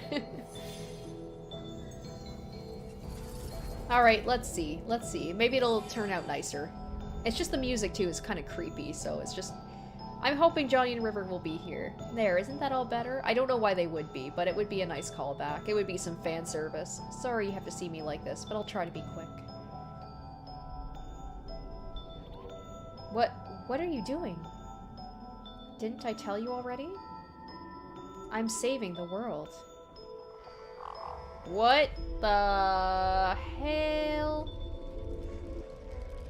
Alright, let's see. Let's see. Maybe it'll turn out nicer. It's just the music, too, is kind of creepy, so it's just... I'm hoping Johnny and River will be here. There, isn't that all better? I don't know why they would be, but it would be a nice callback. It would be some fan service. Sorry you have to see me like this, but I'll try to be quick. What are you doing? Didn't I tell you already? I'm saving the world. What the hell?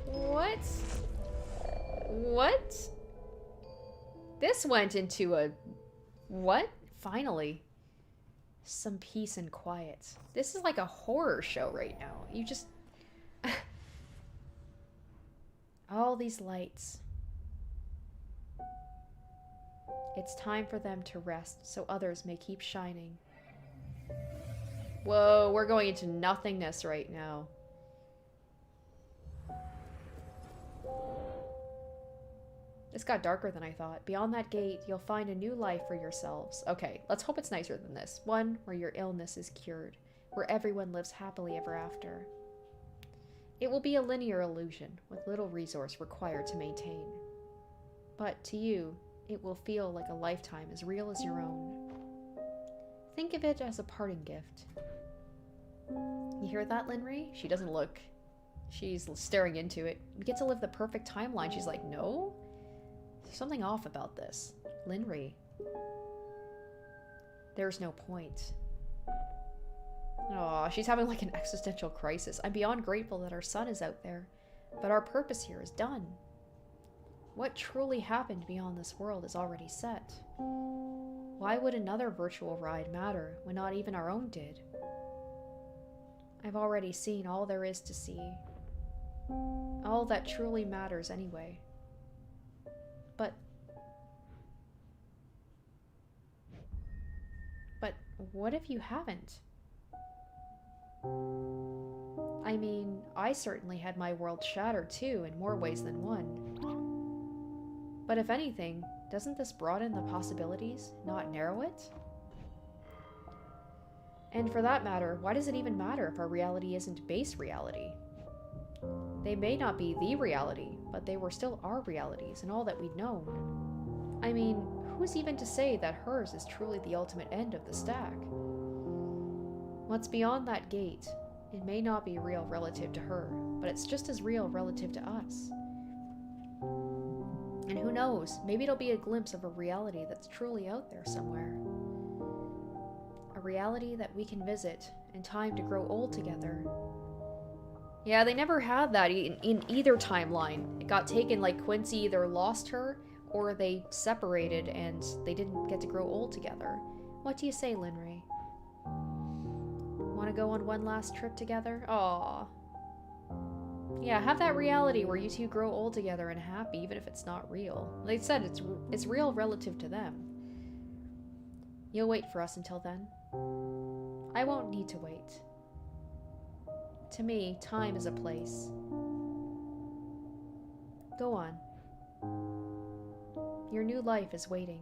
What? What? This went into a... What? Finally. Some peace and quiet. This is like a horror show right now. You just... All these lights. It's time for them to rest so others may keep shining. Whoa, we're going into nothingness right now. This got darker than I thought. Beyond that gate, you'll find a new life for yourselves. Okay, let's hope it's nicer than this. One where your illness is cured, where everyone lives happily ever after. It will be a linear illusion, with little resource required to maintain. But to you, it will feel like a lifetime as real as your own. Think of it as a parting gift. You hear that, Linry? She doesn't look. She's staring into it. We get to live the perfect timeline. She's like, no? There's something off about this. Linry. There's no point. Aw, she's having like an existential crisis. I'm beyond grateful that our son is out there, but our purpose here is done. What truly happened beyond this world is already set. Why would another virtual ride matter when not even our own did? I've already seen all there is to see. All that truly matters anyway. But what if you haven't? I mean, I certainly had my world shattered too, in more ways than one. But if anything, doesn't this broaden the possibilities, not narrow it? And for that matter, why does it even matter if our reality isn't base reality? They may not be the reality, but they were still our realities and all that we'd known. I mean, who's even to say that hers is truly the ultimate end of the stack? What's beyond that gate, it may not be real relative to her, but it's just as real relative to us. And who knows, maybe it'll be a glimpse of a reality that's truly out there somewhere. A reality that we can visit in time to grow old together. Yeah, they never had that in either timeline. It got taken like Quincy either lost her or they separated and they didn't get to grow old together. What do you say, Linry? Want to go on one last trip together? Aww. Yeah, have that reality where you two grow old together and happy, even if it's not real. They said it's real relative to them. You'll wait for us until then? I won't need to wait. To me, time is a place. Go on. Your new life is waiting.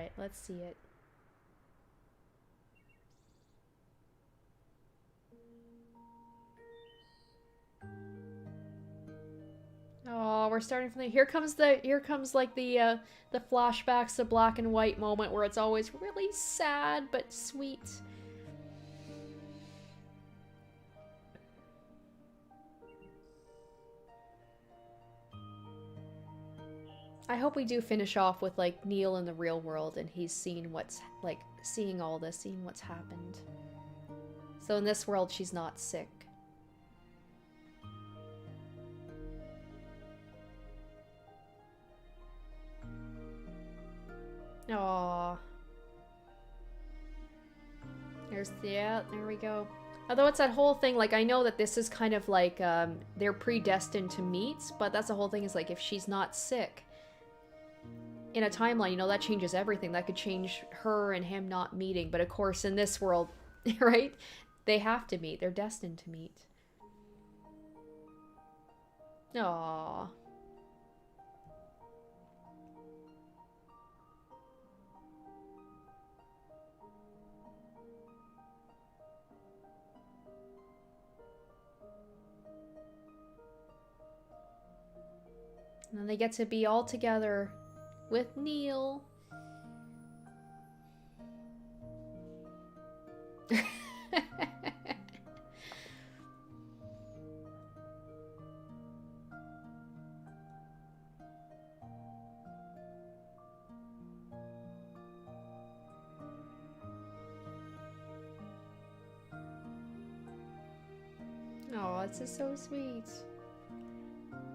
Alright, let's see it. Oh, we're starting from the here comes like the flashbacks to black and white moment where it's always really sad but sweet. I hope we do finish off with like Neil in the real world and he's seen what's like seeing all this, seeing what's happened. So in this world she's not sick. Aww. Yeah, there we go. Although it's that whole thing, like, I know that this is kind of like, they're predestined to meet, but that's the whole thing is, like, if she's not sick in a timeline, you know, that changes everything. That could change her and him not meeting, but of course, in this world, right, they have to meet. They're destined to meet. Aww. And then they get to be all together with Neil. Oh, it's just so sweet.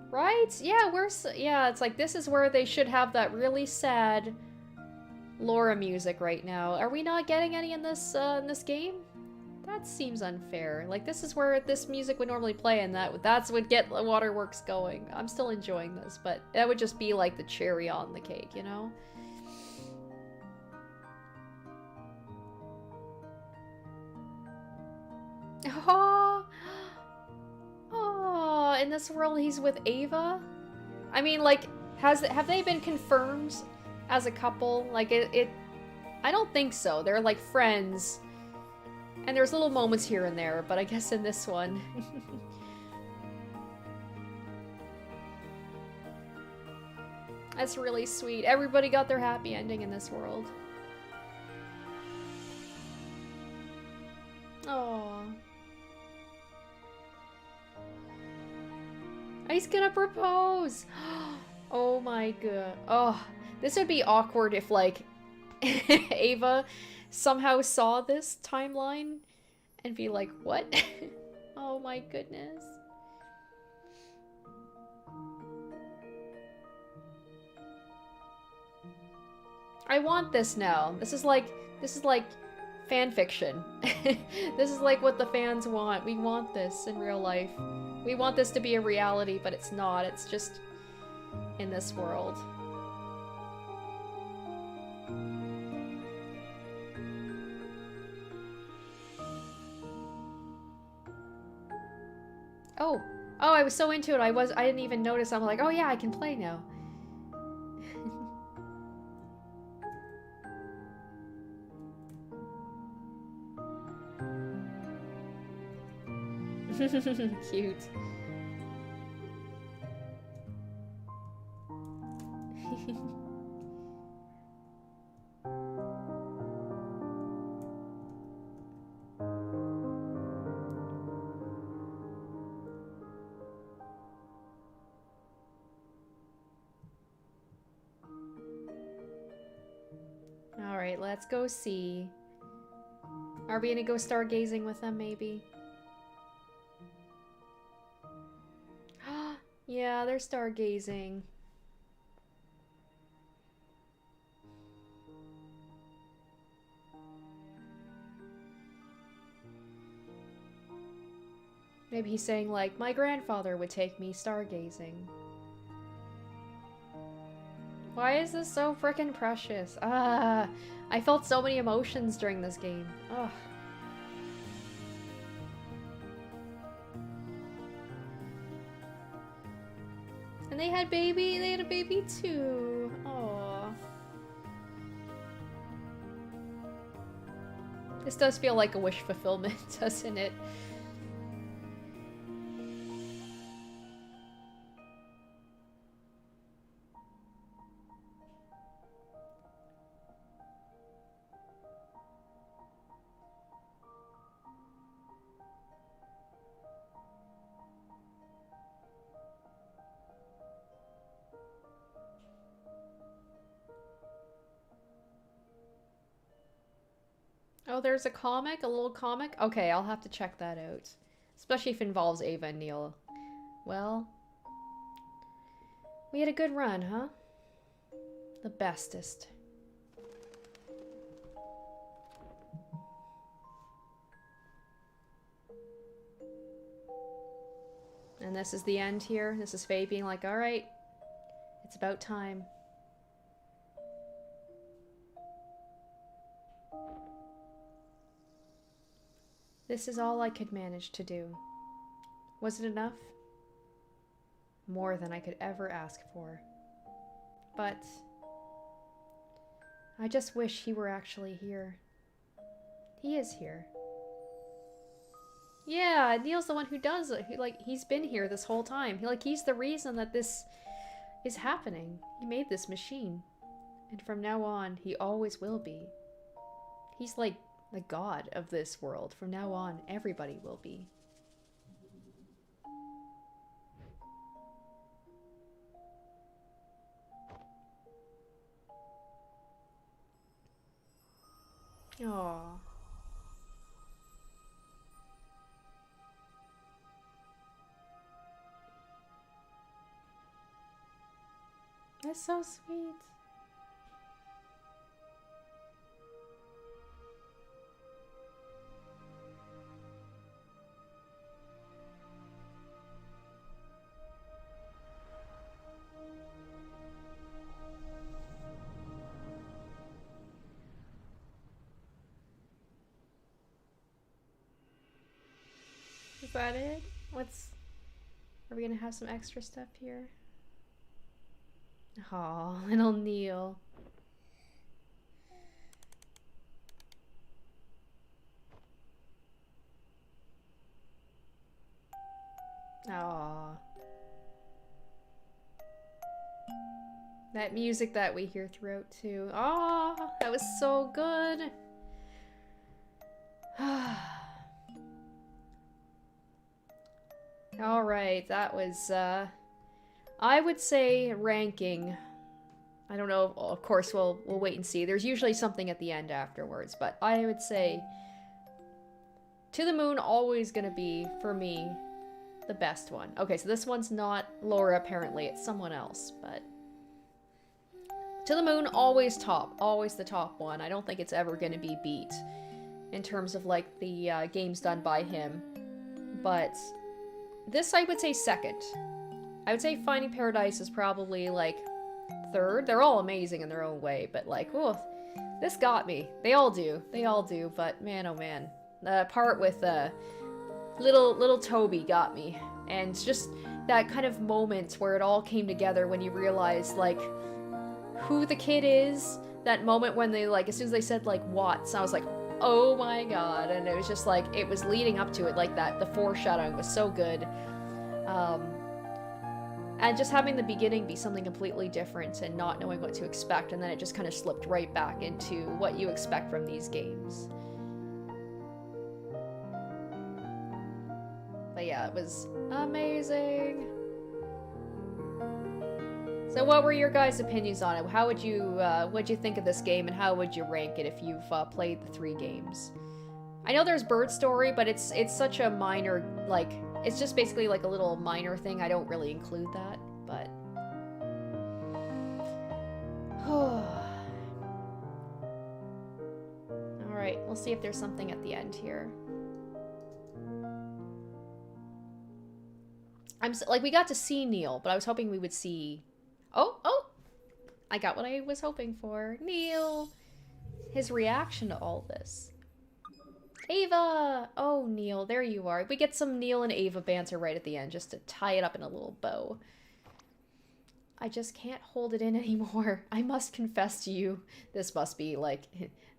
Right? Yeah, yeah, it's like this is where they should have that really sad Laura music right now. Are we not getting any in this game? That seems unfair. Like this is where this music would normally play and that's what get the waterworks going. I'm still enjoying this, but that would just be like the cherry on the cake, you know? Oh, oh, in this world he's with Ava? I mean, like, have they been confirmed as a couple? Like, I don't think so. They're, like, friends. And there's little moments here and there, but I guess in this one... That's really sweet. Everybody got their happy ending in this world. Oh. He's gonna propose! Oh my god. Oh, this would be awkward if, like, Ava somehow saw this timeline and be like, what? Oh my goodness. I want this now. This is like fan fiction. This is like what the fans want. We want this in real life. We want this to be a reality, but it's not. It's just in this world. Oh. Oh, I was so into it. I didn't even notice. I'm like, oh yeah, I can play now. Cute. Alright, let's go see. Are we gonna go stargazing with them, maybe? Yeah, they're stargazing. Maybe he's saying, like, my grandfather would take me stargazing. Why is this so frickin' precious? Ah, I felt so many emotions during this game. Ugh. And they had a baby too. Aww. This does feel like a wish fulfillment, doesn't it? Oh, there's a comic? A little comic? Okay, I'll have to check that out. Especially if it involves Ava and Neil. Well, we had a good run, huh? The bestest. And this is the end here. This is Faye being like, alright, it's about time. This is all I could manage to do. Was it enough? More than I could ever ask for. But I just wish he were actually here. He is here. Yeah, Neil's the one who does it. He's been here this whole time. He's the reason that this is happening. He made this machine. And from now on, he always will be. He's like the god of this world. From now on, everybody will be. Aww. That's so sweet. Is that it? Are we gonna have some extra stuff here? Aw, little Neil. Aw. That music that we hear throughout too. Aw, that was so good. Alright, that was, I would say ranking. I don't know, of course we'll wait and see. There's usually something at the end afterwards, but I would say To the Moon always gonna be, for me, the best one. Okay, so this one's not Laura apparently, it's someone else, but To the Moon always top, always the top one. I don't think it's ever gonna be beat in terms of like the games done by him, but this I would say second. I would say Finding Paradise is probably like third. They're all amazing in their own way, but like, oh, this got me. They all do, but man oh man. The part with little Toby got me. And just that kind of moment where it all came together when you realize like who the kid is. That moment when they like, as soon as they said like Watts, I was like, oh my god. And it was just like, it was leading up to it like that. The foreshadowing was so good. And just having the beginning be something completely different and not knowing what to expect, and then it just kind of slipped right back into what you expect from these games. But yeah, it was amazing. So what were your guys' opinions on it? How would you, what'd you think of this game, and how would you rank it if you've played the 3 games? I know there's Bird Story, but it's such a minor, like, it's just basically like a little minor thing. I don't really include that, but... Alright, we'll see if there's something at the end here. Like, we got to see Neil, but I was hoping we would see... Oh! I got what I was hoping for. Neil! His reaction to all this. Ava! Oh, Neil, there you are. We get some Neil and Ava banter right at the end, just to tie it up in a little bow. I just can't hold it in anymore. I must confess to you. This must be, like,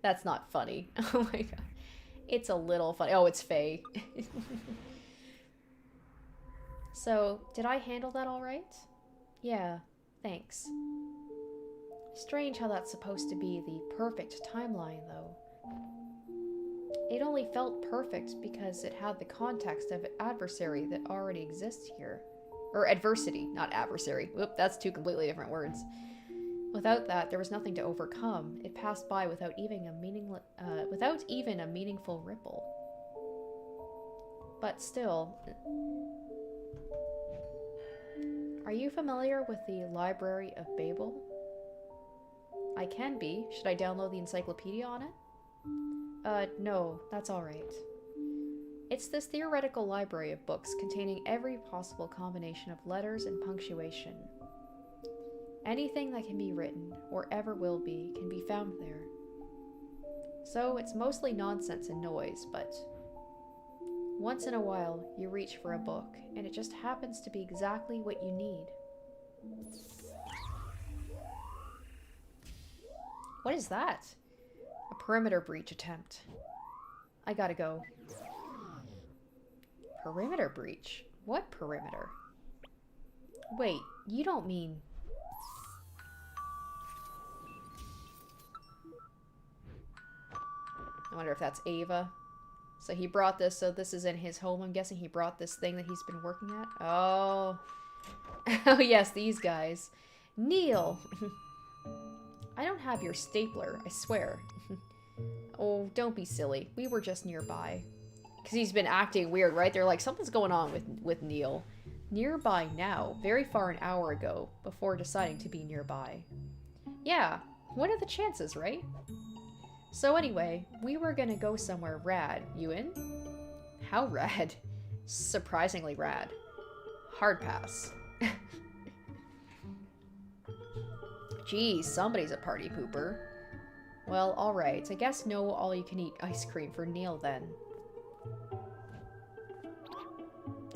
that's not funny. Oh my god. It's a little funny. Oh, it's Faye. So, did I handle that all right? Yeah, thanks. Strange how that's supposed to be the perfect timeline, though. It only felt perfect because it had the context of adversary that already exists here. Or adversity, not adversary. Whoop, that's two completely different words. Without that, there was nothing to overcome. It passed by without even a meaningful ripple. But still... Are you familiar with the Library of Babel? I can be. Should I download the encyclopedia on it? No, that's alright. It's this theoretical library of books containing every possible combination of letters and punctuation. Anything that can be written, or ever will be, can be found there. So it's mostly nonsense and noise, but once in a while you reach for a book, and it just happens to be exactly what you need. What is that? A perimeter breach attempt. I gotta go. Perimeter breach? What perimeter? Wait, you don't mean... I wonder if that's Ava. So he brought this, so this is in his home. I'm guessing he brought this thing that he's been working at. Oh. Oh yes, these guys. Neil! I don't have your stapler, I swear. Oh, don't be silly. We were just nearby. Because he's been acting weird, right? They're like, something's going on with Neil. Nearby now. Very far an hour ago, before deciding to be nearby. Yeah, what are the chances, right? So anyway, we were gonna go somewhere rad. You in? How rad? Surprisingly rad. Hard pass. Geez, somebody's a party pooper. Well, alright. I guess no all-you-can-eat ice cream for Neil then.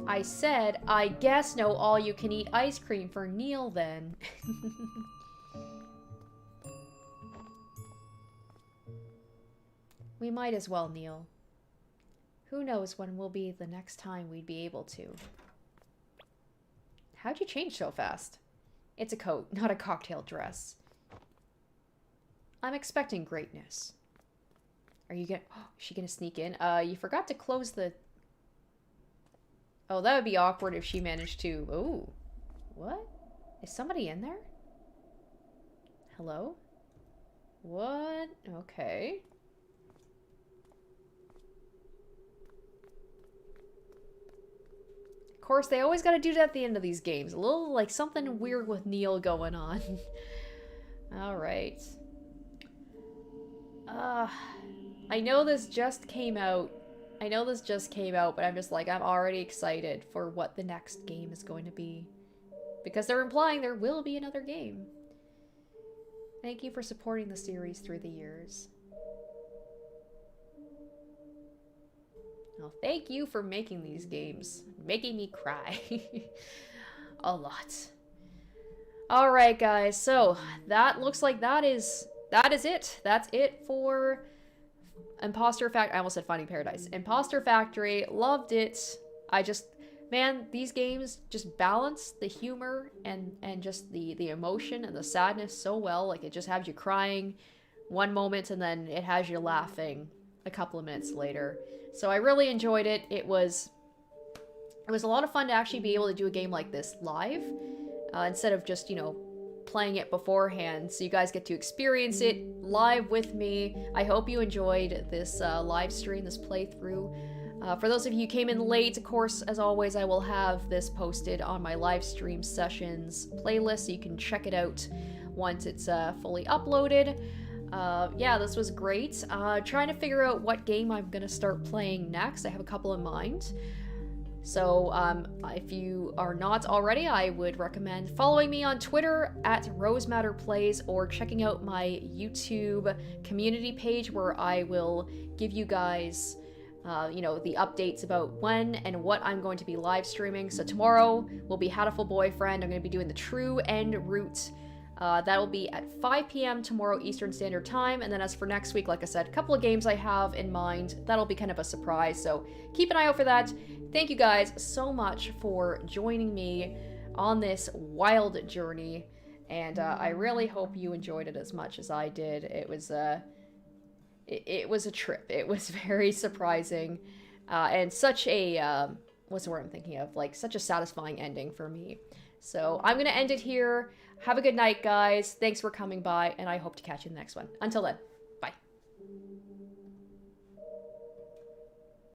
I said, I guess no all-you-can-eat ice cream for Neil then. We might as well, Neil. Who knows when will be the next time we'd be able to. How'd you change so fast? It's a coat, not a cocktail dress. I'm expecting greatness. Are you gonna... Oh, is she gonna sneak in? You forgot to close the... Oh, that would be awkward if she managed to... Ooh. What? Is somebody in there? Hello? What? Okay. Of course, they always gotta do that at the end of these games. A little, like, something weird with Neil going on. Alright. I know this just came out. But I'm just like, I'm already excited for what the next game is going to be. Because they're implying there will be another game. Thank you for supporting the series through the years. Well, thank you for making these games. Making me cry. A lot. Alright, guys. So, that looks like that is it. That's it for Imposter Factory. I almost said Finding Paradise. Imposter Factory. Loved it. Man, these games just balance the humor and just the emotion and the sadness so well. Like, it just has you crying one moment and then it has you laughing a couple of minutes later. So I really enjoyed it. It was a lot of fun to actually be able to do a game like this live instead of just, you know, playing it beforehand. So you guys get to experience it live with me. I hope you enjoyed this live stream, this playthrough. For those of you who came in late, of course, as always, I will have this posted on my live stream sessions playlist, so you can check it out once it's fully uploaded. Yeah, this was great. Trying to figure out what game I'm gonna start playing next. I have a couple in mind. So, if you are not already, I would recommend following me on Twitter at RoseMatterPlays or checking out my YouTube community page where I will give you guys, you know, the updates about when and what I'm going to be live streaming. So tomorrow will be Hatful Boyfriend. I'm going to be doing the True End Route That'll be at 5 p.m. tomorrow Eastern Standard Time. And then as for next week, like I said, a couple of games I have in mind. That'll be kind of a surprise, so keep an eye out for that. Thank you guys so much for joining me on this wild journey. And I really hope you enjoyed it as much as I did. It was a trip. It was very surprising. And such a, what's the word I'm thinking of? Like, such a satisfying ending for me. So I'm going to end it here. Have a good night, guys. Thanks for coming by, and I hope to catch you in the next one. Until then.